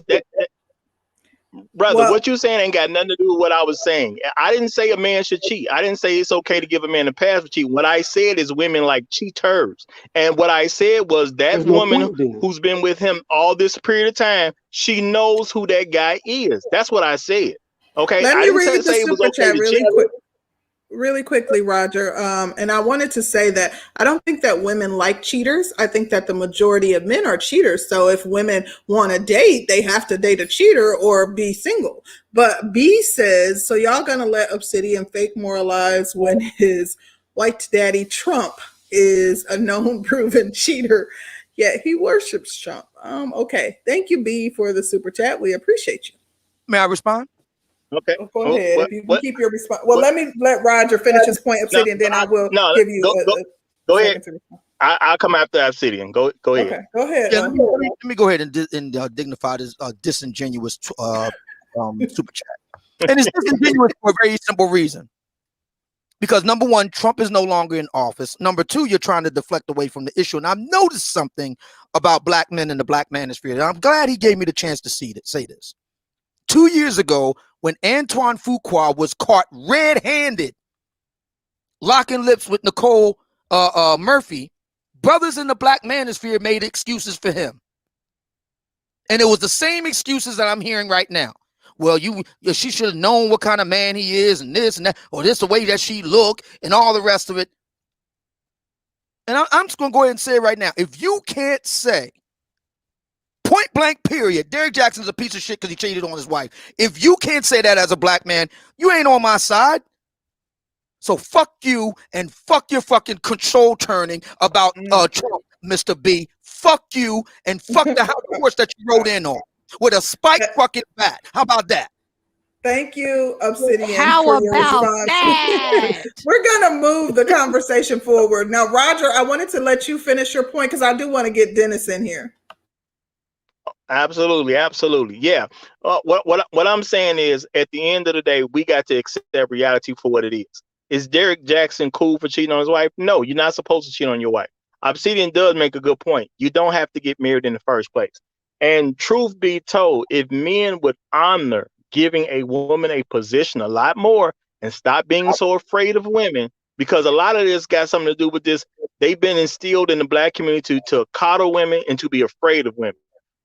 Brother, what you saying ain't got nothing to do with what I was saying. I didn't say a man should cheat. I didn't say it's okay to give a man a pass for cheating. What I said is women like cheaters. And what I said was that woman who's been with him all this period of time, she knows who that guy is. That's what I said. Okay. Let I me didn't read the say it was super okay chat to really cheat. quick. really quickly, Roger. And I wanted to say that I don't think that women like cheaters. I think that the majority of men are cheaters. So if women want to date, they have to date a cheater or be single. But B says, so y'all gonna let Obsidian fake moralize when his white daddy Trump is a known proven cheater, yet he worships Trump. Okay. Thank you, B, for the super chat. We appreciate you. May I respond? Okay. Go ahead. If you can What? keep your response. Well, let me let Roger finish his point, No, Obsidian, then I will no. give you Go a ahead. second to respond. I'll come after Obsidian. Go ahead. Okay, go ahead. Yeah, let me go ahead and dignify this disingenuous super chat. And it's disingenuous for a very simple reason. Because number one, Trump is no longer in office. Number two, you're trying to deflect away from the issue. And I've noticed something about black men and the black manosphere. And I'm glad he gave me the chance to say this. 2 years ago, when Antoine Fuqua was caught red-handed, locking lips with Nicole Murphy, brothers in the black manosphere made excuses for him. And it was the same excuses that I'm hearing right now. Well, she should have known what kind of man he is, and this and that, or this the way that she look, and all the rest of it. And I'm just going to go ahead and say it right now. If you can't say, point blank period, Derrick Jaxn's a piece of shit because he cheated on his wife. If you can't say that as a black man, you ain't on my side. So fuck you and fuck your fucking control turning about Trump, Mr. B. Fuck you and fuck the horse that you rode in on with a spike fucking bat. How about that? Thank you, Obsidian, How for your about response. that? We're going to move the conversation forward. Now, Roger, I wanted to let you finish your point because I do want to get Dennis in here. Absolutely. Yeah. What I'm saying is, at the end of the day, we got to accept reality for what it is. Is Derrick Jaxn cool for cheating on his wife? No, you're not supposed to cheat on your wife. Obsidian does make a good point. You don't have to get married in the first place. And truth be told, if men would honor giving a woman a position a lot more and stop being so afraid of women, because a lot of this got something to do with this. They've been instilled in the black community to coddle women and to be afraid of women.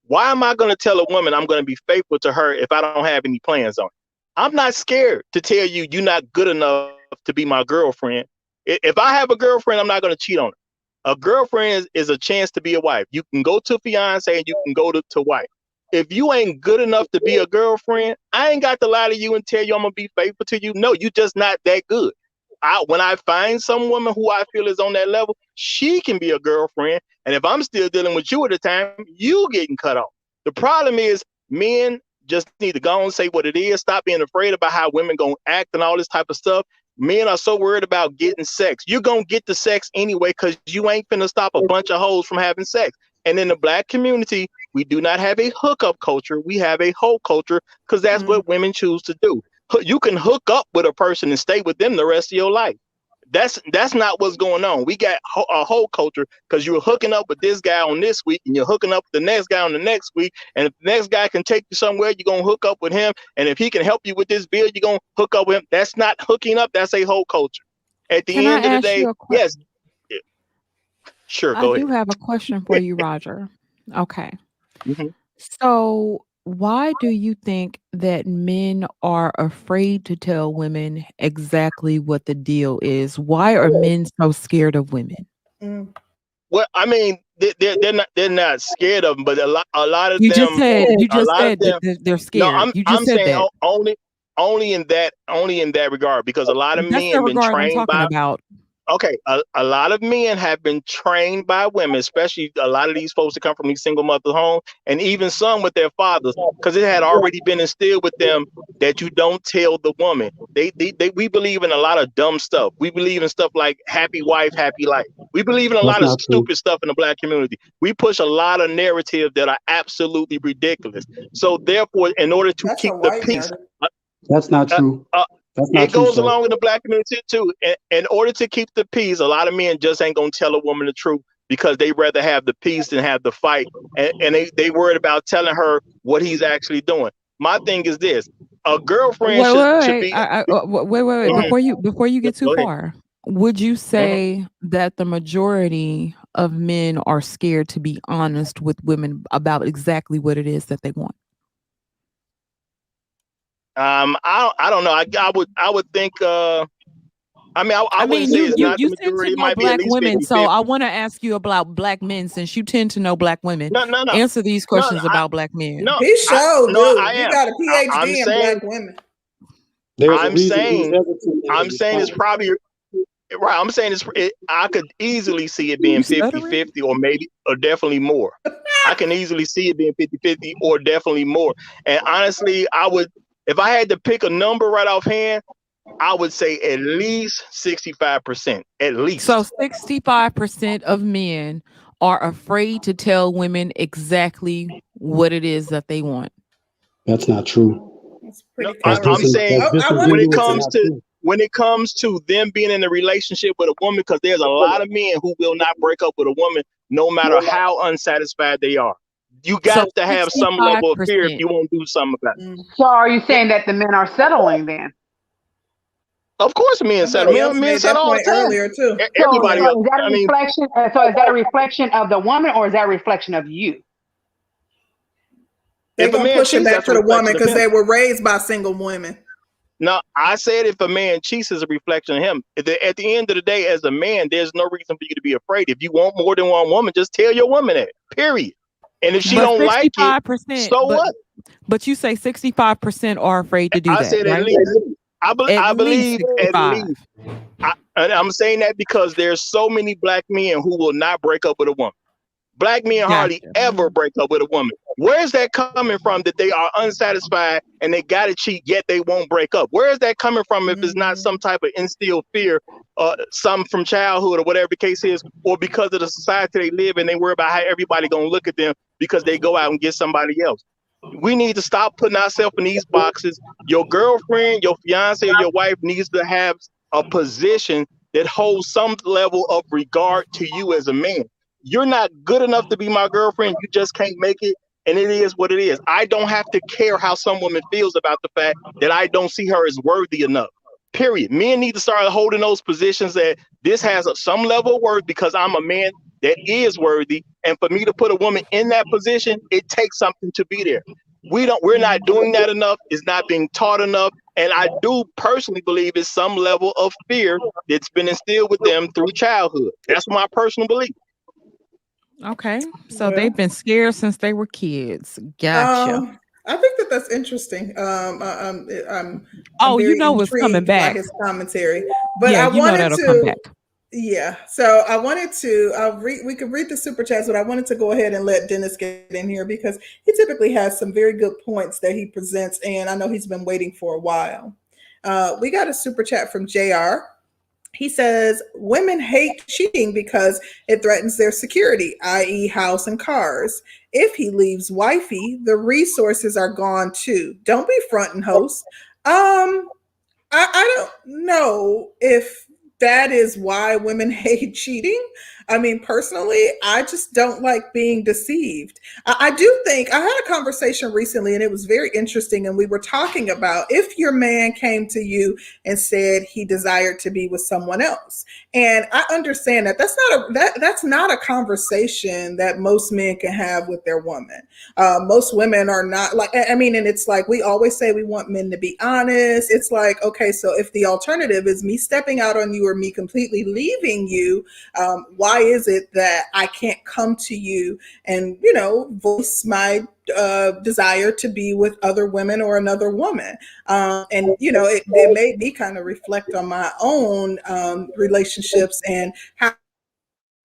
Why am I going to tell a woman I'm going to be faithful to her if I don't have any plans on it? I'm not scared to tell you you're not good enough to be my girlfriend. If I have a girlfriend, I'm not going to cheat on her. A girlfriend is a chance to be a wife. You can go to fiance and you can go to wife. If you ain't good enough to be a girlfriend, I ain't got to lie to you and tell you I'm going to be faithful to you. No, you just not that good. When I find some woman who I feel is on that level, she can be a girlfriend. And if I'm still dealing with you at the time, you getting cut off. The problem is men just need to go and say what it is. Stop being afraid about how women gonna act and all this type of stuff. Men are so worried about getting sex. You're gonna get the sex anyway because you ain't finna stop a bunch of hoes from having sex. And in the black community, we do not have a hookup culture. We have a hoe culture because that's what women choose to do. You can hook up with a person and stay with them the rest of your life. That's not what's going on. We got a whole culture because you're hooking up with this guy on this week and you're hooking up with the next guy on the next week. And if the next guy can take you somewhere, you're going to hook up with him. And if he can help you with this bill, you're going to hook up with him. That's not hooking up. That's a whole culture. At the end of the day, yes. Sure, go ahead. I do have a question for you, Roger. Okay. Mm-hmm. So why do you think that men are afraid to tell women exactly what the deal is? Why are men so scared of women? Well, I mean, they're not scared of them, but a lot of you them. Just said that they're scared. No, I'm said saying that. only in that regard, because a lot of men the been regard trained I'm talking about. Okay, a lot of men have been trained by women, especially a lot of these folks that come from these single mother homes, and even some with their fathers, because it had already been instilled with them that you don't tell the woman. We believe in a lot of dumb stuff. We believe in stuff like happy wife, happy life. We believe in a lot of stupid stuff in the black community. We push a lot of narratives that are absolutely ridiculous. So therefore, in order to keep the peace, that's not true. It goes along in the black community too. In order to keep the peace, a lot of men just ain't gonna tell a woman the truth because they rather have the peace than have the fight, and they worried about telling her what he's actually doing. My thing is this: a girlfriend should be. Wait. Before you get too far, would you say that the majority of men are scared to be honest with women about exactly what it is that they want? I don't know. I would think I mean, I wouldn't say it's not the you tend majority. to It know might be at black least women, 50 so 50. I want to ask you about black men since you tend to know black women. No, no, no. Answer these No, questions about black men. no, He sure I do. He am. got a I'm PhD in saying, black women. There's a I'm reason he's saying, hesitant in I'm his saying it's response. probably right. I'm saying I could easily see it You being stuttering? 50-50 or maybe, or definitely more. I can easily see it being 50-50 or definitely more. And honestly, if I had to pick a number right offhand, I would say at least 65%. At least. So 65% of men are afraid to tell women exactly what it is that they want. That's not true. That's No, pretty I'm counterintuitive. saying Oh, I when wanted it to Disingenuous and comes not to true. them being in a relationship with a woman, because there's a lot of men who will not break up with a woman no matter how unsatisfied they are. You So got to have some level of fear if 65%. you won't do something about it. Mm. So are you saying that the men are settling then? Of course, men settle. Somebody else Men made settle that all point the time. earlier too. So, Everybody so else. is that a I mean, reflection? So is that a reflection of the woman, or is that a reflection of you? They if a gonna man push it cheats, back that's a to the woman reflection of because him. they were raised by single women. No, I said if a man cheats, is a reflection of him. At the end of the day, as a man, there's no reason for you to be afraid. If you want more than one woman, just tell your woman that. Period. And if she But don't like it, 65%, so what? but you say 65% are afraid to do I that, said at right? least. At I least believe at 65. least. And I'm saying that because there's so many black men who will not break up with a woman. Black men hardly Gotcha. ever break up with a woman. Where is that coming from that they are unsatisfied and they got to cheat, yet they won't break up? Where is that coming from if it's not some type of instilled fear, some from childhood or whatever the case is, or because of the society they live in, they worry about how everybody going to look at them because they go out and get somebody else. We need to stop putting ourselves in these boxes. Your girlfriend, your fiance, or your wife needs to have a position that holds some level of regard to you as a man. You're not good enough to be my girlfriend. You just can't make it. And it is what it is. I don't have to care how some woman feels about the fact that I don't see her as worthy enough. Period. Men need to start holding those positions that this has some level of worth because I'm a man that is worthy. And for me to put a woman in that position, it takes something to be there. We're not doing that enough. It's not being taught enough. And I do personally believe it's some level of fear that's been instilled with them through childhood. That's my personal belief. Okay. So Well, they've been scared since they were kids. Gotcha. I think that's interesting. I'm Oh, you very know what's coming intrigued by back. his commentary, but Yeah, I you know wanted that'll come to. back. Yeah, so I wanted to we could read the super chats, but I wanted to go ahead and let Dennis get in here because he typically has some very good points that he presents, and I know he's been waiting for a while. We got a super chat from JR. He says women hate cheating because it threatens their security, i.e., house and cars. If he leaves wifey, the resources are gone too. Don't be front and host. I don't know if that is why women hate cheating. I mean, personally, I just don't like being deceived. I do think I had a conversation recently and it was very interesting. And we were talking about if your man came to you and said he desired to be with someone else. And I understand that that's not a conversation that most men can have with their woman. Most women are not like, I mean, and it's like we always say we want men to be honest. It's like, okay, so if the alternative is me stepping out on you or me completely leaving you, why is it that I can't come to you and, voice my desire to be with other women or another woman? And, it made me kind of reflect on my own relationships and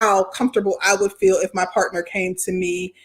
how comfortable I would feel if my partner came to me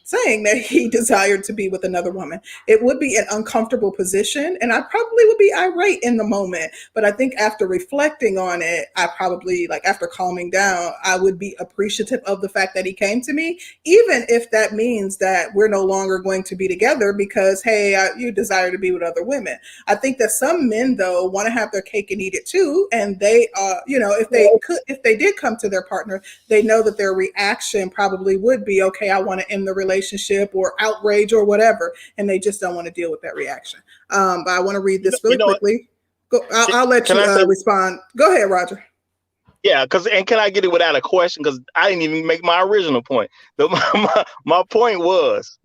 saying that he desired to be with another woman. It would be an uncomfortable position, and I probably would be irate in the moment. But I think after reflecting on it, I probably, like after calming down, I would be appreciative of the fact that he came to me, even if that means that we're no longer going to be together because, hey, you desire to be with other women. I think that some men, though, want to have their cake and eat it too, and they, if they did come to their partner, they know that their reaction probably would be, okay, I want to end the relationship or outrage or whatever, and they just don't want to deal with that reaction. But I want to read this really quickly. I'll let you respond. Go ahead, Roger. Yeah, can I get it without a question? Because I didn't even make my original point. My point was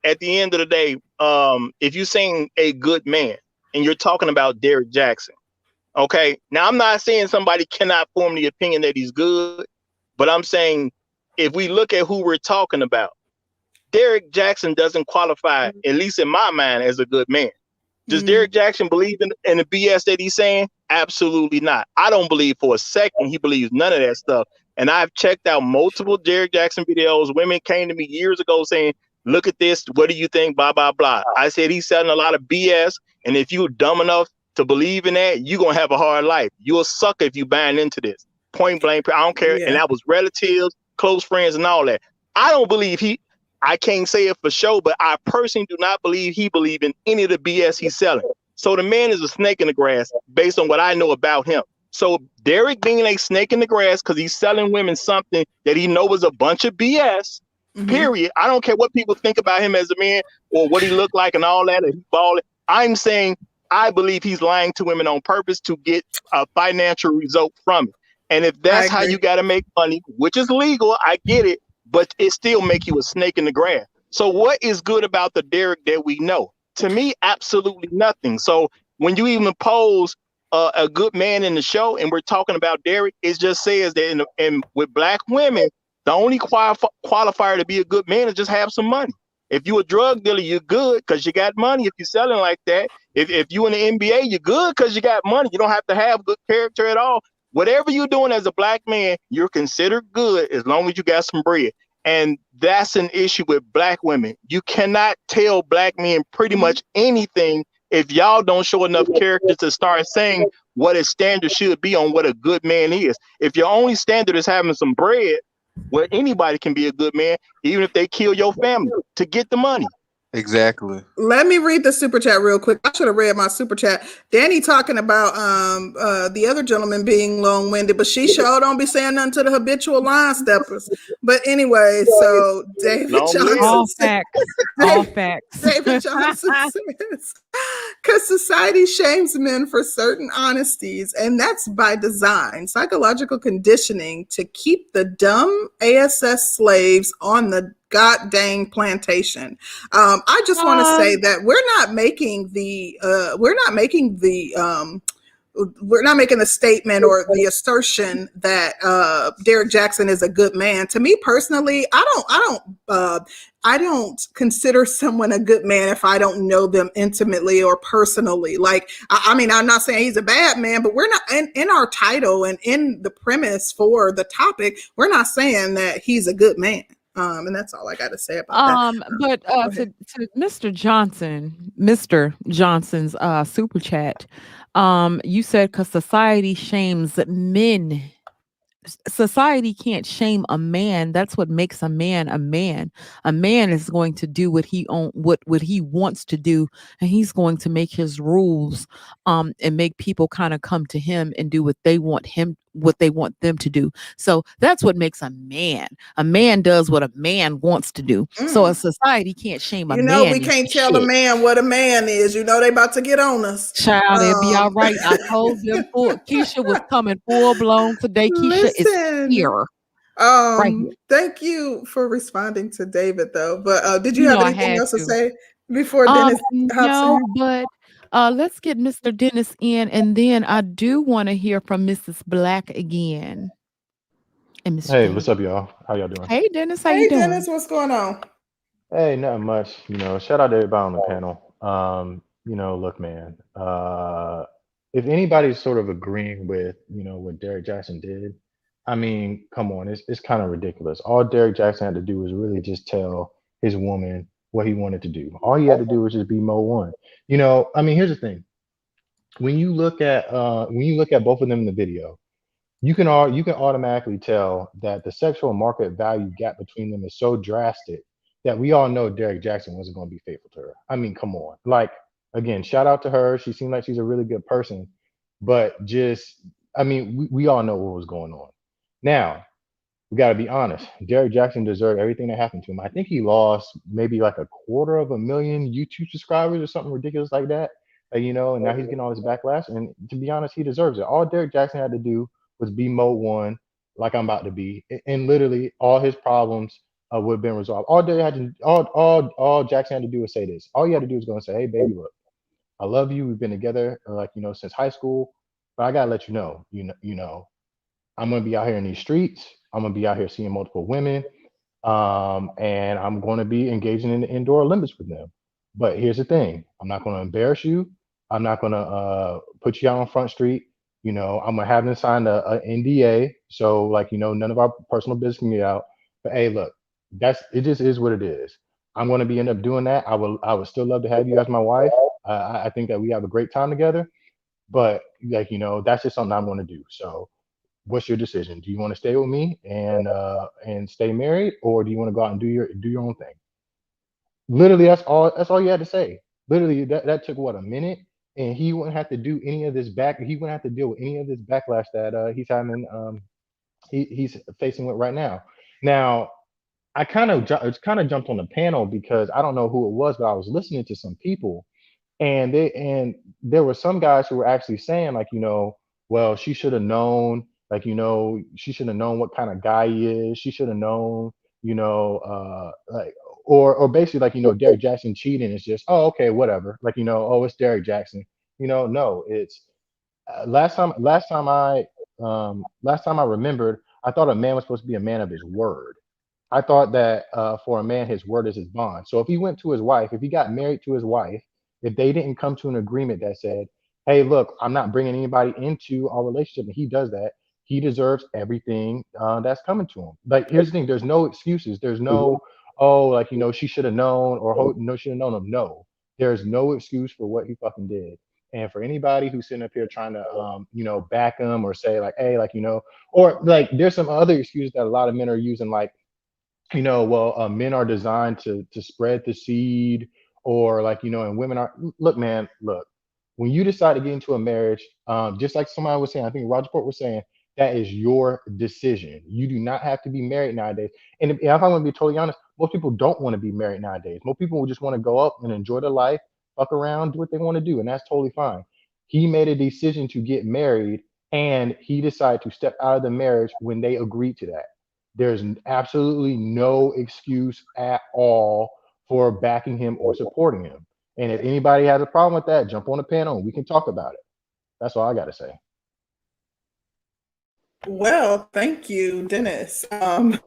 at the end of the day, if you're saying a good man and you're talking about Derrick Jaxn, Okay. Now, I'm not saying somebody cannot form the opinion that he's good, but I'm saying if we look at who we're talking about, Derrick Jaxn doesn't qualify, at least in my mind, as a good man. Does Derrick Jaxn believe in the BS that he's saying? Absolutely not. I don't believe for a second he believes none of that stuff. And I've checked out multiple Derrick Jaxn videos. Women came to me years ago saying, look at this. What do you think? Blah, blah, blah. I said he's selling a lot of BS. And if you're dumb enough to believe in that, you're going to have a hard life. You're a sucker if you buying into this. Point blank. I don't care. Yeah. And that was relatives, close friends, and all that. I don't believe I can't say it for sure, but I personally do not believe he believes in any of the BS he's selling. So the man is a snake in the grass based on what I know about him. So Derrick being a snake in the grass because he's selling women something that he knows is a bunch of BS, period. I don't care what people think about him as a man or what he looked like and all that, or he balling. I'm saying I believe he's lying to women on purpose to get a financial result from it. And if that's how you got to make money, which is legal, I get it, but it still make you a snake in the grass. So what is good about the Derrick that we know? To me, absolutely nothing. So when you even pose a good man in the show and we're talking about Derrick, it just says that with black women, the only qualifier to be a good man is just have some money. If you're a drug dealer, you're good because you got money if you're selling like that. If you're in the NBA, you're good because you got money. You don't have to have good character at all. Whatever you're doing as a black man, you're considered good as long as you got some bread. And that's an issue with black women. You cannot tell black men pretty much anything if y'all don't show enough character to start saying what a standard should be on what a good man is. If your only standard is having some bread, well, anybody can be a good man, even if they kill your family to get the money. Exactly. Let me read the super chat real quick. I should have read my super chat. Danny talking about the other gentleman being long-winded, but she sure don't be saying nothing to the habitual line steppers. But anyway, so David Johnson all said, facts. All facts. David Johnson says, because society shames men for certain honesties, and that's by design. Psychological conditioning to keep the dumb ASS slaves on the god dang plantation. I just want to say that we're not making the statement or the assertion that Derrick Jaxn is a good man. To me personally, I don't consider someone a good man if I don't know them intimately or personally. Like, I mean, I'm not saying he's a bad man, but we're not in our title and in the premise for the topic, we're not saying that he's a good man. And that's all I got to say about that. But to Mr. Johnson's super chat, you said because society shames men. Society can't shame a man. That's what makes a man a man. A man is going to do what he wants to do, and he's going to make his rules and make people kind of come to him and do what they want them to do. So that's what makes a man. A man does what a man wants to do. So a society can't shame a man. We can't tell a man what a man is. They about to get on us. Child, it'll be all right. I told them Keisha was coming full blown today. Keisha is here. Right here. Thank you for responding to David, though. But did you have anything else to say before Dennis hops in? But let's get Mr. Dennis in, and then I do want to hear from Mrs. Black again. And Mr. Hey, Dennis. what's up, y'all? How y'all doing? Hey, Dennis, how you doing? Hey, Dennis, what's going on? Hey, nothing much. Shout out to everybody on the panel. Look, man. If anybody's sort of agreeing with, what Derrick Jaxn did, I mean, come on, it's kind of ridiculous. All Derrick Jaxn had to do was really just tell his woman what he wanted to do. All he had to do was just be Mo one. I mean, here's the thing. When you look at both of them in the video, you can automatically tell that the sexual market value gap between them is so drastic that we all know Derrick Jaxn wasn't going to be faithful to her. I mean, come on. Like, again, shout out to her. She seemed like she's a really good person, but we all know what was going on. Now, we got to be honest. Derrick Jaxn deserved everything that happened to him. I think he lost maybe like 250,000 YouTube subscribers or something ridiculous like that. And now he's getting all this backlash. And to be honest, he deserves it. All Derrick Jaxn had to do was be Mo one, like I'm about to be, and literally all his problems would have been resolved. All Jaxn had to do was say this. All you had to do is go and say, "Hey, baby, look, I love you. We've been together since high school. but I gotta let you know, I'm gonna be out here in these streets. I'm gonna be out here seeing multiple women, and I'm gonna be engaging in the indoor Olympics with them. But here's the thing: I'm not gonna embarrass you. I'm not gonna put you out on Front Street. I'm gonna have them sign a NDA, so like none of our personal business can get out. But hey, look, that's it. Just is what it is. I'm gonna be end up doing that. I would still love to have you as my wife. I think that we have a great time together. But like that's just something I'm gonna do. So what's your decision? Do you want to stay with me and stay married, or do you want to go out and do your own thing? Literally, that's all you had to say. Literally, that took what, a minute, and he wouldn't have to do any of this back. He wouldn't have to deal with any of this backlash that he's having. He's facing with right now. Now, I kind of jumped on the panel because I don't know who it was, but I was listening to some people, and there were some guys who were actually saying like well, she should have known, like she should have known what kind of guy he is. She should have known, like, or basically like Derrick Jaxn cheating is just, oh, okay, whatever, like oh, it's Derrick Jaxn. No, it's last time I remembered, I thought a man was supposed to be a man of his word. I thought that for a man, his word is his bond. So if he went to his wife, if he got married to his wife, if they didn't come to an agreement that said, hey, look, I'm not bringing anybody into our relationship, and he does that, he deserves everything that's coming to him. Like, here's the thing: there's no excuses. There's no, oh, like she should have known, or no, should have known him. No, there's no excuse for what he fucking did. And for anybody who's sitting up here trying to, back him or say like, hey, like or like there's some other excuses that a lot of men are using, like well, men are designed to spread the seed, or like and women are. Look, man, look. When you decide to get into a marriage, just like somebody was saying, I think Roger Port was saying, that is your decision. You do not have to be married nowadays. And if I'm going to be totally honest, most people don't want to be married nowadays. Most people will just want to go up and enjoy their life, fuck around, do what they want to do, and that's totally fine. He made a decision to get married, and he decided to step out of the marriage when they agreed to that. There's absolutely no excuse at all for backing him or supporting him. And if anybody has a problem with that, jump on the panel and we can talk about it. That's all I got to say. Well, thank you, Dennis,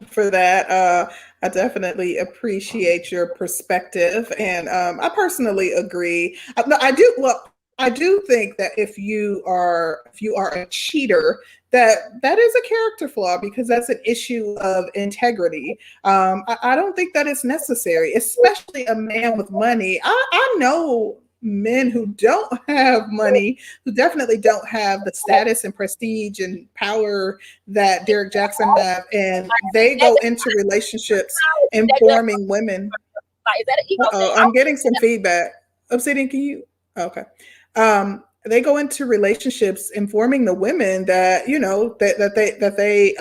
for that. I definitely appreciate your perspective, and I personally agree. No, I do. Well, I do think that if you are a cheater, that is a character flaw, because that's an issue of integrity. I don't think that it's necessary, especially a man with money. I know men who don't have money, who definitely don't have the status and prestige and power that Derrick Jaxn have, and they go into relationships informing women. I'm getting some feedback. Obsidian, can you? Okay. They go into relationships informing the women that that they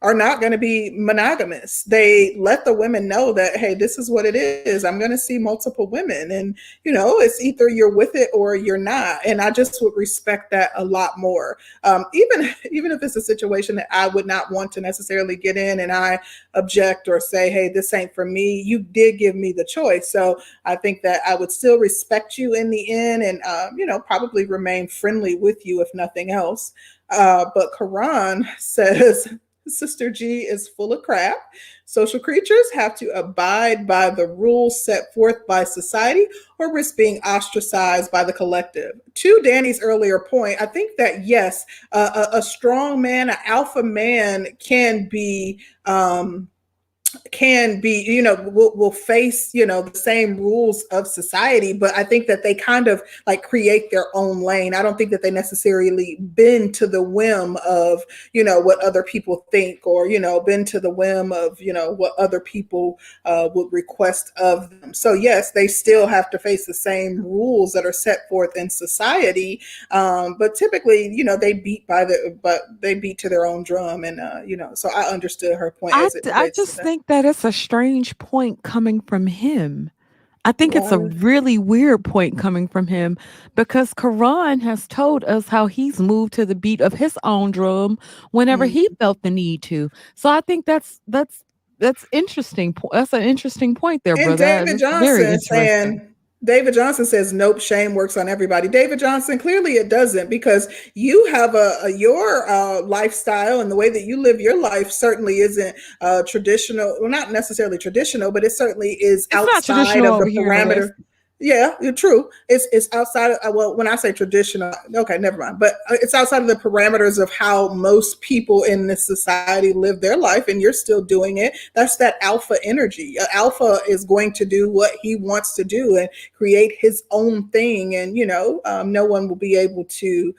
are not going to be monogamous. They let the women know that, hey, this is what it is. I'm going to see multiple women, and it's either you're with it or you're not. And I just would respect that a lot more. Even if it's a situation that I would not want to necessarily get in, and I object or say, hey, this ain't for me. You did give me the choice, so I think that I would still respect you in the end, and probably remain friendly with you if nothing else. But Karan says Sister G is full of crap. Social creatures have to abide by the rules set forth by society or risk being ostracized by the collective. To Danny's earlier point, I think that yes, a strong man, an alpha man can be will face the same rules of society, but I think that they kind of like create their own lane. I don't think that they necessarily bend to the whim of what other people think, or bend to the whim of what other people would request of them. So yes, they still have to face the same rules that are set forth in society, but typically they beat to their own drum, and so I understood her point as it I relates to just that. think that it's a strange point coming from him. I think it's a Why? really weird point coming from him, because Karan has told us how he's moved to the beat of his own drum whenever Mm. he felt the need to. So I think that's interesting. That's an interesting point there, And brother. David That's very Johnson saying, interesting. David Johnson says, nope, shame works on everybody. David Johnson, clearly it doesn't, because you have your lifestyle, and the way that you live your life certainly isn't traditional. Well, not necessarily traditional, but it certainly is It's not outside traditional of the over here in the parameter. West. Yeah, you're true. It's outside of, well, when I say traditional, okay, never mind. But it's outside of the parameters of how most people in this society live their life, and you're still doing it. That's that alpha energy. Alpha is going to do what he wants to do and create his own thing, and no one will be able to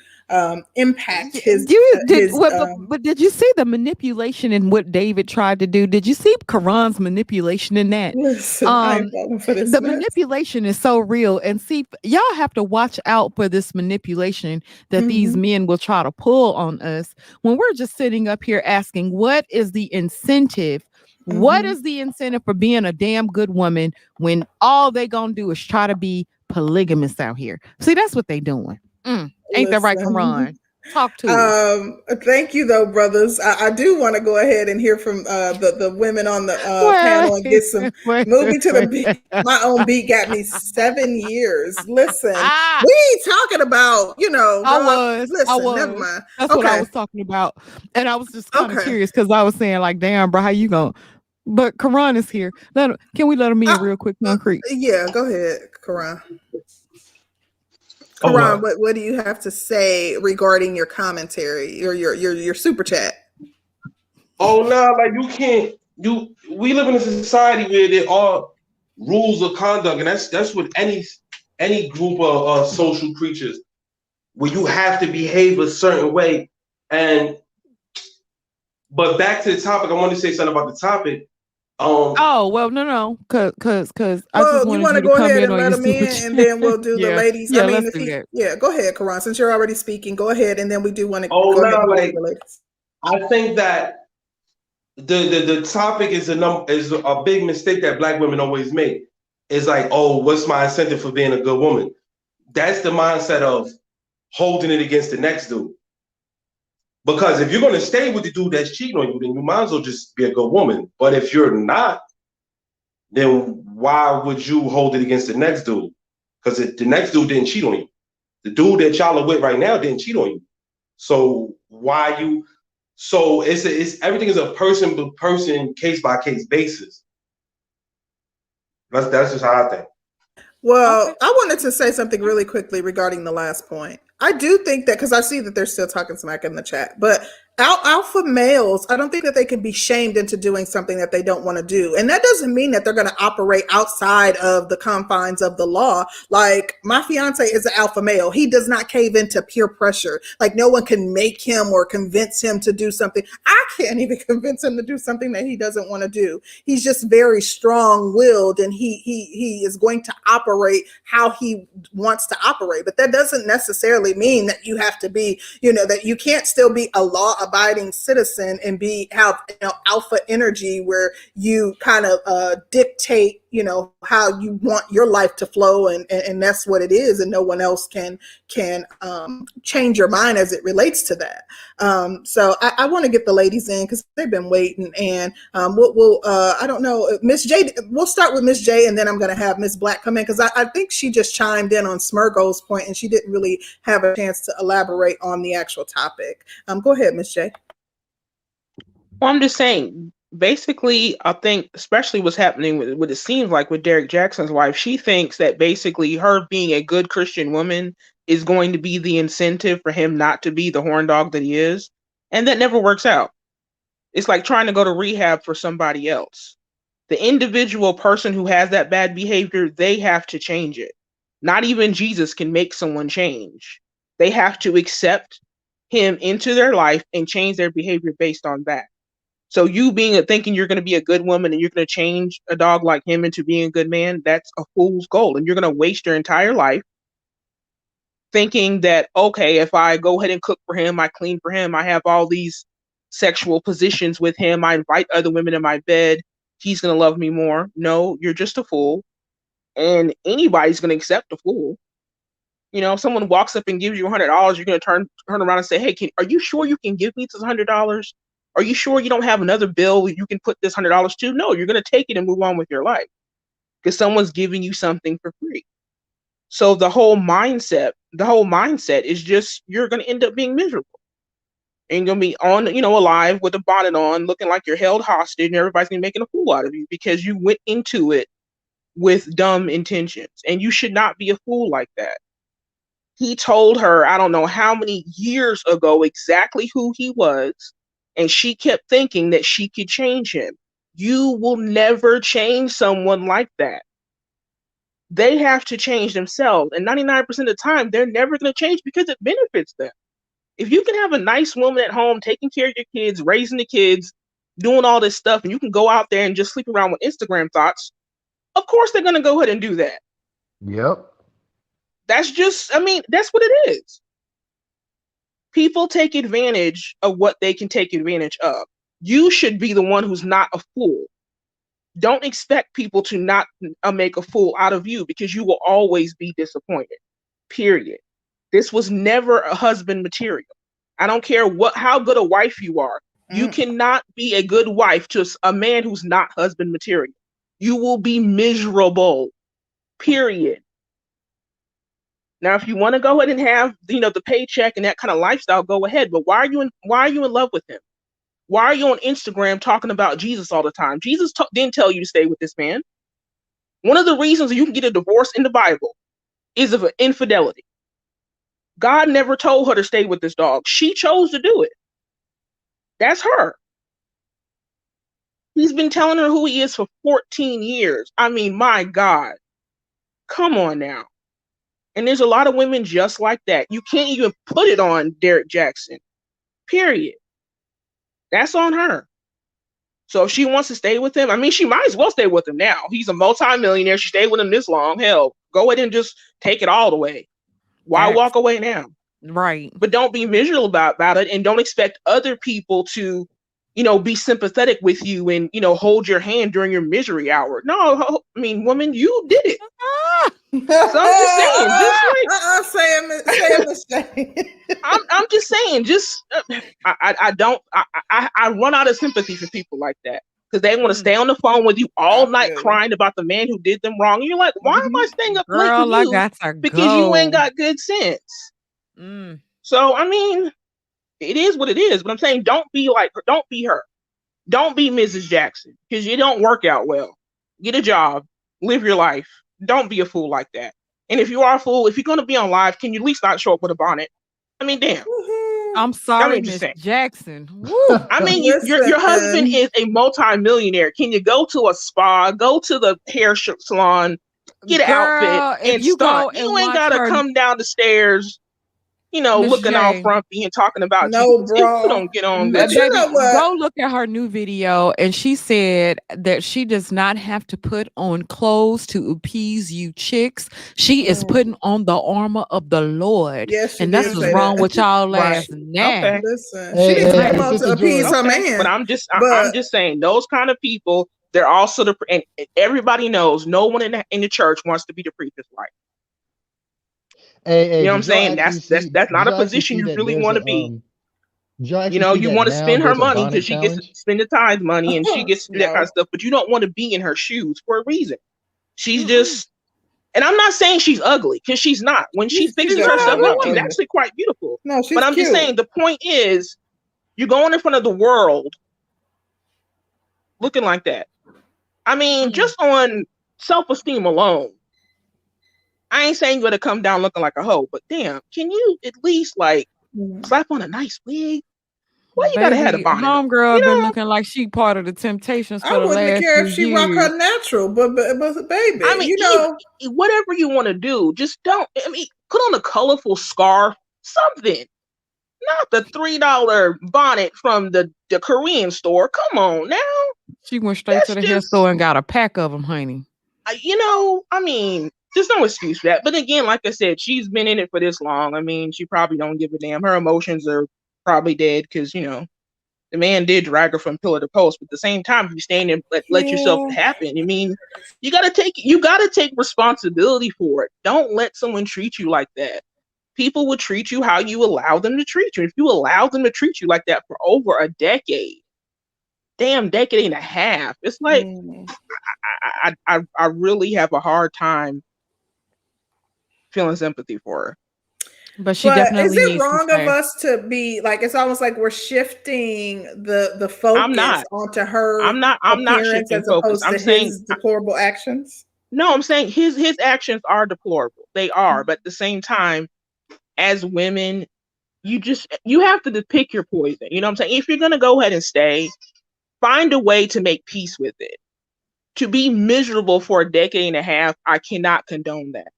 impact But did you see the manipulation in what David tried to do? Did you see Quran's manipulation in that? Listen, I ain't falling for this The mess. manipulation is so real, and see, y'all have to watch out for this manipulation that these men will try to pull on us when we're just sitting up here asking, what is the incentive? What is the incentive for being a damn good woman when all they gonna do is try to be polygamous out here? See, that's what they doing. Ain't that right, Quran? Talk to us. Thank you, though, brothers. I do want to go ahead and hear from the women on the panel and get some. Move me to the beat. My own beat got me 7 years. Listen, we ain't talking about I was. Never mind. That's what I was talking about, and I was just kind of curious because I was saying like, "Damn, bro, how you going?" But Quran is here. Can we let him in real quick, concrete? Yeah, go ahead, Quran. Quran, what do you have to say regarding your commentary or your super chat? Oh no, like you can't. We live in a society where there are rules of conduct, and that's what any group of social creatures, where you have to behave a certain way. But back to the topic, I want to say something about the topic. Oh well, no, because I just wanted you want you to go come ahead in and on let your them super in, and then we'll do the ladies. Yeah, I mean, let's do that. Yeah, go ahead, Quran. Since you're already speaking, go ahead, and then we do want to go ahead and do the ladies. I think that the topic is a big mistake that Black women always make. It's like, oh, what's my incentive for being a good woman? That's the mindset of holding it against the next dude. Because if you're going to stay with the dude that's cheating on you, then you might as well just be a good woman. But if you're not, then why would you hold it against the next dude? Because the next dude didn't cheat on you. The dude that y'all are with right now didn't cheat on you. So why you? So it's everything is a person to person, case by case basis. That's just how I think. Well, I wanted to say something really quickly regarding the last point. I do think that, because I see that they're still talking smack in the chat, but alpha males, I don't think that they can be shamed into doing something that they don't want to do. And that doesn't mean that they're going to operate outside of the confines of the law. Like, my fiance is an alpha male. He does not cave into peer pressure. Like, no one can make him or convince him to do something. I can't even convince him to do something that he doesn't want to do. He's just very strong-willed, and he is going to operate how he wants to operate. But that doesn't necessarily mean that you have to be, that you can't still be a law-abiding citizen and have alpha energy where you kind of dictate how you want your life to flow, and that's what it is, and no one else can change your mind as it relates to that. So I want to get the ladies in because they've been waiting, and we'll I don't know, Miss J, we'll start with Miss J, and then I'm going to have Miss Black come in because I think she just chimed in on Smurgo's point, and she didn't really have a chance to elaborate on the actual topic. Go ahead, Miss J. Well, I'm just saying, basically, I think, especially what's happening with what it seems like with Derrick Jaxn's wife, she thinks that basically her being a good Christian woman is going to be the incentive for him not to be the horn dog that he is. And that never works out. It's like trying to go to rehab for somebody else. The individual person who has that bad behavior, they have to change it. Not even Jesus can make someone change. They have to accept him into their life and change their behavior based on that. So you thinking you're going to be a good woman and you're going to change a dog like him into being a good man, that's a fool's goal. And you're going to waste your entire life thinking that, okay, if I go ahead and cook for him, I clean for him, I have all these sexual positions with him, I invite other women in my bed, he's going to love me more. No, you're just a fool. And anybody's going to accept a fool. If someone walks up and gives you $100, you're going to turn around and say, hey, are you sure you can give me this $100? Are you sure you don't have another bill you can put this $100 to? No, you're going to take it and move on with your life because someone's giving you something for free. So the whole mindset is just you're going to end up being miserable. And you're going to be on, alive with a bonnet on, looking like you're held hostage, and everybody's going to be making a fool out of you because you went into it with dumb intentions. And you should not be a fool like that. He told her, I don't know how many years ago, exactly who he was, and she kept thinking that she could change him. You will never change someone like that. They have to change themselves. And 99% of the time, they're never going to change because it benefits them. If you can have a nice woman at home, taking care of your kids, raising the kids, doing all this stuff, and you can go out there and just sleep around with Instagram thoughts, of course they're going to go ahead and do that. Yep. That's what it is. People take advantage of what they can take advantage of. You should be the one who's not a fool. Don't expect people to not make a fool out of you because you will always be disappointed. Period. This was never a husband material. I don't care how good a wife you are. You cannot be a good wife to a man who's not husband material. You will be miserable. Period. Now, if you want to go ahead and have, the paycheck and that kind of lifestyle, go ahead. But why are you in love with him? Why are you on Instagram talking about Jesus all the time? Jesus didn't tell you to stay with this man. One of the reasons you can get a divorce in the Bible is of infidelity. God never told her to stay with this dog. She chose to do it. That's her. He's been telling her who he is for 14 years. I mean, my God. Come on now. And there's a lot of women just like that. You can't even put it on Derrick Jaxn. Period. That's on her. So if she wants to stay with him, I mean, she might as well stay with him now. He's a multi-millionaire. She stayed with him this long. Hell, go ahead and just take it all the way. Why walk away now? Right. But don't be miserable about it, and don't expect other people to, be sympathetic with you and, hold your hand during your misery hour. No, I mean, woman, you did it. So I'm just saying, I'm just saying, I run out of sympathy for people like that because they want to stay on the phone with you all night crying about the man who did them wrong. And you're like, why am I staying up late with you? Because you ain't got good sense. So, I mean, it is what it is. But I'm saying, don't be like her. Don't be her. Don't be Mrs. Jaxn because you don't work out well. Get a job. Live your life. Don't be a fool like that. And if you are a fool, if you're going to be on live, can you at least not show up with a bonnet? I mean, damn. I'm sorry, Miss Jaxn. I mean, your husband is a multi-millionaire. Can you go to a spa, go to the hair salon, get an outfit, and stunt? You ain't got to come down the stairs, looking all frumpy and talking about no, bro. You don't get on. But baby, go look at her new video, and she said that she does not have to put on clothes to appease you chicks. She is putting on the armor of the Lord. Yes, and that's what's wrong with y'all last night. Okay. Listen, she needs to come out to appease her man. But I'm just saying, those kind of people, they're also and everybody knows no one in the church wants to be the preacher's wife. Hey, you know what I'm saying? That's not a position you really want to be. You want to spend her money because she gets to spend the tithe money and she gets to do that kind of stuff, but you don't want to be in her shoes for a reason. She's just, and I'm not saying she's ugly because she's not. When she fixes herself up, she's actually quite beautiful. No, she's But I'm just saying the point is, you're going in front of the world looking like that. I mean, just on self-esteem alone. I ain't saying you gotta come down looking like a hoe, but damn, can you at least slap on a nice wig? Why you gotta have a bonnet? Homegirl been looking like she part of the Temptations for the last 2 years. I wouldn't care if she rock her natural, but baby, I mean, whatever you want to do, just don't. I mean, put on a colorful scarf, something. Not the $3 bonnet from the Korean store. Come on now. She went straight to the hair store and got a pack of them, honey. I mean, there's no excuse for that. But again, like I said, she's been in it for this long. I mean, she probably don't give a damn. Her emotions are probably dead because, the man did drag her from pillar to post. But at the same time, if you stand and let yourself happen, I mean, you gotta take responsibility for it. Don't let someone treat you like that. People will treat you how you allow them to treat you. If you allow them to treat you like that for over a decade and a half, it's like I really have a hard time feeling sympathy for her. But she But is definitely it needs to wrong of stay. us to be like? It's almost like we're shifting the focus I'm not. onto her I'm not appearance shifting as focus. opposed I'm to saying his deplorable actions. no, I'm saying his actions are deplorable. They are, but at the same time, as women, you have to pick your poison. You know what I'm saying? If you're gonna go ahead and stay, find a way to make peace with it. To be miserable for a decade and a half, I cannot condone that.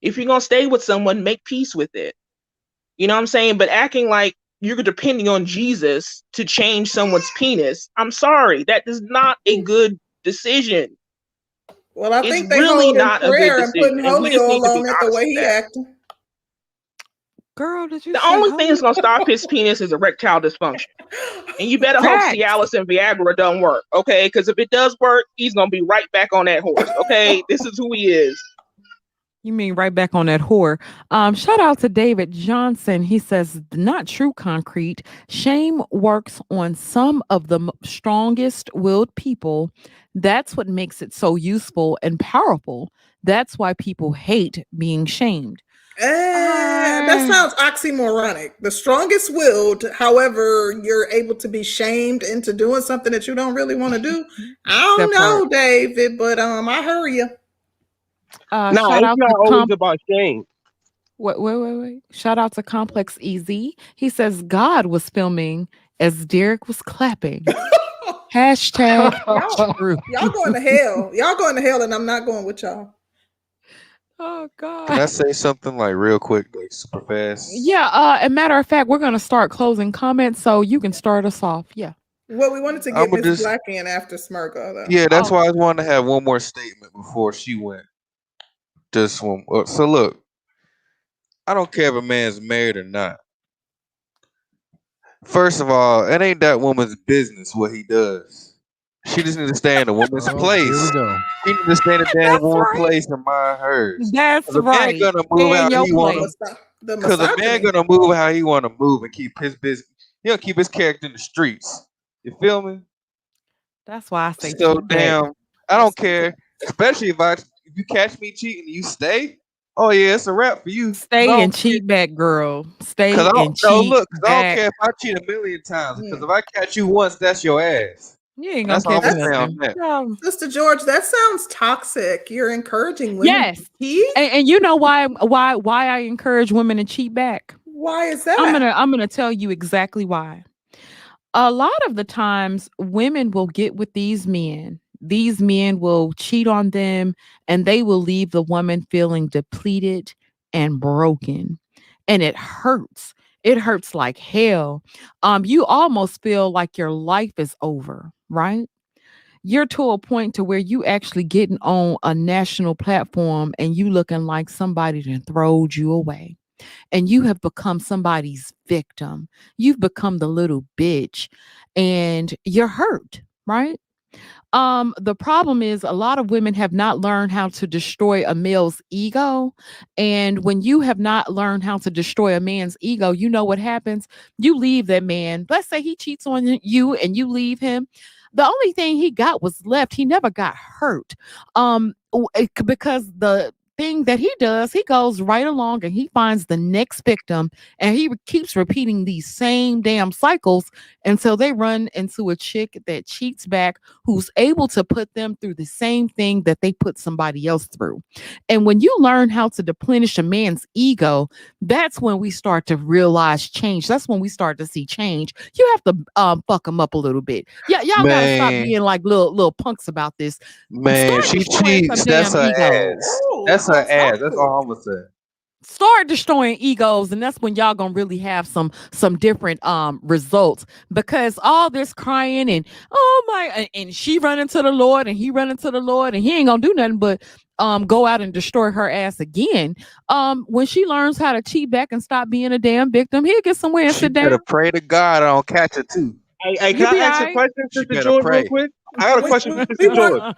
If you're gonna stay with someone, make peace with it. You know what I'm saying? But acting like you're depending on Jesus to change someone's penis, I'm sorry, that is not a good decision. Well, I It's think they really hold in not a good prayer and decision, putting and we holy just need oil to be on it the honest way with he that. acting. Girl, did you The say only thing that's gonna holy? stop his penis is erectile dysfunction. And you better hope Facts. Cialis and Viagra don't work, okay? Because if it does work, he's gonna be right back on that horse, okay? This is who he is. You mean right back on that whore. Shout out to David Johnson. He says, not true, Concrete. Shame works on some of the strongest willed people. That's what makes it so useful and powerful. That's why people hate being shamed. That sounds oxymoronic. The strongest willed, however, you're able to be shamed into doing something that you don't really want to do. I don't That know, part. David, but I heard you. Nah, Shout it's out not to always about shame. Wait. Shout out to Complex Easy. He says God was filming as Derrick was clapping. Hashtag true. Y'all going to hell. Y'all going to hell, and I'm not going with y'all. Oh God. Can I say something like real quick, like super fast? Yeah, and matter of fact, we're gonna start closing comments, so you can start us off. Yeah. Well, we wanted to I'm get gonna Miss just Black in after Smirko, though. yeah. That's Oh, why I wanted to have one more statement before she went. Just one. So look, I don't care if a man's married or not. First of all, it ain't that woman's business what he does. She just needs to stay in a woman's Oh, here we place. go. She needs to stay in a damn that's woman's right. place and mind hers. That's Cause a man right. gonna move Stay in how your he wanna. place. The Cause a man misogyny. gonna move how he wanna move and keep his business. He'll keep his character in the streets. You feel me? That's why I say So cheat back. damn, I don't care. Especially if you catch me cheating, and you stay. Oh yeah, it's a wrap for you. Cause I Stay and don't care. cheat back, girl. Cause Stay I don't and no cheat look. Cause I don't back. care if I cheat a million times. Cause Mm. if I catch you once, that's your ass. You ain't gonna That's all I'm catch gonna That's say on nothing. that. No. Sister George. That sounds toxic. You're encouraging women Yes. to cheat. And you know why I encourage women to cheat back? Why is I'm that? gonna I'm gonna tell you exactly why. A lot of the times women will get with these men. These men will cheat on them and they will leave the woman feeling depleted and broken. And it hurts. It hurts like hell. You almost feel like your life is over, right? You're to a point to where you actually getting on a national platform and you looking like somebody that throwed you away and you have become somebody's victim. You've become the little bitch and you're hurt, right? The problem is a lot of women have not learned how to destroy a male's ego. And when you have not learned how to destroy a man's ego, you know what happens? You leave that man. Let's say he cheats on you and you leave him. The only thing he got was left. He never got hurt. Because the thing that he does, he goes right along and he finds the next victim and he keeps repeating these same damn cycles until they run into a chick that cheats back who's able to put them through the same thing that they put somebody else through. And when you learn how to deplenish a man's ego, that's when we start to realize change. That's when we start to see change. You have to fuck them up a little bit. Yeah, y'all gotta stop Man, being like little punks about this. man, Start she destroying some cheats. That's damn her egos. ass. Oh, That's that her sounds ass. That's toxic. all I'm gonna say. Start destroying egos, and that's when y'all gonna really have some different results, because all this crying and oh my, and she running to the Lord and he running to the Lord and he ain't gonna do nothing but go out and destroy her ass again. When she learns how to cheat back and stop being a damn victim, he'll get somewhere and She sit better down. pray to God I don't catch her too. Hey, You can be I all ask a right. question, She Sister better George, real pray. quick? I got a We, question we, for we Sister want George.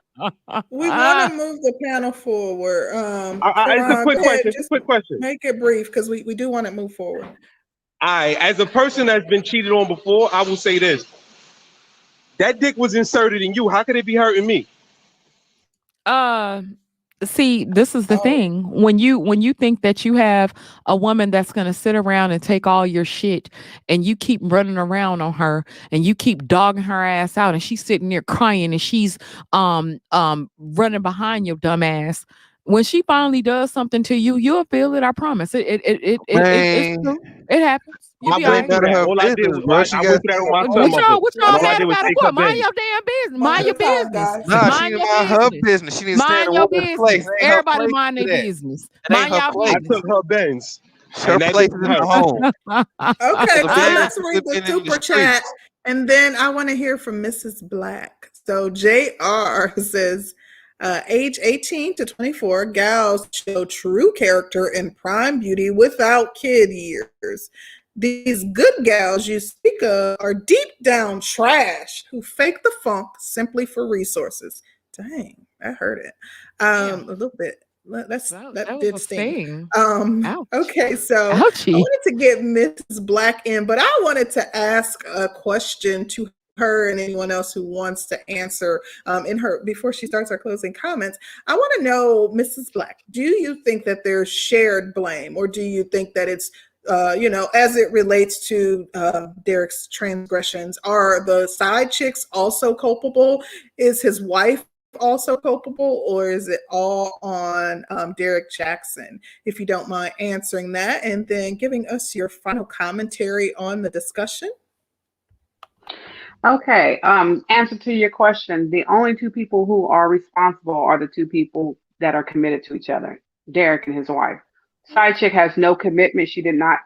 we want to move the panel forward. It's a Karan, quick go ahead. question. It's a Just quick question. make it brief because we do want to move forward. As a person that's been cheated on before, I will say this: that dick was inserted in you. How could it be hurting me? uh See, this is the Oh, thing. When you think that you have a woman that's going to sit around and take all your shit, and you keep running around on her, and you keep dogging her ass out, and she's sitting there crying, and she's running behind your dumb ass. When she finally does something to you, you'll feel it. I promise. It's Man, true. It happens. You I be all that went ain't right. through none of that. her All I did business, was bro. She I got went through that with my What stepmother. y'all And all I mad did was about it take her for? Mind business. your damn business. one Mind at your a time, business. guys. nah. She Mind didn't your mind her business. business. She didn't stay in Mind a your woman's place. business. It ain't her Everybody place mind for their that. business. It ain't Mind her your I place. business. took her Benz, Her and that place didn't is in the hurt. home. Okay, The so business let's should read have the been in the super chat, streets. and then I want to hear from Mrs. Black. So JR says, age 18 to 24, gals show true character and prime beauty without kid years. These good gals you speak of are deep down trash who fake the funk simply for resources. Dang, I heard it. A Damn. little bit. That That was did a sting. sting. Ouch. Okay, so I Ouchie. wanted to get Mrs. Black in, but I wanted to ask a question to her and anyone else who wants to answer in her before she starts her closing comments. I want to know, Mrs. Black, do you think that there's shared blame, or do you think that it's as it relates to Derrick's transgressions, are the side chicks also culpable? Is his wife also culpable, or is it all on Derrick Jaxn? If you don't mind answering that and then giving us your final commentary on the discussion. Okay. Answer to your question. The only two people who are responsible are the two people that are committed to each other, Derrick and his wife. Side chick has no commitment. She did not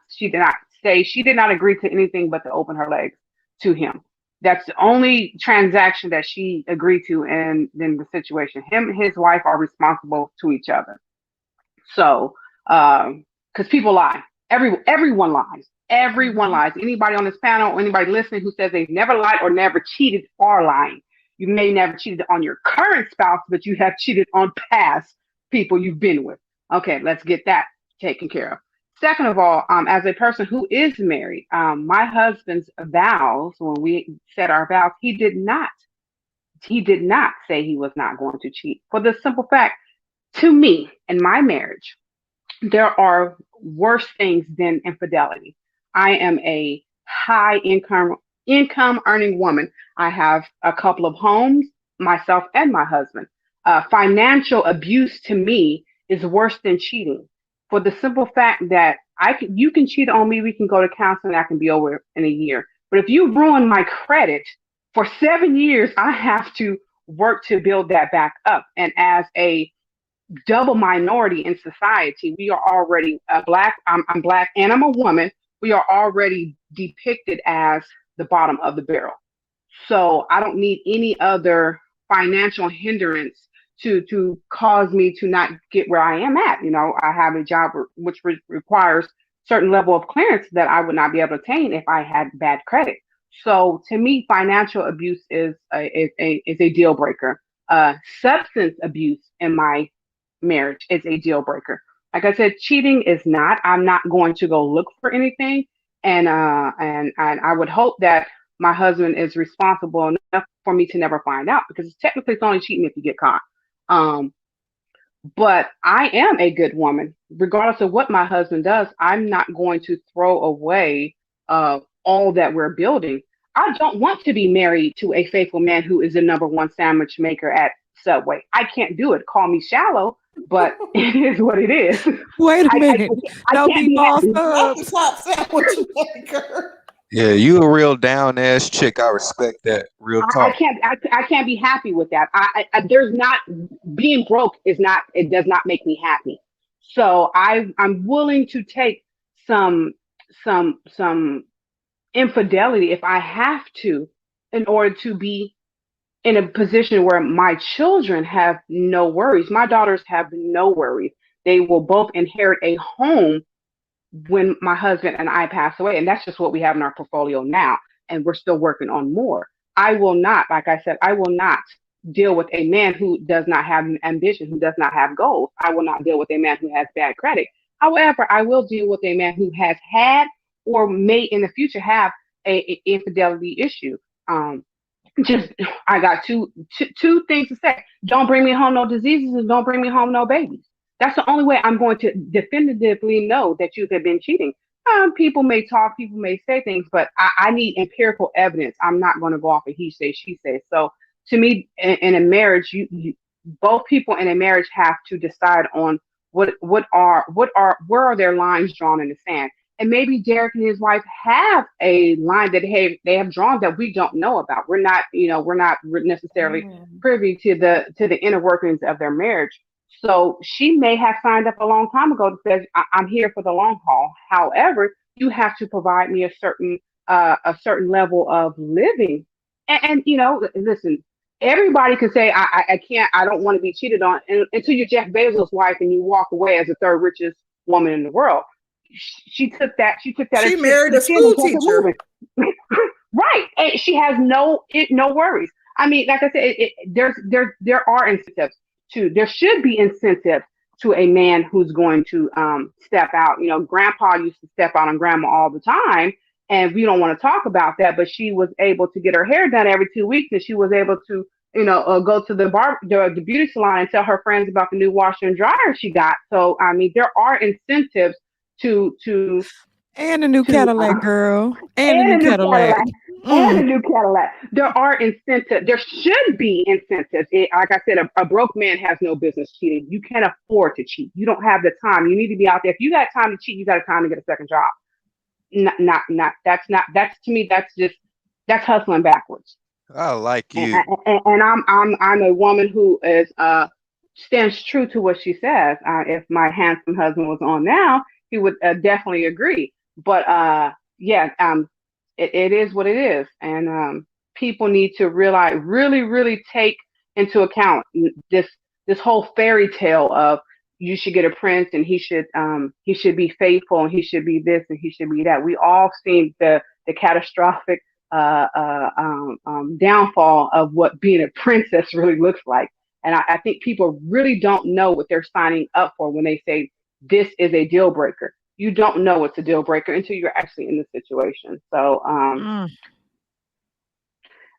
agree to anything but to open her legs to him. That's the only transaction that she agreed to in the situation. Him and his wife are responsible to each other. So, because people lie, everyone lies. Everyone lies. Anybody on this panel or anybody listening who says they've never lied or never cheated are lying. You may never cheated on your current spouse, but you have cheated on past people you've been with. Okay, let's get that taken care of. Second of all, as a person who is married, my husband's vows, when we said our vows, he did not say he was not going to cheat. For the simple fact, to me, in my marriage, there are worse things than infidelity. I am a high income earning woman. I have a couple of homes, myself and my husband. Financial abuse to me is worse than cheating, for the simple fact that you can cheat on me, we can go to counseling, I can be over in a year. But if you ruin my credit for 7 years, I have to work to build that back up. And as a double minority in society, we are already black. I'm black and I'm a woman. We are already depicted as the bottom of the barrel. So I don't need any other financial hindrance to cause me to not get where I am at. I have a job which requires certain level of clearance that I would not be able to attain if I had bad credit. So to me, financial abuse is a deal breaker. Substance abuse in my marriage is a deal breaker. Like I said, cheating is not. I'm not going to go look for anything, and I would hope that my husband is responsible enough for me to never find out, because technically it's only cheating if you get caught. Um, but I am a good woman, regardless of what my husband does. I'm not going to throw away all that we're building. I don't want to be married to a faithful man who is the number one sandwich maker at Subway. I can't do it. Call me shallow, but it is what it is. Wait a I, minute. I No can't be meatball happy. Not the subs. top sandwich maker. Yeah, you a real down ass chick. I respect that. Real I talk. can't. I can't be happy with that. There's not being broke is not. It does not make me happy. So I'm willing to take some infidelity if I have to, in order to be in a position where my children have no worries. My daughters have no worries. They will both inherit a home when my husband and I pass away. And that's just what we have in our portfolio now. And we're still working on more. I will not, like I said, I will not deal with a man who does not have an ambition, who does not have goals. I will not deal with a man who has bad credit. However, I will deal with a man who has had or may in the future have a infidelity issue. just I got two things to say. Don't bring me home no diseases and don't bring me home no babies. That's the only way I'm going to definitively know that you have been cheating. People may talk, people may say things, but I need empirical evidence. I'm not going to go off of he say, she say. So to me, in a marriage, both people in a marriage have to decide on where are their lines drawn in the sand. And maybe Derrick and his wife have a line that they have drawn that we don't know about. We're not necessarily privy to the inner workings of their marriage. So she may have signed up a long time ago that says, I'm here for the long haul. However, you have to provide me a certain level of living. And listen, everybody can say I can't, I don't want to be cheated on until you're Jeff Bezos' wife and you walk away as the third richest woman in the world. She took that. She married a school teacher, right? And she has no worries. I mean, like I said, there are incentives to. There should be incentives to a man who's going to step out. Grandpa used to step out on grandma all the time, and we don't want to talk about that. But she was able to get her hair done every 2 weeks, and she was able to go to the beauty salon and tell her friends about the new washer and dryer she got. So I mean, there are incentives to and a new Cadillac, girl, and a new Cadillac. And a new Cadillac. There are incentives. There should be incentives. Like I said, a broke man has no business cheating. You can't afford to cheat. You don't have the time. You need to be out there. If you got time to cheat, you got time to get a second job. That's to me, that's hustling backwards. I like you. And I'm a woman who stands true to what she says. If my handsome husband was on now, he would definitely agree. But it is what it is, and people need to realize, really take into account this whole fairy tale of you should get a prince and he should be faithful and he should be this and he should be that. We all seen the catastrophic downfall of what being a princess really looks like, and I think people really don't know what they're signing up for when they say this is a deal breaker. You don't know it's a deal breaker until you're actually in the situation. So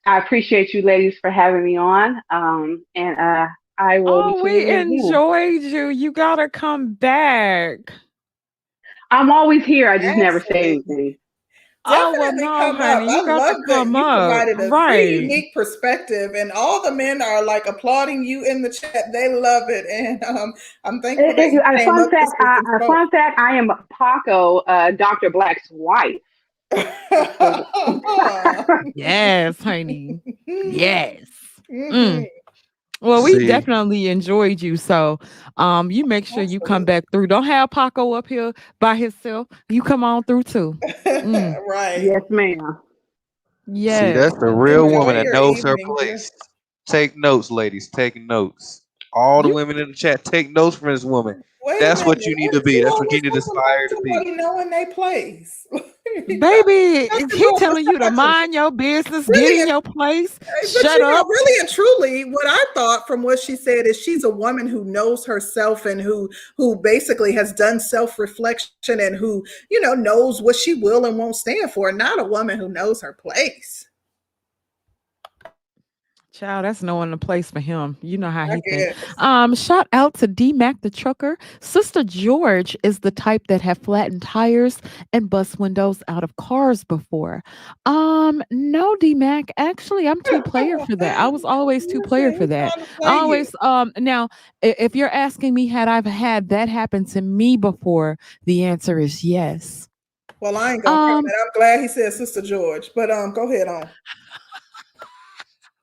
I appreciate you ladies for having me on. And I will. Oh, we enjoyed you. You gotta come back. I'm always here. I just never say anything. Definitely come honey, up. you got to come you up. provided a very unique perspective, and all the men are like applauding you in the chat. They love it, and I'm thankful that you came up. Fun fact: I am Paco, Dr. Black's wife. Yes, honey. Yes. Well, we definitely enjoyed you. So you make sure you come back through. Don't have Paco up here by himself. You come on through too. Right. Yes, ma'am. Yes. See, that's the real woman that knows her place. Take notes, ladies. Take notes. All the women in the chat, take notes from this woman. That's what you need to be. That's what you need to aspire to be. Knowing their place. Baby, he telling you to mind your business, get in your place, shut up. Really and truly, what I thought from what she said is she's a woman who knows herself and who basically has done self-reflection and who, knows what she will and won't stand for, not a woman who knows her place. Child, that's knowing the place for him. You know how he thinks. Shout out to D-Mac the trucker. Sister George is the type that have flattened tires and bust windows out of cars before. No, D-Mac. Actually, I'm two player for that. I was always two player for that. Always. Now, if you're asking me, had I had that happen to me before, the answer is yes. Well, I ain't gonna comment. I'm glad he said Sister George, but go ahead on.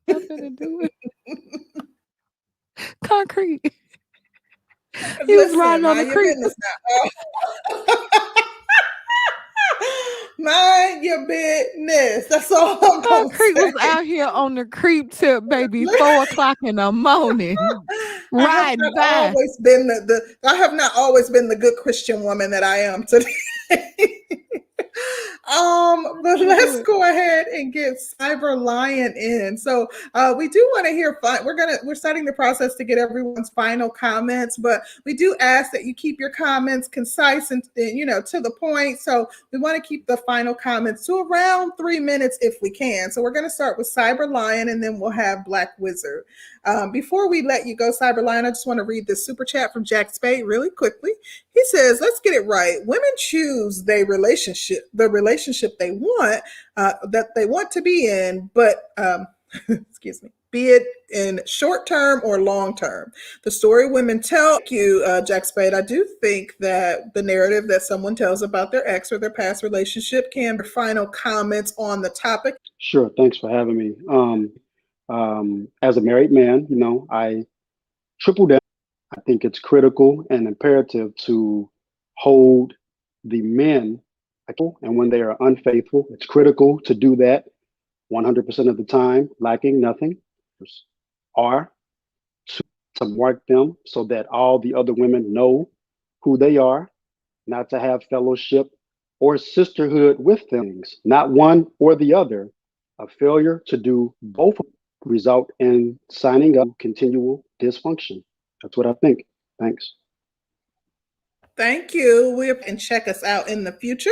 I'm gonna do it. Concrete. He was riding on the creek. Mind your business. That's all I'm Concrete was out here on the creep tip, baby, 4:00 in the morning. I have not always been the good Christian woman that I am today. But let's go ahead and get Cyber Lion in. So we do want to hear. We're starting the process to get everyone's final comments, but we do ask that you keep your comments concise and to the point. So we want to keep the final comments to around 3 minutes if we can. So we're going to start with Cyber Lion, and then we'll have Black Wizard. Before we let you go, Cyber Lion, I just want to read this super chat from Jaxn really quickly. He says, "Let's get it right. Women choose the relationship they want, that they want to be in, but excuse me, be it in short term or long term. The story women tell you, Jack Spade, I do think that the narrative that someone tells about their ex or their past relationship can be final comments on the topic." Sure. Thanks for having me. As a married man, I triple down. I think it's critical and imperative to hold the men accountable, and when they are unfaithful, it's critical to do that 100% of the time, lacking nothing, are to mark them so that all the other women know who they are, not to have fellowship or sisterhood with them, not one or the other. A failure to do both result in signing up continual dysfunction. That's what I think. Thanks. Thank you. And check us out in the future.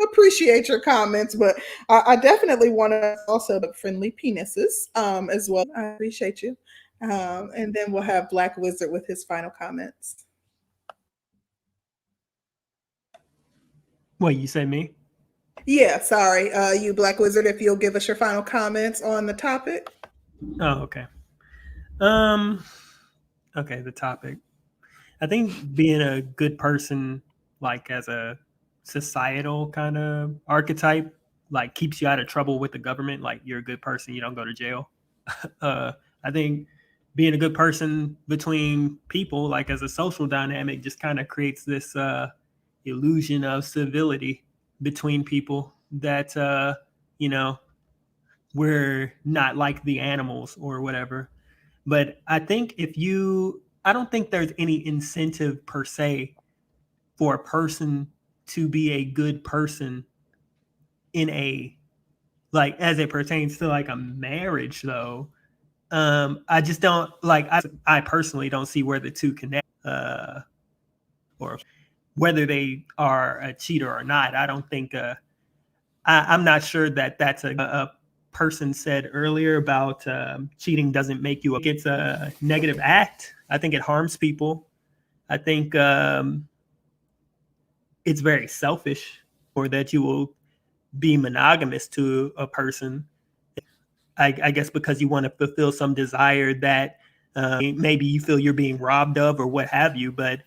Appreciate your comments, but I definitely want to also friendly penises as well. I appreciate you. And then we'll have Black Wizard with his final comments. What, you say me? Yeah, sorry. You, Black Wizard, if you'll give us your final comments on the topic. Oh, okay. Okay, the topic. I think being a good person, like as a societal kind of archetype, like keeps you out of trouble with the government. Like you're a good person, you don't go to jail. I think being a good person between people, like as a social dynamic, just kind of creates this illusion of civility between people that we're not like the animals or whatever. But I think I don't think there's any incentive per se for a person to be a good person in a, like, as it pertains to like a marriage though. I just don't I personally don't see where the two connect, or whether they are a cheater or not. I don't think I'm not sure that that's a person said earlier about cheating doesn't make you it's a negative act. I think it harms people. I think it's very selfish, or that you will be monogamous to a person. I guess because you want to fulfill some desire that maybe you feel you're being robbed of or what have you. But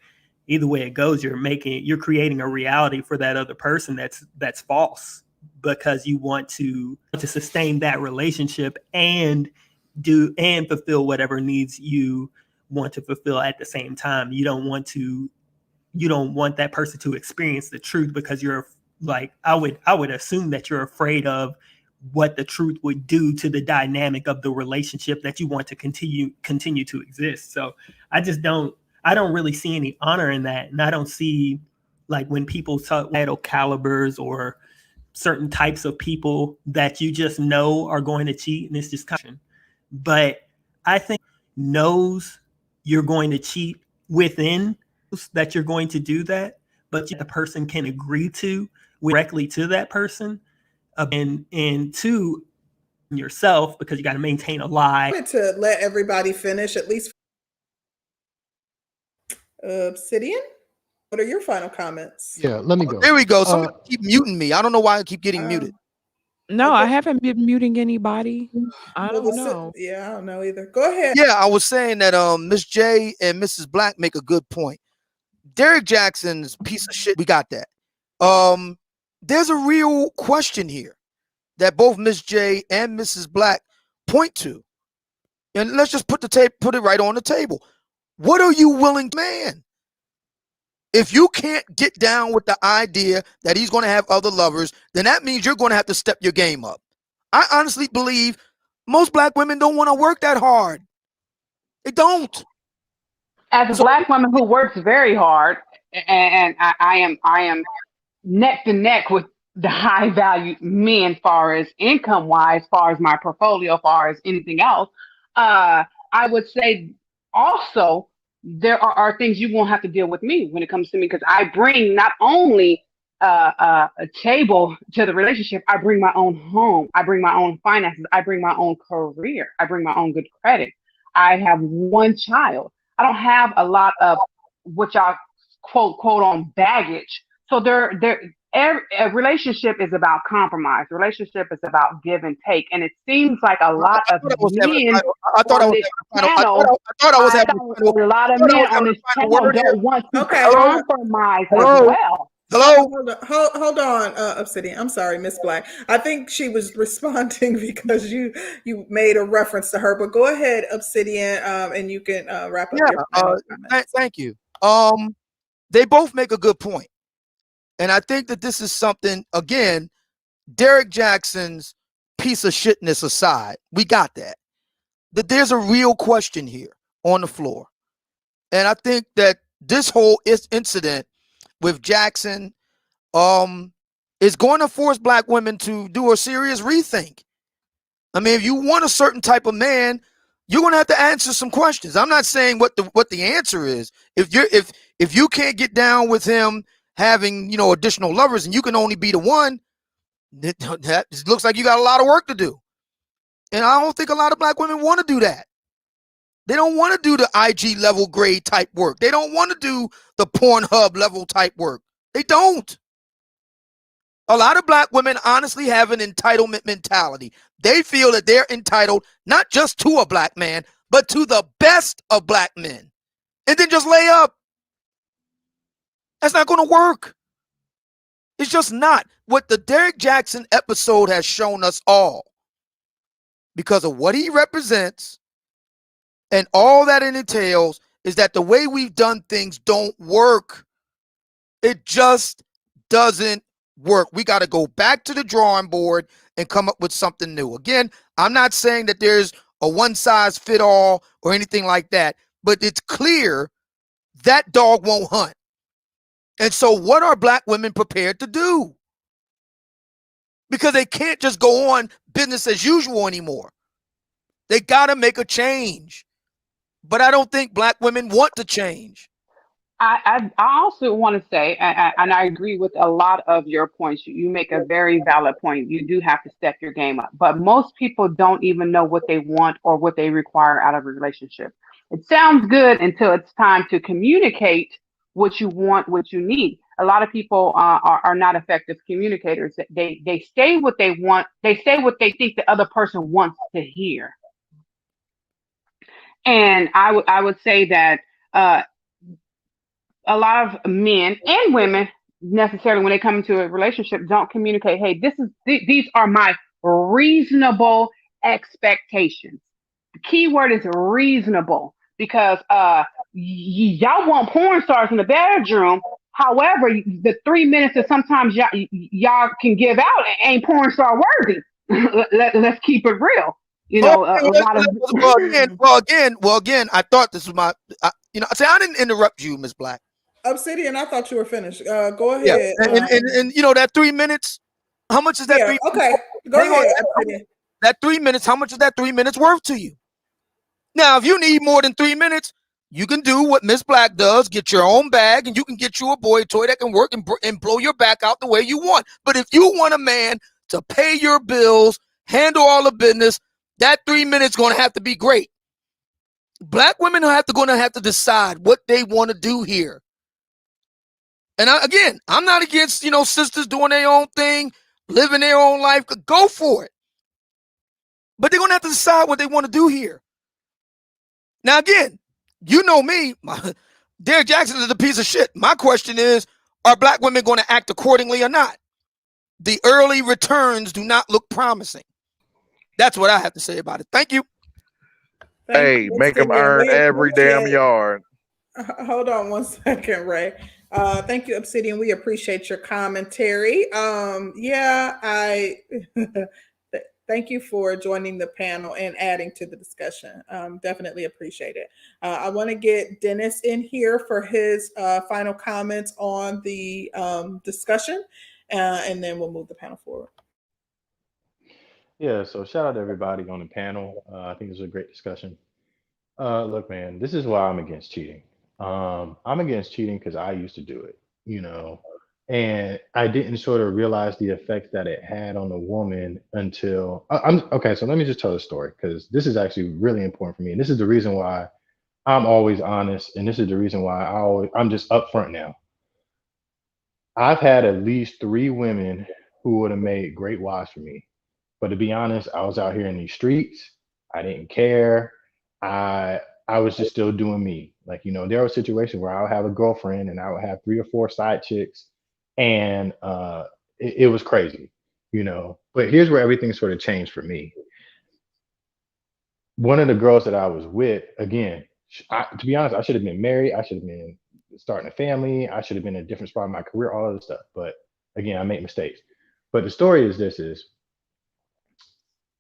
either way it goes, you're creating a reality for that other person that's false, because you want to sustain that relationship and fulfill whatever needs you want to fulfill at the same time. You don't want that person to experience the truth, because you're like, I would assume that you're afraid of what the truth would do to the dynamic of the relationship that you want to continue to exist. So I don't really see any honor in that. And I don't see, like, when people talk idol calibers or certain types of people that you just know are going to cheat, and it's just but I think knows you're going to cheat within that you're going to do that, but the person can agree to directly to that person, and to yourself, because you got to maintain a lie. I wanted to let everybody finish at least. Obsidian, what are your final comments? Yeah, let me go. There we go. Somebody keep muting me. I don't know why I keep getting muted. No, I haven't been muting anybody. I don't know. Yeah, I don't know either. Go ahead. Yeah, I was saying that Miss J and Mrs. Black make a good point. Derrick Jaxn's piece of shit. We got that. There's a real question here that both Miss J and Mrs. Black point to, and let's just put it right on the table. What are you willing to man? If you can't get down with the idea that he's going to have other lovers, then that means you're going to have to step your game up. I honestly believe most Black women don't want to work that hard. They don't. As a Black woman who works very hard, and I am neck to neck with the high value men, far as income wise, far as my portfolio, far as anything else. I would say also there are things you won't have to deal with me when it comes to me, because I bring not only a table to the relationship, I bring my own home, I bring my own finances, I bring my own career, I bring my own good credit. I have one child. I don't have a lot of what y'all quote on baggage. So a relationship is about compromise. A relationship is about give and take. And it seems like a lot of I was having men I thought I on was this having a final. panel, I thought I was I having thought a final. a lot I of thought I men was on having this a final panel word here. don't want to Okay, hold on. compromise as Hello, well. hello. Hold on, Obsidian. I'm sorry, Miss Black. I think she was responding because you made a reference to her. But go ahead, Obsidian, and you can wrap up Yeah. your final comments. Thank you. They both make a good point, and I think that this is something. Again, Derrick Jaxn's piece of shitness aside, we got that. That there's a real question here on the floor, and I think that this whole incident with Jaxn is going to force black women to do a serious rethink. I mean, if you want a certain type of man, you're going to have to answer some questions. I'm not saying what the answer is. If you can't get down with him having, additional lovers and you can only be the one, that looks like you got a lot of work to do. And I don't think a lot of black women want to do that. They don't want to do the IG level grade type work. They don't want to do the Pornhub level type work. They don't. A lot of black women honestly have an entitlement mentality. They feel that they're entitled not just to a black man, but to the best of black men. And then just lay up. That's not going to work. It's just not. What the Derrick Jaxn episode has shown us all, because of what he represents and all that it entails, is that the way we've done things don't work. It just doesn't work. We got to go back to the drawing board and come up with something new. Again, I'm not saying that there's a one size fit all or anything like that, but it's clear that dog won't hunt. And so what are black women prepared to do? Because they can't just go on business as usual anymore. They got to make a change. But I don't think black women want to change. I also want to say, and I agree with a lot of your points. You make a very valid point. You do have to step your game up. But most people don't even know what they want or what they require out of a relationship. It sounds good until it's time to communicate what you want, what you need. A lot of people are not effective communicators. They say what they want. They say what they think the other person wants to hear. And I would say that a lot of men and women necessarily when they come into a relationship don't communicate, hey, these are my reasonable expectations. The key word is reasonable, because y'all want porn stars in the bedroom. However, the 3 minutes that sometimes y'all can give out ain't porn star worthy. Let's keep it real. A lot of Well, again, I thought this was I didn't interrupt you, Miss Black. Obsidian, I thought you were finished. Go Yeah, ahead. and that 3 minutes. How much is that? Yeah. 3 Okay. minutes? Go Hang on, ahead, Obsidian. that 3 minutes. How much is that 3 minutes worth to you? Now, if you need more than 3 minutes, you can do what Miss Black does: get your own bag, and you can get you a boy toy that can work and blow your back out the way you want. But if you want a man to pay your bills, handle all the business, that 3 minutes going to have to be great. Black women are going to have to decide what they want to do here. And again, I'm not against, sisters doing their own thing, living their own life. Go for it. But they're going to have to decide what they want to do here. Now, again, you know me. Derrick Jaxn is a piece of shit. My question is, are black women going to act accordingly or not? The early returns do not look promising. That's what I have to say about it. Thank you. Hey, make them earn every damn yard. Hold on one second, Ray. Thank you, Obsidian. We appreciate your commentary. I thank you for joining the panel and adding to the discussion. Definitely appreciate it. I want to get Dennis in here for his final comments on the discussion. and then we'll move the panel forward. Yeah, so shout out to everybody on the panel. I think it was a great discussion. Look, man, this is why I'm against cheating. I'm against cheating because I used to do it, you know, and I didn't sort of realize the effects that it had on the woman until I'm okay. So let me just tell the story because this is actually really important for me, and this is the reason why I'm always honest, and this is the reason why I'm just upfront now. I've had at least 3 women who would have made great wives for me. But to be honest, I was out here in these streets. I didn't care. I was just still doing me. Like, you know, there were situations where I would have a girlfriend and I would have 3 or 4 side chicks, and it was crazy, you know. But here's where everything sort of changed for me. One of the girls that I was with, again, to be honest, I should have been married. I should have been starting a family. I should have been in a different spot in my career, all of this stuff. But again, I make mistakes. But the story is this is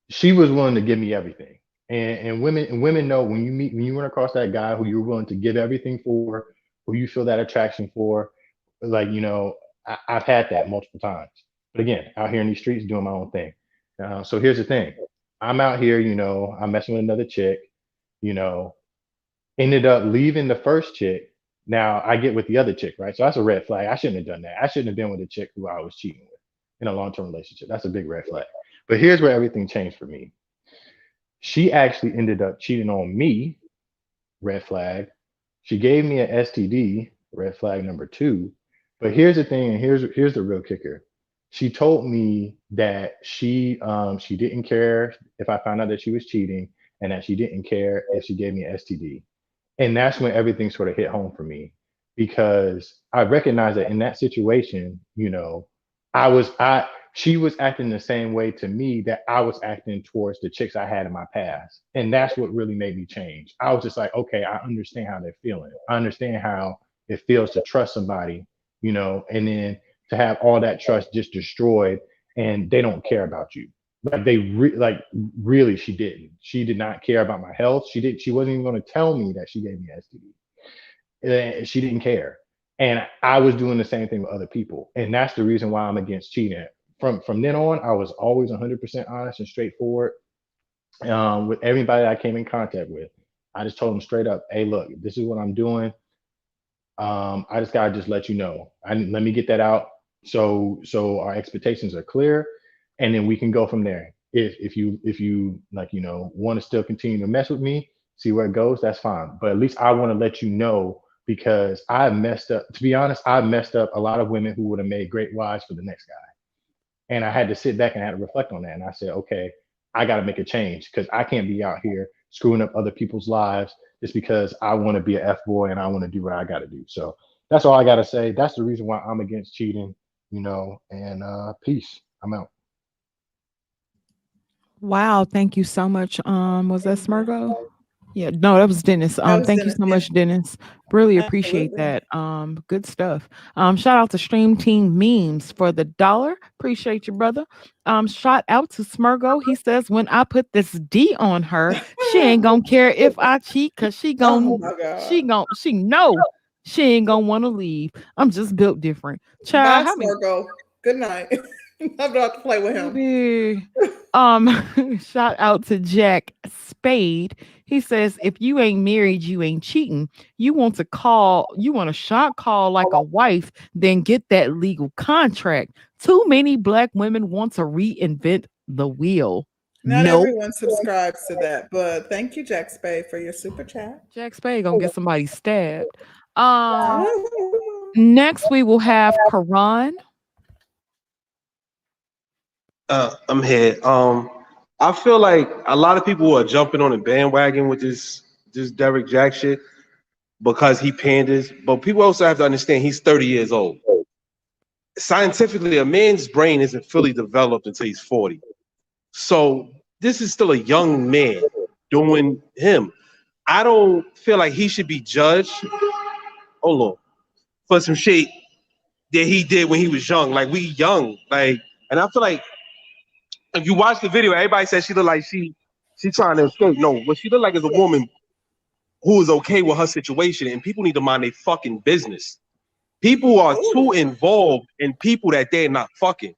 she was willing to give me everything. And women know when you run across that guy who you're willing to give everything for, who you feel that attraction for, like, you know, I've had that multiple times. But again, out here in these streets doing my own thing. So here's the thing. I'm out here, you know, I'm messing with another chick, you know, ended up leaving the first chick. Now I get with the other chick, right? So that's a red flag. I shouldn't have done that. I shouldn't have been with a chick who I was cheating with in a long-term relationship. That's a big red flag. But here's where everything changed for me. She actually ended up cheating on me, red flag. She gave me an STD, red flag number 2. But here's the thing, and here's the real kicker. She told me that she didn't care if I found out that she was cheating, and that she didn't care if she gave me an STD. And that's when everything sort of hit home for me, because I recognized that in that situation, you know, she was acting the same way to me that I was acting towards the chicks I had in my past. And that's what really made me change. I was just like, okay, I understand how they're feeling. I understand how it feels to trust somebody, you know, and then to have all that trust just destroyed, and they don't care about you. Like really, she didn't. She did not care about my health. She wasn't even going to tell me that she gave me STD. She didn't care. And I was doing the same thing with other people. And that's the reason why I'm against cheating. From then on, I was always 100% honest and straightforward with everybody I came in contact with. I just told them straight up, hey, look, this is what I'm doing. I just gotta just let you know. Let me get that out so our expectations are clear, and then we can go from there. If you like, you know, want to still continue to mess with me, see where it goes, that's fine. But at least I want to let you know, because I messed up. To be honest, I messed up a lot of women who would have made great wives for the next guy. And I had to sit back and I had to reflect on that. And I said, okay, I got to make a change, because I can't be out here screwing up other people's lives just because I want to be an F boy and I want to do what I got to do. So that's all I got to say. That's the reason why I'm against cheating, you know, and peace. I'm out. Wow, thank you so much. Was that Smurgo? Yeah, no, that was Dennis. That was Thank you Dennis, so yeah. much, Dennis. Really appreciate Absolutely. that. Good stuff. Shout out to Stream Team Memes for the $1. Appreciate you, brother. Shout out to Smurgo. He says, when I put this D on her, she ain't gonna care if I cheat, cause she Oh gon' my she God. gon' she know she ain't gonna want to leave. I'm just built different. Child, Bye, how many Smirgo. Good night. I don't have to play with him. baby? Shout out to Jack Spade. He says, if you ain't married, you ain't cheating. You want a shot call like a wife, then get that legal contract. Too many black women want to reinvent the wheel. Not Nope. everyone subscribes to that, but thank you, Jack Spade, for your super chat. Jack Spade gonna get somebody stabbed. Next we will have Karan. I'm here. I feel like a lot of people are jumping on the bandwagon with this Derrick Jaxn shit because he panders. But people also have to understand he's 30 years old. Scientifically, a man's brain isn't fully developed until he's 40. So this is still a young man doing him. I don't feel like he should be judged. Hold on, for some shit that he did when he was young. Like, we young. Like, and I feel like if you watch the video, everybody says she look like she trying to escape. No, what she look like is a woman who is okay with her situation, and people need to mind their fucking business. People are too involved in people that they're not fucking.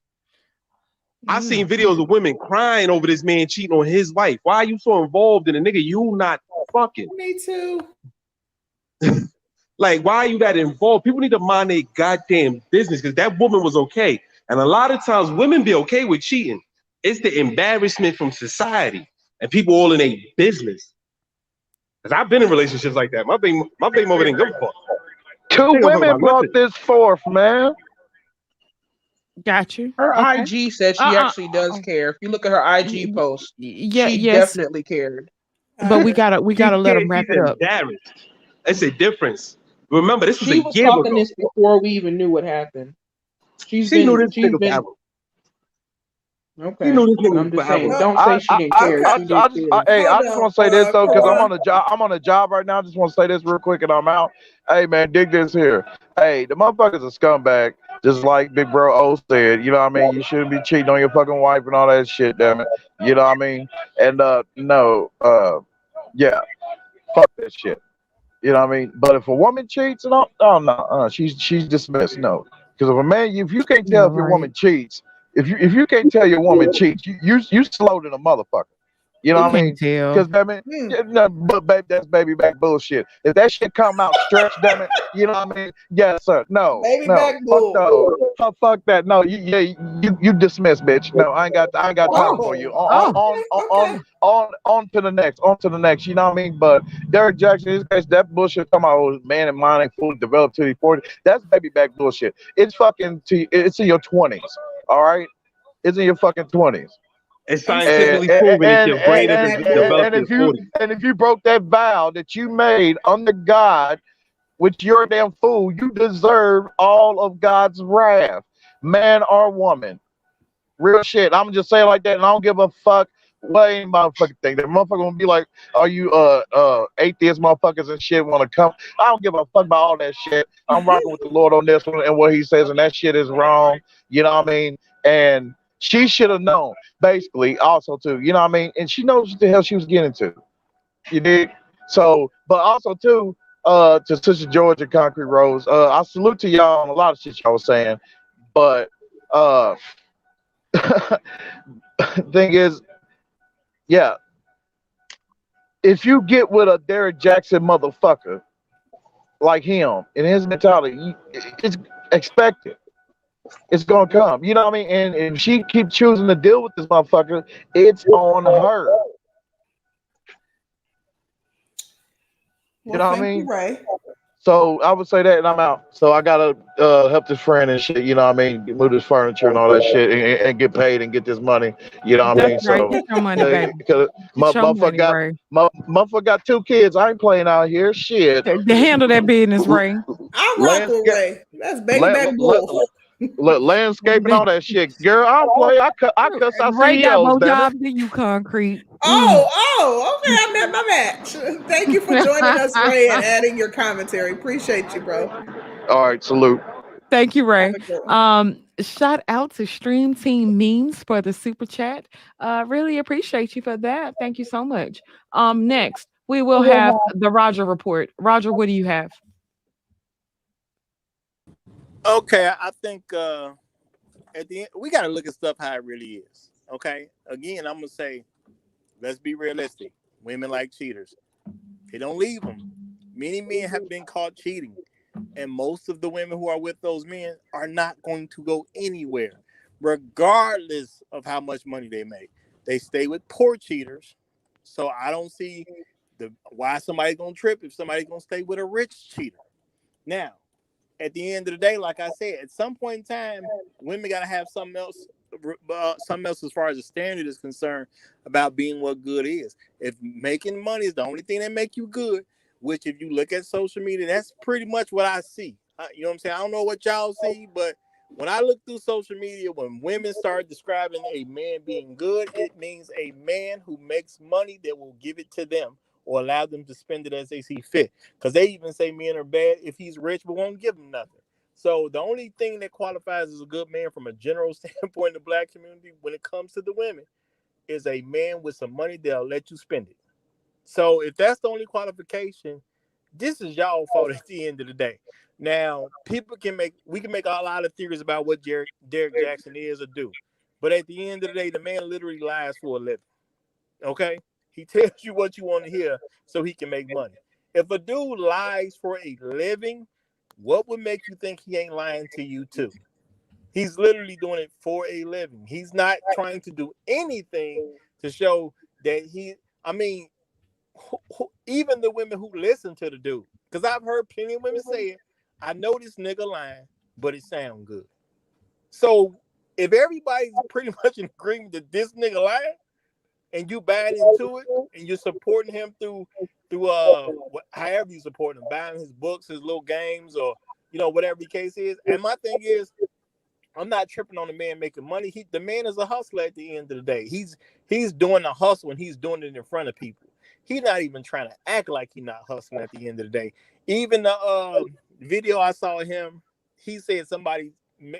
I've seen videos of women crying over this man cheating on his wife. Why are you so involved in a nigga you not fucking? Me too. Like, why are you that involved? People need to mind their goddamn business because that woman was okay. And a lot of times women be okay with cheating. It's the embarrassment from society and people all in their business. Because I've been in relationships like that. My baby mother didn't give a fuck. Two women brought this forth, man. Got you. Her Okay. IG said she actually does care. If you look at her IG post, she definitely cared. But we gotta let them wrap it up. Embarrassed. It's a difference. Remember, this was She a was year talking ago. this before we even knew what happened. She knew this nigga forever. Okay. She knew this nigga I'm just saying, forever. don't say she didn't care. She did care. Hey, I just want to say this though, because I'm on a job right now. I just want to say this real quick, and I'm out. Hey, man, dig this here. Hey, the motherfucker's a scumbag, just like Big Bro O said. You know what I mean? You shouldn't be cheating on your fucking wife and all that shit, damn it. You know what I mean? And yeah, fuck that shit. You know what I mean? But if a woman cheats and all, oh no, she's dismissed. No, because if a man, if you can't tell if your woman cheats, if you can't tell your woman cheats, you slow than a motherfucker. You know what I mean? Because damn it, but baby, that's baby back bullshit. If that shit come out stretched, damn it, you know what I mean? Yes, sir. No, Baby no, back bull. fuck that. No, you dismissed, bitch. No, I ain't got time for you. On to the next. On to the next. You know what I mean? But Derrick Jaxn, in this case, that bullshit talking about man and mind ain't fully developed till he's 40. That's baby back bullshit. It's fucking it's in your 20s. All right, it's in your fucking 20s. It's scientifically proven that your brain isn't developed in 40. And if you broke that vow that you made under God, which you're a damn fool, you deserve all of God's wrath, man or woman. Real shit. I'm just saying like that, and I don't give a fuck what any motherfucking thing. That motherfucker gonna be like, are you atheist motherfuckers and shit wanna come? I don't give a fuck about all that shit. I'm rocking with the Lord on this one and what he says, and that shit is wrong. You know what I mean? And she should have known, basically, also too. You know what I mean? And she knows what the hell she was getting to. You dig? So, but also too, to Sister George and Concrete Rose, I salute to y'all on a lot of shit y'all was saying, but thing is, yeah, if you get with a Derrick Jaxn motherfucker like him and his mentality, it's expected. It's gonna come. You know what I mean? And if she keep choosing to deal with this motherfucker, it's on her. You know what I mean? You, Ray. So I would say that, and I'm out. So I gotta help this friend and shit. You know what I mean? Move this furniture and all that shit, and get paid and get this money. You know what I mean? That's right. So Get your money, baby. because motherfucker got 2 kids. I ain't playing out here. Shit. To handle that business, Ray. I'm rock with Ray. That's baby back bull. Landscaping, all that shit, girl. I don't play. I cuss out Ray got CEOs. more Damn jobs it. than you, Concrete. Okay, I met my match. Thank you for joining us, Ray, and adding your commentary. Appreciate you, bro. All right, salute. Thank you, Ray. Shout out to Stream Team Memes for the super chat. Really appreciate you for that. Thank you so much. Next we will have the Roger report. Roger, what do you have? Okay, I think at the end we got to look at stuff how it really is. Okay, again, I'm gonna say, let's be realistic. Women like cheaters. They don't leave them. Many men have been caught cheating, and most of the women who are with those men are not going to go anywhere, regardless of how much money they make. They stay with poor cheaters. So I don't see why somebody's gonna trip if somebody's gonna stay with a rich cheater. Now, at the end of the day, like I said, at some point in time, women got to have something else as far as the standard is concerned about being what good is. If making money is the only thing that make you good, which if you look at social media, that's pretty much what I see. You know what I'm saying? I don't know what y'all see, but when I look through social media, when women start describing a man being good, it means a man who makes money that will give it to them or allow them to spend it as they see fit. Because they even say men are bad if he's rich but won't give them nothing. So the only thing that qualifies as a good man from a general standpoint in the black community when it comes to the women is a man with some money that'll let you spend it. So if that's the only qualification, This is y'all fault at the end of the day. Now, we can make a lot of theories about what Derrick Jaxn is or do, but at the end of the day, the man literally lies for a living. Okay, he tells you what you want to hear so he can make money. If a dude lies for a living, what would make you think he ain't lying to you too? He's literally doing it for a living. He's not trying to do anything to show that he. I mean, even the women who listen to the dude, because I've heard plenty of women say it. I know this nigga lying, but it sounds good. So if everybody's pretty much in agreement that this nigga lying, and you buying into it, and you're supporting him through however you support him, buying his books, his little games, or whatever the case is. And my thing is, I'm not tripping on the man making money. The man is a hustler at the end of the day. He's doing the hustle and he's doing it in front of people. He's not even trying to act like he's not hustling at the end of the day. Even the video I saw of him, he said somebody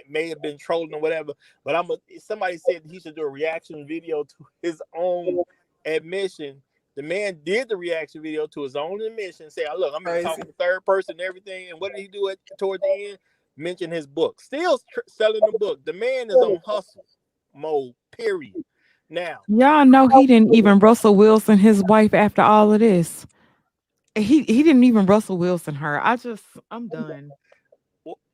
may have been trolling or whatever, but somebody said he should do a reaction video to his own admission. The man did the reaction video to his own admission, say, "Look, I'm gonna talk in the third person and everything." And what did he do toward the end? Mention his book. Still selling the book. The man is on hustle mode, period. Now, y'all know he didn't even Russell Wilson his wife after all of this. He didn't even Russell Wilson her. I'm done.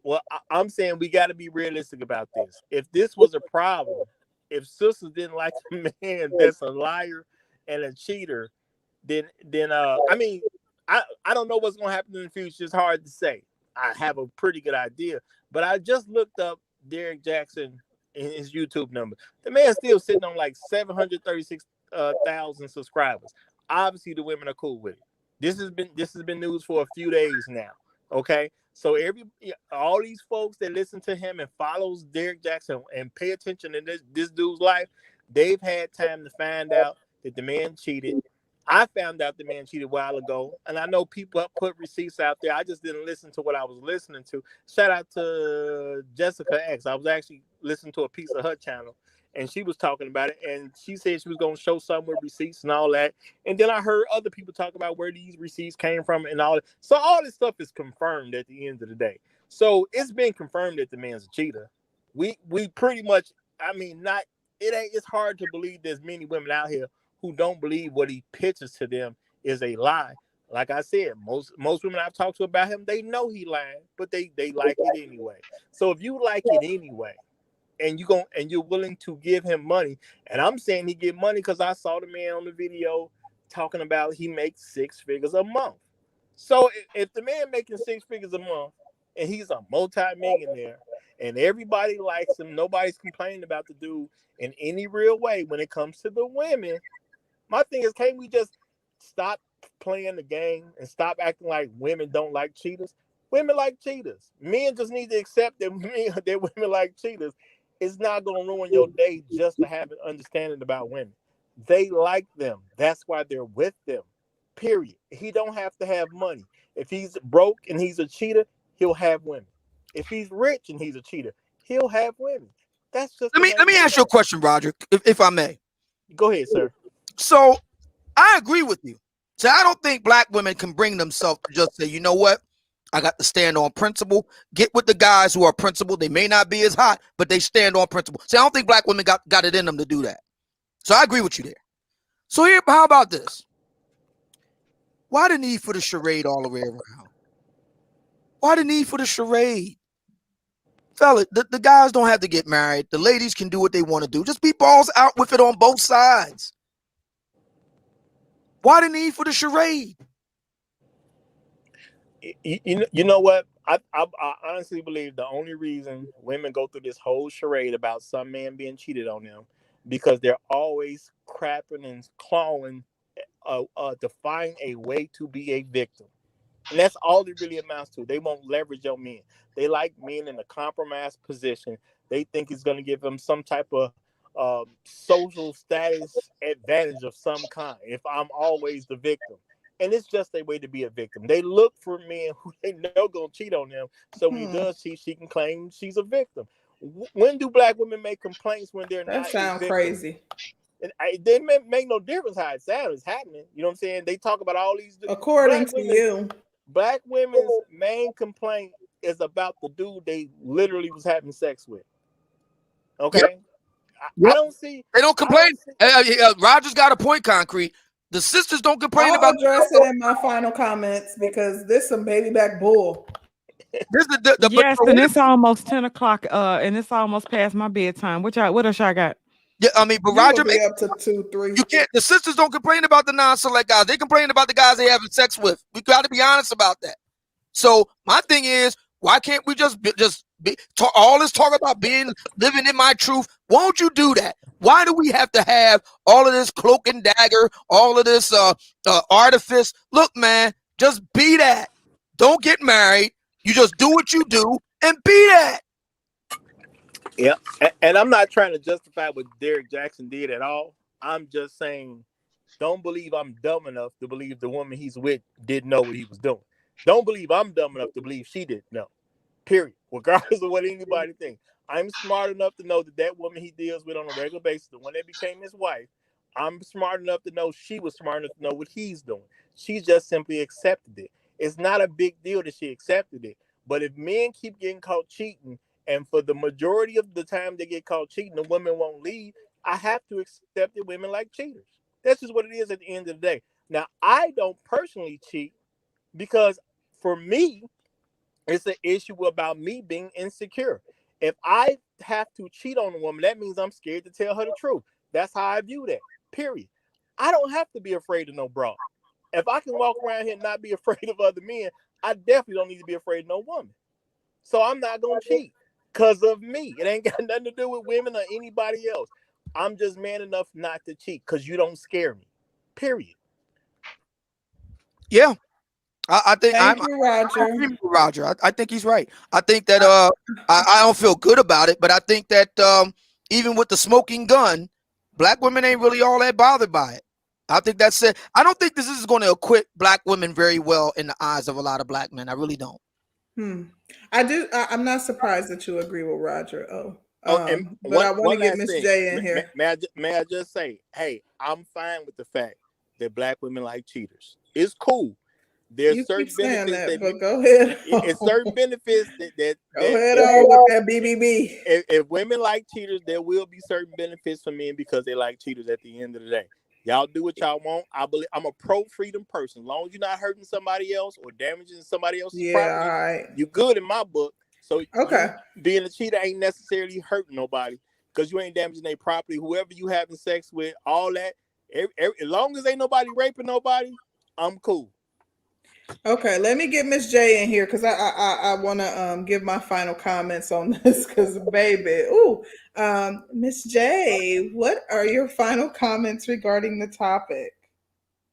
Well, I'm saying we got to be realistic about this. If this was a problem, if sisters didn't like a man that's a liar and a cheater, then I mean, I don't know what's gonna happen in the future. It's hard to say. I have a pretty good idea, but I just looked up Derrick Jaxn and his YouTube number. The man's still sitting on like 736,000 subscribers. Obviously, the women are cool with it. This has been news for a few days now. Okay, so all these folks that listen to him and follows Derrick Jaxn and pay attention to this dude's life, they've had time to find out that the man cheated. I found out the man cheated a while ago, and I know people have put receipts out there. I just didn't listen to what I was listening to. Shout out to Jessica X. I was actually listening to a Piece of her channel, and she was talking about it, and she said she was going to show some with receipts and all that. And then I heard other people talk about where these receipts came from and all that. So all this stuff is confirmed at the end of the day. So it's been confirmed that the man's a cheater. We pretty much, I mean, it's hard to believe there's many women out here who don't believe what he pitches to them is a lie. Like I said, most women I've talked to about him, they know he lying, but they like it anyway. So if you like it anyway, and you're willing to give him money, and I'm saying he get money because I saw the man on the video talking about he makes 6 figures a month. So if the man making 6 figures a month and he's a multi-millionaire and everybody likes him, nobody's complaining about the dude in any real way when it comes to the women. My thing is, can't we just stop playing the game and stop acting like women don't like cheaters? Women like cheaters. Men just need to accept that women like cheaters. It's not going to ruin your day just to have an understanding about women. They like them. That's why they're with them. Period. He don't have to have money. If he's broke and he's a cheater, he'll have women. If he's rich and he's a cheater, he'll have women. That's just. Let me ask you a question, Roger, if I may. Go ahead, sir. So I agree with you. So I don't think black women can bring themselves to just say, you know what? I got to stand on principle. Get with the guys who are principled. They may not be as hot, but they stand on principle. See, I don't think black women got it in them to do that. So I agree with you there. So here, how about this? Why the need for the charade all the way around? Why the need for the charade? Fella, the guys don't have to get married. The ladies can do what they want to do. Just be balls out with it on both sides. Why the need for the charade? You know what? I honestly believe the only reason women go through this whole charade about some man being cheated on them because they're always crapping and clawing to find a way to be a victim. And that's all it really amounts to. They won't leverage your men. They like men in a compromised position. They think it's going to give them some type of social status advantage of some kind if I'm always the victim. And it's just a way to be a victim. They look for men who they know going to cheat on them. So when he does cheat, she can claim she's a victim. When do black women make complaints when they're not a victim? That sounds crazy. It didn't make no difference how it sounds. It's happening. You know what I'm saying? They talk about all these. According to you. Black women's main complaint is about the dude they literally was having sex with. Yep. Okay, I Yep. don't see. They don't I complain. don't see. Roger's got a point, Concrete. The sisters don't complain I'll about. address it in my final comments because this some baby back bull. This is but Yes, and it's almost 10 o'clock. And it's almost past my bedtime. What else y'all got? yeah, I mean, but You Roger, will be up to 2, 3. you can't. The sisters don't complain about the non-select guys. They complain about the guys they having sex with. We got to be honest about that. So my thing is, why can't we just be talk, all this talk about living in my truth? Won't you do that? Why do we have to have all of this cloak and dagger, all of this artifice? Look, man, just be that. Don't get married. You just do what you do and be that. Yeah, and I'm not trying to justify what Derrick Jaxn did at all. I'm just saying, don't believe I'm dumb enough to believe the woman he's with didn't know what he was doing. Don't believe I'm dumb enough to believe she didn't know. Period. Regardless of what anybody thinks. I'm smart enough to know that that woman he deals with on a regular basis, the one that became his wife, I'm smart enough to know she was smart enough to know what he's doing. She just simply accepted it. It's not a big deal that she accepted it. But if men keep getting caught cheating, and for the majority of the time they get caught cheating, the women won't leave, I have to accept that women like cheaters. That's just what it is at the end of the day. Now, I don't personally cheat because for me, it's an issue about me being insecure. If I have to cheat on a woman, that means I'm scared to tell her the truth. That's how I view that. Period. I don't have to be afraid of no bra. If I can walk around here and not be afraid of other men, I definitely don't need to be afraid of no woman. So I'm not gonna cheat because of me. It ain't got nothing to do with women or anybody else. I'm just man enough not to cheat because you don't scare me. Period. Yeah, I think Thank you, I Roger. agree with Roger. I think he's right. I think that I don't feel good about it, but I think that even with the smoking gun, black women ain't really all that bothered by it. I think that's it. I don't think this is going to equip black women very well in the eyes of a lot of black men. I really don't. I do. I'm not surprised that you agree with Roger. And But I want to one get last Miss thing. J in here. May I just say, hey, I'm fine with the fact that black women like cheaters. It's cool. There's You keep certain saying benefits that, that but go ahead. it's certain benefits Go ahead on with that BBB. if women like cheaters, there will be certain benefits for men because they like cheaters at the end of the day. Y'all do what y'all want. I believe I'm a pro-freedom person. As long as you're not hurting somebody else or damaging somebody else's property, Yeah, all right. you good in my book. So Okay. you being a cheater ain't necessarily hurting nobody because you ain't damaging their property. Whoever you having sex with, all that, as long as ain't nobody raping nobody, I'm cool. Okay, let me get Miss J in here because I want to give my final comments on this because baby, Miss J, what are your final comments regarding the topic?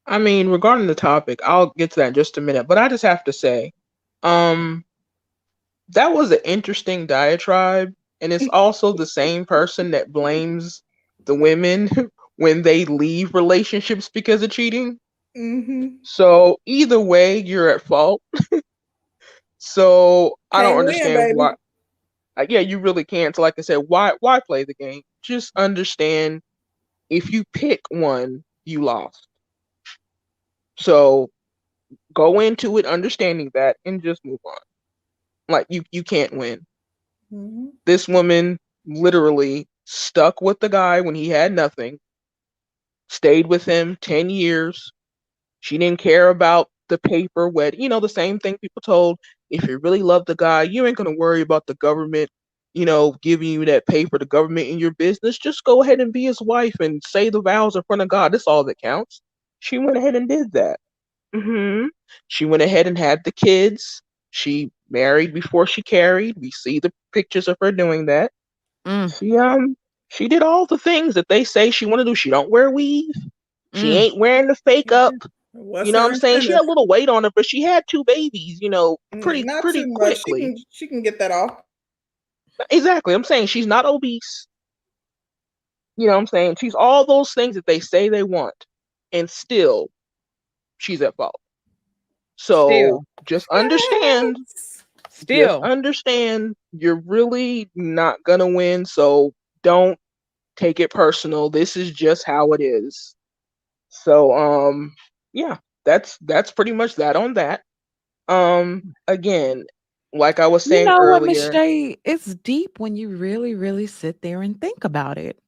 I mean, regarding the topic, I'll get to that in just a minute, but I just have to say, that was an interesting diatribe, and it's also the same person that blames the women when they leave relationships because of cheating. Mm-hmm. So either way, you're at fault. So I don't Can't win, understand baby. why. Yeah, you really can't. So like I said, why play the game? Just understand if you pick one, you lost. So go into it understanding that and just move on. Like you can't win. Mm-hmm. This woman literally stuck with the guy when he had nothing, stayed with him 10 years. She didn't care about the paper wet. The same thing people told, if you really love the guy, you ain't going to worry about the government, giving you that paper, the government in your business. Just go ahead and be his wife and say the vows in front of God. That's all that counts. She went ahead and did that. She went ahead and had the kids. She married before she carried. We see the pictures of her doing that. She did all the things that they say she want to do. She don't wear weave. She ain't wearing the fake up. What's You know her what I'm saying? She had incentive? a little weight on her, but she had two babies, pretty Not pretty too much. quickly. She can get that off. Exactly. I'm saying she's not obese. You know what I'm saying? She's all those things that they say they want. And still she's at fault. So Still. just Still. understand you're really not gonna win. So don't take it personal. This is just how it is. So yeah, that's pretty much that on that. Again, like I was You saying know what, Miss earlier, Shay? It's deep when you really, really sit there and think about it.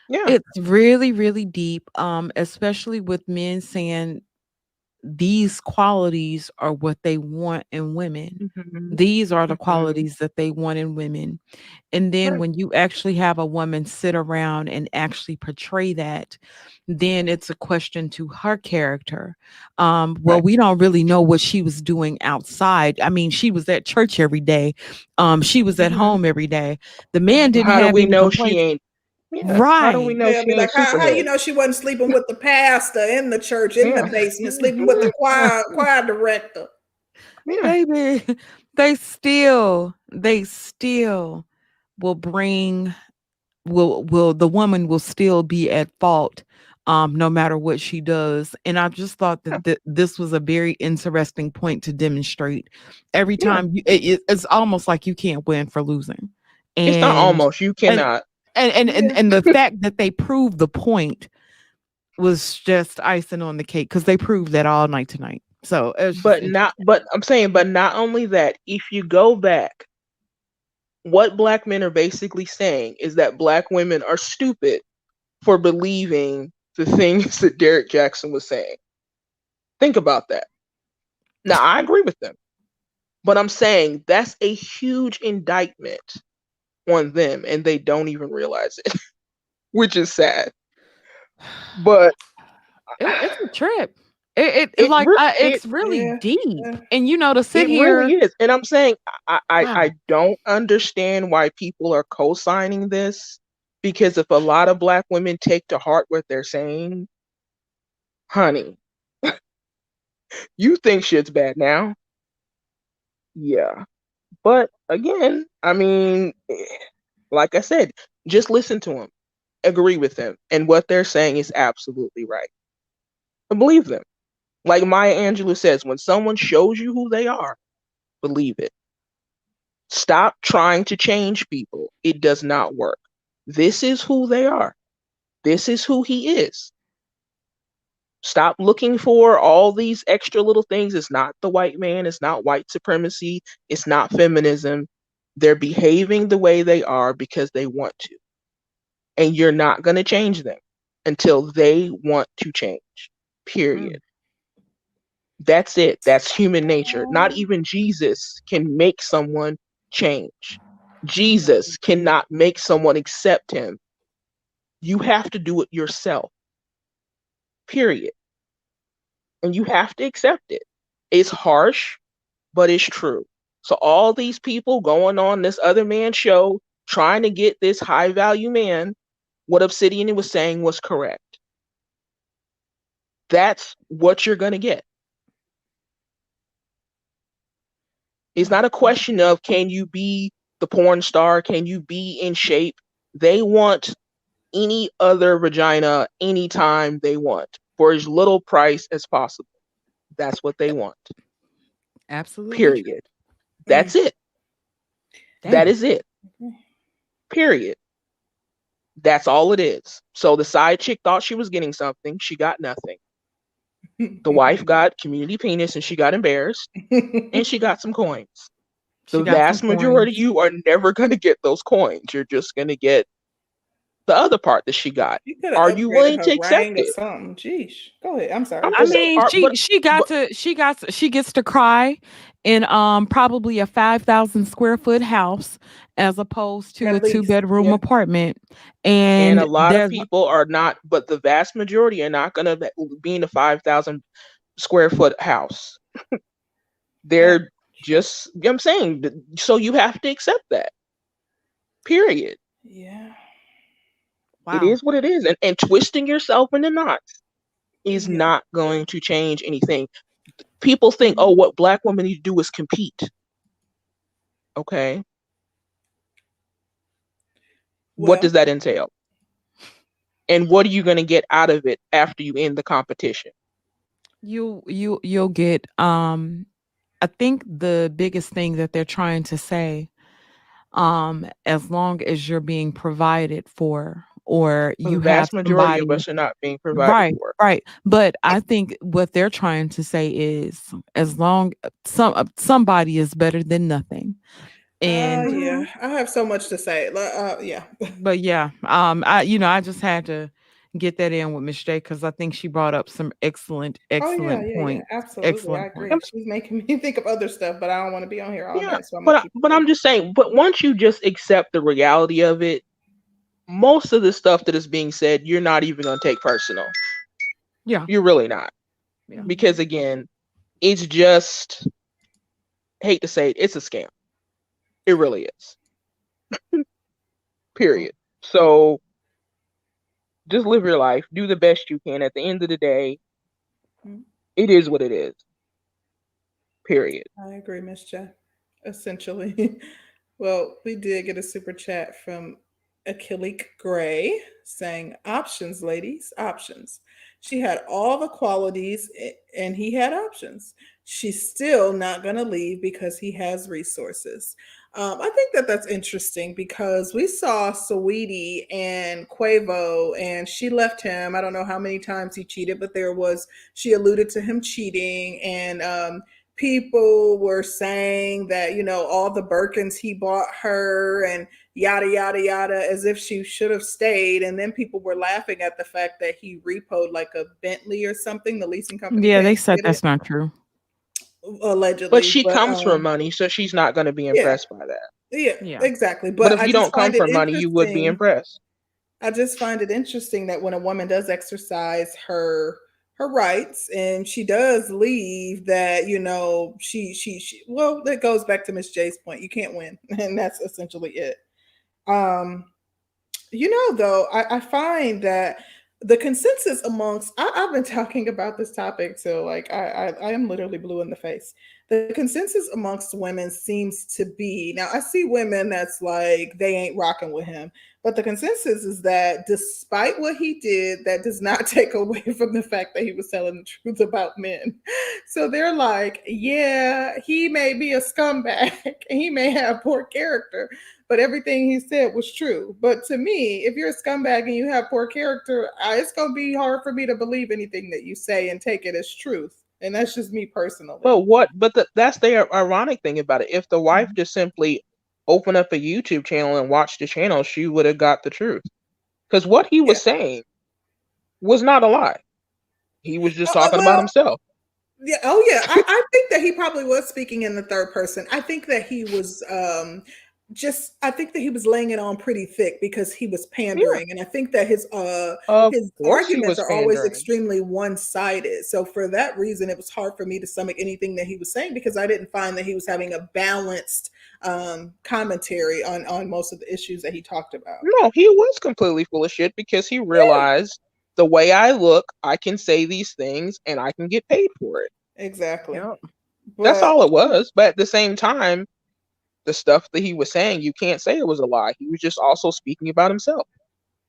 yeah. It's really, really deep, especially with men saying these qualities are what they want in women. Hmm. These are the Hmm. qualities that they want in women. And then Right. when you actually have a woman sit around and actually portray that, then it's a question to her character. Well, Right. we don't really know what she was doing outside. I mean, she was at church every day. She was at Hmm. home every day. The man didn't How do have we any know she complaints. ain't? Yeah. How do we Right. know They'll she be ain't like, how you superhead? know she wasn't sleeping with the pastor in the church, in the Yeah. basement, sleeping with the choir director. Yeah. Baby, they still will bring will the woman will still be at fault no matter what she does. And I just thought Yeah. that this was a very interesting point to demonstrate. Every Yeah. time it's almost like you can't win for losing. It's not And almost. You and cannot. Yeah. and the fact that they proved the point was just icing on the cake because they proved that all night tonight. So it was just But interesting. not. But I'm saying. But not only that. If you go back, what black men are basically saying is that black women are stupid for believing the things that Derrick Jaxn was saying. Think about that. Now, I agree with them, but I'm saying that's a huge indictment on them, and they don't even realize it, which is sad. But It's a trip. It it like re- it's really Yeah. deep, Yeah. and to sit it really here. is, and I'm saying I Wow. don't understand why people are co-signing this, because if a lot of black women take to heart what they're saying, honey, you think shit's bad now. Yeah. But again, I mean, like I said, just listen to them, agree with them, and what they're saying is absolutely right. I believe them. Like Maya Angelou says, when someone shows you who they are, believe it. Stop trying to change people. It does not work. This is who they are. This is who he is. Stop looking for all these extra little things. It's not the white man. It's not white supremacy. It's not feminism. They're behaving the way they are because they want to. And you're not going to change them until they want to change. Period. Mm. That's it. That's human nature. Not even Jesus can make someone change. Jesus cannot make someone accept him. You have to do it yourself. Period. And you have to accept it. It's harsh, but it's true. So all these people going on this other man's show trying to get this high value man, what Obsidian was saying was correct. That's what you're going to get. It's not a question of can you be the porn star? Can you be in shape? They want any other vagina anytime they want for as little price as possible. That's what they want. Absolutely true. Period. That's it. That Damn. is it. Period. That's all it is. So the side chick thought she was getting something. She got nothing. The wife got community penis and she got embarrassed and she got some coins. She The got some vast majority of coins. you are never going to get those coins. You're just going to get the other part that she got. You could have Are you upgraded willing her to accept ring or it? something. Jeez. Go ahead. I'm sorry. I'm I just Go saying, mean, but she gets to cry in probably a 5,000 square foot house as opposed to a at two least. bedroom Yeah. apartment. and And a lot of people are not, but the vast majority are not going to be in a 5,000 square foot house. That's They're true. just, I'm saying, so you have to accept that. Period. Yeah. It wow. is what it is. And twisting yourself into knots is Yeah. not going to change anything. People think, oh, what black women need to do is compete. Okay. What Well, does that entail? And what are you going to get out of it after you end the competition? You'll get I think the biggest thing that they're trying to say, as long as you're being provided for, or The you have vast majority of somebody. us are not being provided Right, for. right. But I think what they're trying to say is as long somebody is better than nothing. And Yeah, I have so much to say. Yeah. but yeah, I just had to get that in with Miss J because I think she brought up some Oh yeah, excellent yeah, yeah. points. Absolutely, I Excellent agree. points. She's making me think of other stuff, but I don't want to be on here all Yeah, day, so I'm gonna but keep it but brief. I'm just saying. But once you just accept the reality of it, most of the stuff that is being said, you're not even gonna take personal. Yeah. You're really not, Yeah. because again, it's just, hate to say it, it's a scam. It really is. Period. So just live your life, do the best you can. At the end of the day, Mhm. it is what it is. Period. I agree, Miss J. Essentially. Well, we did get a super chat from Achilles Gray saying, options, ladies, options. She had all the qualities and he had options. She's still not going to leave because he has resources. I think that that's interesting because we saw Saweetie and Quavo, and she left him. I don't know how many times he cheated, but she alluded to him cheating, and people were saying that, all the Birkins he bought her and yada, yada, yada, as if she should have stayed. And then people were laughing at the fact that he repoed like a Bentley or something. The leasing company Yeah, they paid to said get it, that's not true. But allegedly. she But comes from money, so she's not going to be yeah, impressed by that. yeah, Yeah. exactly. But But if I you just don't come find it from money, you would be interesting. impressed. I just find it interesting that when a woman does exercise her rights and she does leave, that she well, that goes back to Miss J's point. You can't win, and that's essentially it. Um, though, I find that the consensus amongst I've been talking about this topic, so like I am literally blue in the face. The consensus amongst women seems to be, now I see women that's like they ain't rocking with him, but the consensus is that despite what he did, that does not take away from the fact that he was telling the truth about men. So they're like, yeah, he may be a scumbag and he may have poor character, but everything he said was true. But to me, if you're a scumbag and you have poor character, it's going to be hard for me to believe anything that you say and take it as truth. And that's just me personally. That's the ironic thing about it. If the wife just simply opened up a YouTube channel and watched the channel, she would have got the truth. Because what he was saying was not a lie. He was just talking about Well, himself. yeah. Oh, yeah. I think that he probably was speaking in the third person. I think that he was I think that he was laying it on pretty thick because he was pandering, and I think that Of his course he arguments was are always pandering. extremely one-sided. So for that reason, it was hard for me to stomach anything that he was saying because I didn't find that he was having a balanced commentary on most of the issues that he talked about. No, he was completely full of shit because he realized the way I look, I can say these things and I can get paid for it. Exactly. Yep. That's But all it was. But at the same time, the stuff that he was saying, you can't say it was a lie. He was just also speaking about himself.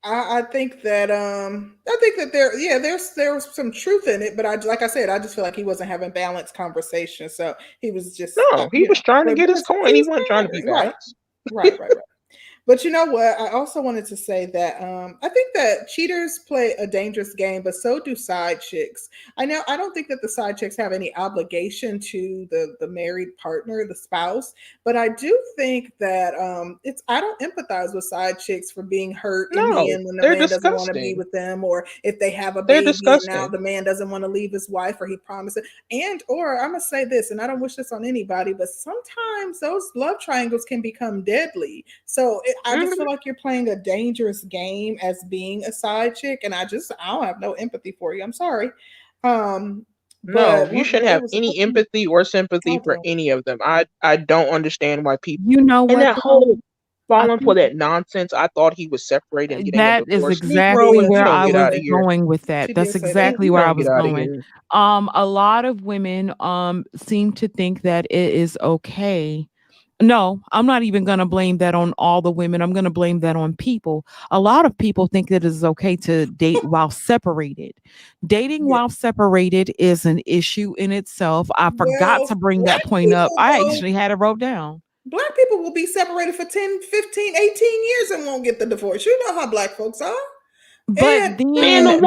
I think that there's some truth in it, but like I said, I just feel like he wasn't having balanced conversation. So he was just No, he was trying to get his coin. he He was wasn't trying to be pandering. Right, balanced. right, right, right. But you know what? I also wanted to say that I think that cheaters play a dangerous game, but so do side chicks. I don't think that the side chicks have any obligation to the married partner, the spouse, but I do think that I don't empathize with side chicks for being hurt in the No, end when the they're man doesn't want to be disgusting. with them, or if they have a They're baby and now disgusting. the man doesn't want to leave his wife or he promised it. And or I'm gonna say this, and I don't wish this on anybody, but sometimes those love triangles can become deadly. So I just feel like you're playing a dangerous game as being a side chick, and I don't have no empathy for you. I'm sorry. No, But you what shouldn't there have was any empathy or sympathy for a any of them. I don't understand why people You know and what that though? whole I falling for think that nonsense. I thought he was separated and getting a that is divorce. she Negro, exactly did. if you where She don't I did get was out of say here, going with she that. did That's say that. if exactly you where I don't get was out of going. here, A lot of women seem to think that it is okay. No, I'm not even going to blame that on all the women. I'm going to blame that on people. A lot of people think that it's okay to date while separated. Dating Yeah. while separated is an issue in itself. I forgot Well, to bring black that point up. people I though, actually had it wrote down. black people will be separated for 10, 15, 18 years and won't get the divorce. You know how black folks are. But And Man, then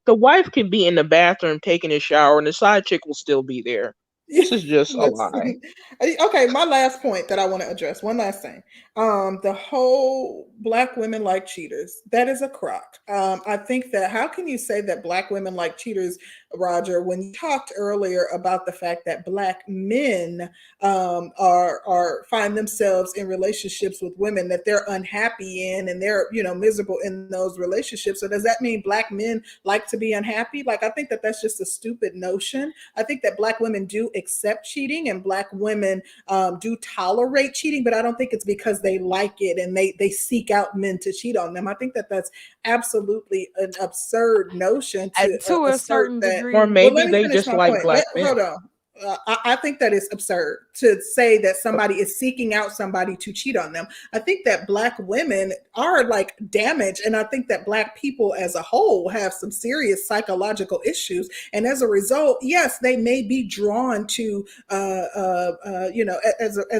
the wife can be in the bathroom taking a shower, and the side chick will still be there. This is just a lie. Okay, my last point that I want to address, one last thing. The whole black women like cheaters, that is a crock. I think that how can you say that black women like cheaters, Roger, when you talked earlier about the fact that black men are find themselves in relationships with women that they're unhappy in and they're miserable in those relationships. So does that mean black men like to be unhappy? Like, I think that that's just a stupid notion. I think that black women do accept cheating and black women do tolerate cheating, but I don't think it's because they like it and they seek out men to cheat on them. I think that that's absolutely an absurd notion to a assert certain that. degree. Or Well, maybe let me they finish just my like point. black men. Hold on. I think that is absurd to say that somebody is seeking out somebody to cheat on them. I think that black women are like damaged, and I think that black people as a whole have some serious psychological issues. And as a result, yes, they may be drawn to, as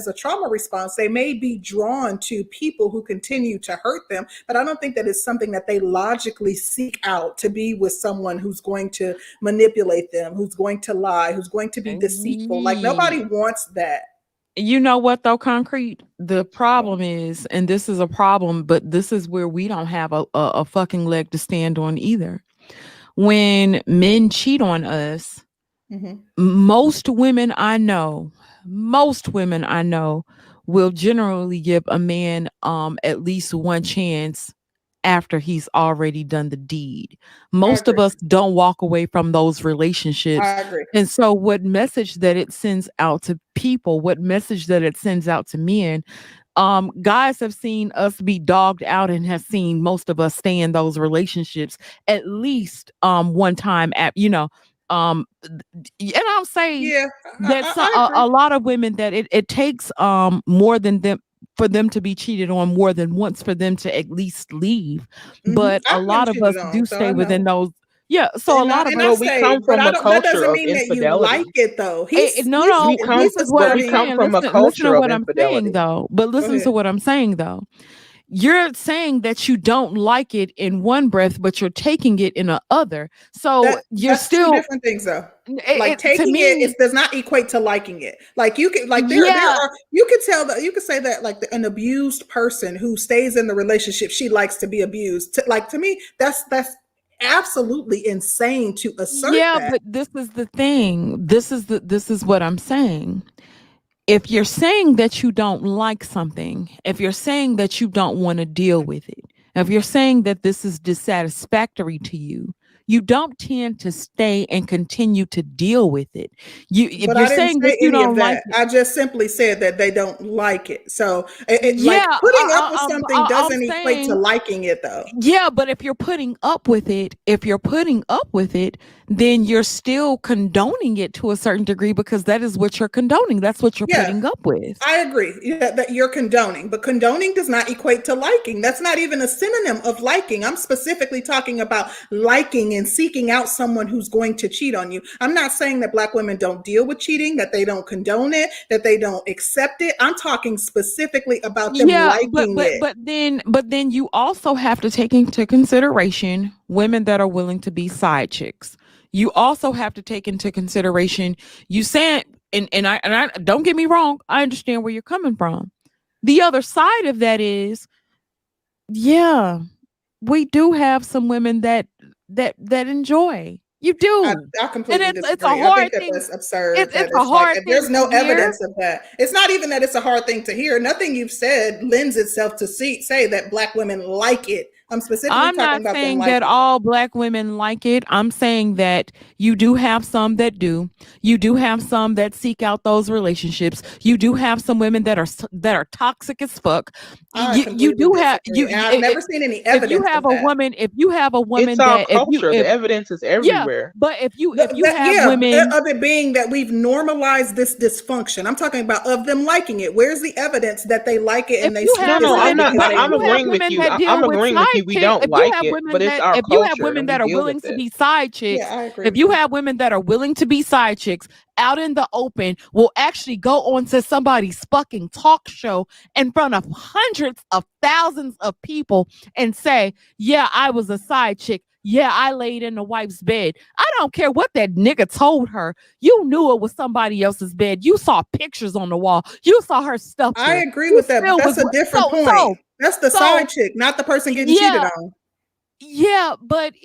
a trauma response, they may be drawn to people who continue to hurt them. But I don't think that it's something that they logically seek out to be with someone who's going to manipulate them, who's going to lie, who's going to be deceitful. Like, nobody wants that. You know what though, Concrete? The problem is, and this is a problem, but this is where we don't have a fucking leg to stand on either. When men cheat on us, most women I know will generally give a man at least one chance after he's already done the deed. Most of us don't walk away from those relationships. I agree. And so what message that it sends out to people, what message that it sends out to men, guys have seen us be dogged out and have seen most of us stay in those relationships at least one time and I'll say that's a lot of women that it takes more than them for them to be cheated on more than once for them to at least leave. But a lot of us do stay within those. Yeah, so a lot of us. We come from a that culture doesn't of mean that you infidelity. like it though. This is what I'm saying. Listen to what I'm saying though. But listen to what I'm saying though. You're saying that you don't like it in one breath, but you're taking it in a other. So that's still two different things though. Like taking it does not equate to liking it. Like you can you could tell that you could say that like an abused person who stays in the relationship, she likes to be abused. Like to me, that's absolutely insane to assert that. But this is the thing. This is what I'm saying. If you're saying that you don't like something, if you're saying that you don't want to deal with it, if you're saying that this is dissatisfactory to you, you don't tend to stay and continue to deal with it. If you're saying that you don't like it, I just simply said that they don't like it. So like putting up with something doesn't equate to liking it though. Yeah, but if you're putting up with it, then you're still condoning it to a certain degree because that is what you're condoning. That's what you're putting up with. I agree that you're condoning, but condoning does not equate to liking. That's not even a synonym of liking. I'm specifically talking about liking and seeking out someone who's going to cheat on you. I'm not saying that black women don't deal with cheating, that they don't condone it, that they don't accept it. I'm talking specifically about them liking it. But then you also have to take into consideration women that are willing to be side chicks. You also have to take into consideration you said, and I don't get me wrong, I understand where you're coming from. The other side of that is, we do have some women that enjoy. You do. I completely disagree. It's a hard thing. That's absurd. It's a hard thing. There's no evidence of that. It's not even that it's a hard thing to hear. Nothing you've said lends itself to say that black women like it. I'm not saying that all black women like it. I'm saying that you do have some that do. You do have some that seek out those relationships. You do have some women that are toxic as fuck. You do have I've never seen any evidence. If you have a woman, it's our culture. The evidence is everywhere. But if you have women of it being that we've normalized this dysfunction, I'm talking about of them liking it. Where's the evidence that they like it and they? I'm agreeing with you. I'm agreeing with you me we don't like it, but it's our if you have culture women and we that are deal willing with to it. be side chicks, Yeah, I agree if with you you. have women that are willing to be side chicks out in the open, will actually go on to somebody's fucking talk show in front of hundreds of thousands of people and say, yeah, I was a side chick. Yeah, I laid in the wife's bed. I don't care what that nigga told her. You knew it was somebody else's bed. You saw pictures on the wall. You saw her stuff I there. agree You with that, but still that's was a different point. That's the so side chick, not the person getting cheated yeah, on. yeah, but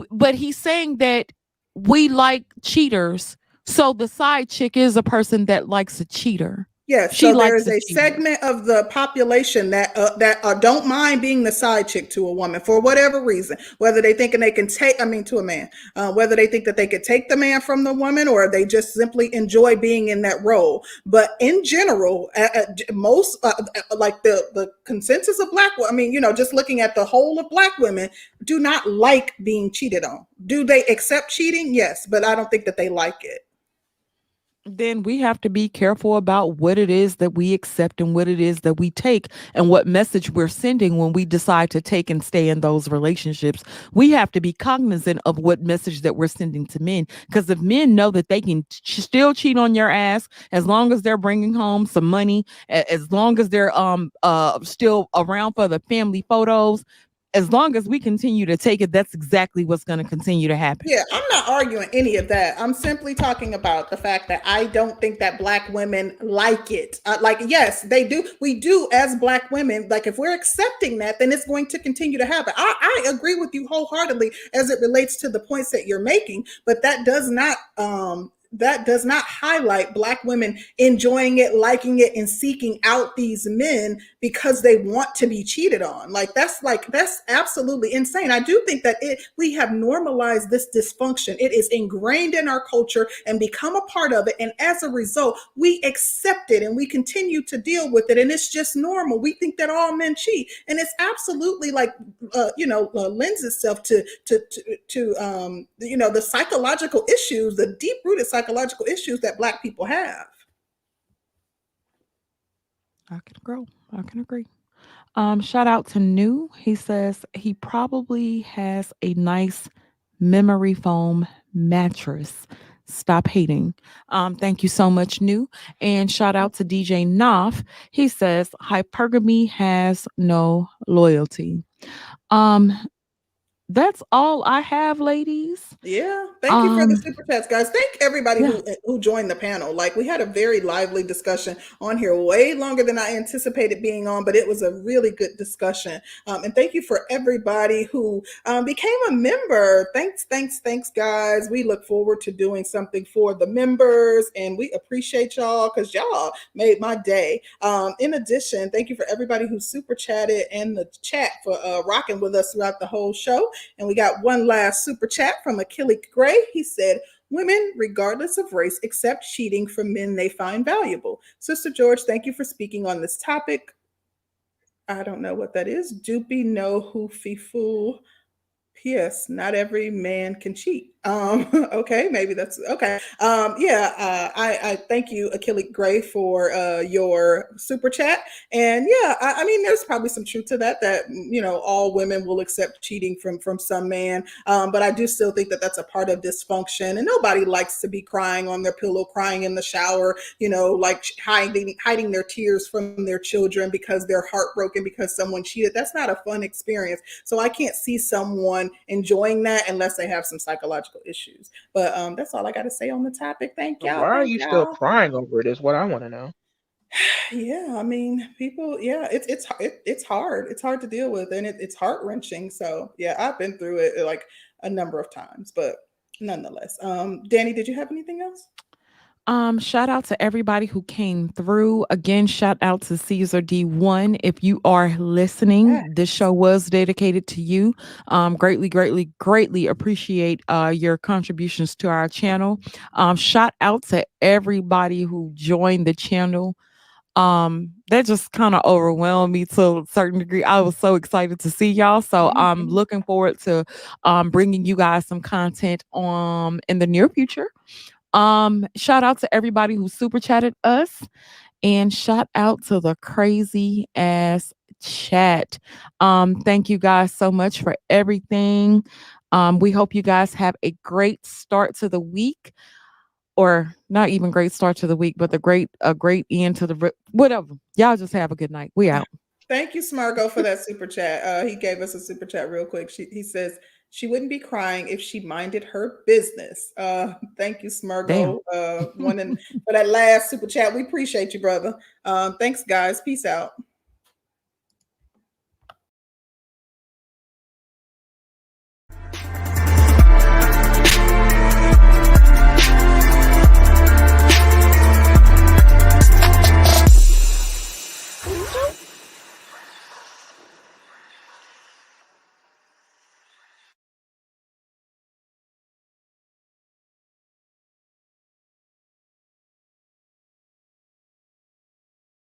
but he's saying that we like cheaters. So the side chick is a person that likes a cheater. Yes, She so there likes is a a cheater. segment of the population that don't mind being the side chick to a woman for whatever reason, whether they thinking they can take, I mean, to a man, whether they think that they could take the man from the woman or they just simply enjoy being in that role. But in general, most like the consensus of black, I mean, just looking at the whole of black women, do not like being cheated on. Do they accept cheating? Yes, but I don't think that they like it. Then we have to be careful about what it is that we accept and what it is that we take and what message we're sending when we decide to take and stay in those relationships. We have to be cognizant of what message that we're sending to men, because if men know that they can still cheat on your ass as long as they're bringing home some money, as long as they're still around for the family photos, as long as we continue to take it, that's exactly what's going to continue to happen. Yeah, I'm not arguing any of that. I'm simply talking about the fact that I don't think that black women like it. Like, yes, they do. We do as black women. Like, if we're accepting that, then it's going to continue to happen. I agree with you wholeheartedly as it relates to the points that you're making, but that does not highlight black women enjoying it, liking it, and seeking out these men because they want to be cheated on. That's absolutely insane. I do think that we have normalized this dysfunction. It is ingrained in our culture and become a part of it. And as a result, we accept it and we continue to deal with it. And it's just normal. We think that all men cheat. And it's absolutely lends itself to the psychological issues, the deep rooted psychological issues that black people have. I can agree. Shout out to New. He says he probably has a nice memory foam mattress. Stop hating. Thank you so much, New. And shout out to DJ Knopf. He says hypergamy has no loyalty. Um, that's all I have, ladies. Yeah, thank you for the super chats, guys. Thank everybody who joined the panel. Like, we had a very lively discussion on here, way longer than I anticipated being on, but it was a really good discussion. And thank you for everybody who became a member. Thanks, guys. We look forward to doing something for the members, and we appreciate y'all because y'all made my day. In addition, thank you for everybody who super chatted and the chat for rocking with us throughout the whole show. And we got one last super chat from Achille Gray. He said, women, regardless of race, accept cheating from men they find valuable. Sister George, thank you for speaking on this topic. I don't know what that is. Doopy no hoofy fool. P.S. Not every man can cheat. Okay, maybe that's okay. I thank you, Achille Gray, for your super chat. And yeah, I mean, there's probably some truth to that all women will accept cheating from some man. But I do still think that that's a part of dysfunction, and nobody likes to be crying on their pillow, crying in the shower, like hiding their tears from their children because they're heartbroken because someone cheated. That's not a fun experience. So I can't see someone enjoying that unless they have some psychological issues. But that's all I got to say on the topic. Thank y'all. Why are you still crying over it? Is what I want to know. Yeah, I mean, people. Yeah, it's hard. It's hard to deal with, and it's heart wrenching. So yeah, I've been through it like a number of times, but nonetheless. Danny, did you have anything else? Shout out to everybody who came through. Again, shout out to Caesar D1. If you are listening, this show was dedicated to you. Greatly appreciate your contributions to our channel. Shout out to everybody who joined the channel. That just kind of overwhelmed me to a certain degree. I was so excited to see y'all. So I'm looking forward to bringing you guys some content in the near future. Shout out to everybody who super chatted us, and shout out to the crazy ass Chat. Thank you guys so much for everything. We hope you guys have a great start to the week, or not even great start to the week, but a great end to the whatever. Y'all just have a good night. We out. Thank you, Smargo, for that super chat. He gave us a super chat real quick. He says she wouldn't be crying if she minded her business. Thank you, Smargo. For that last super chat. We appreciate you, brother. Thanks, guys. Peace out.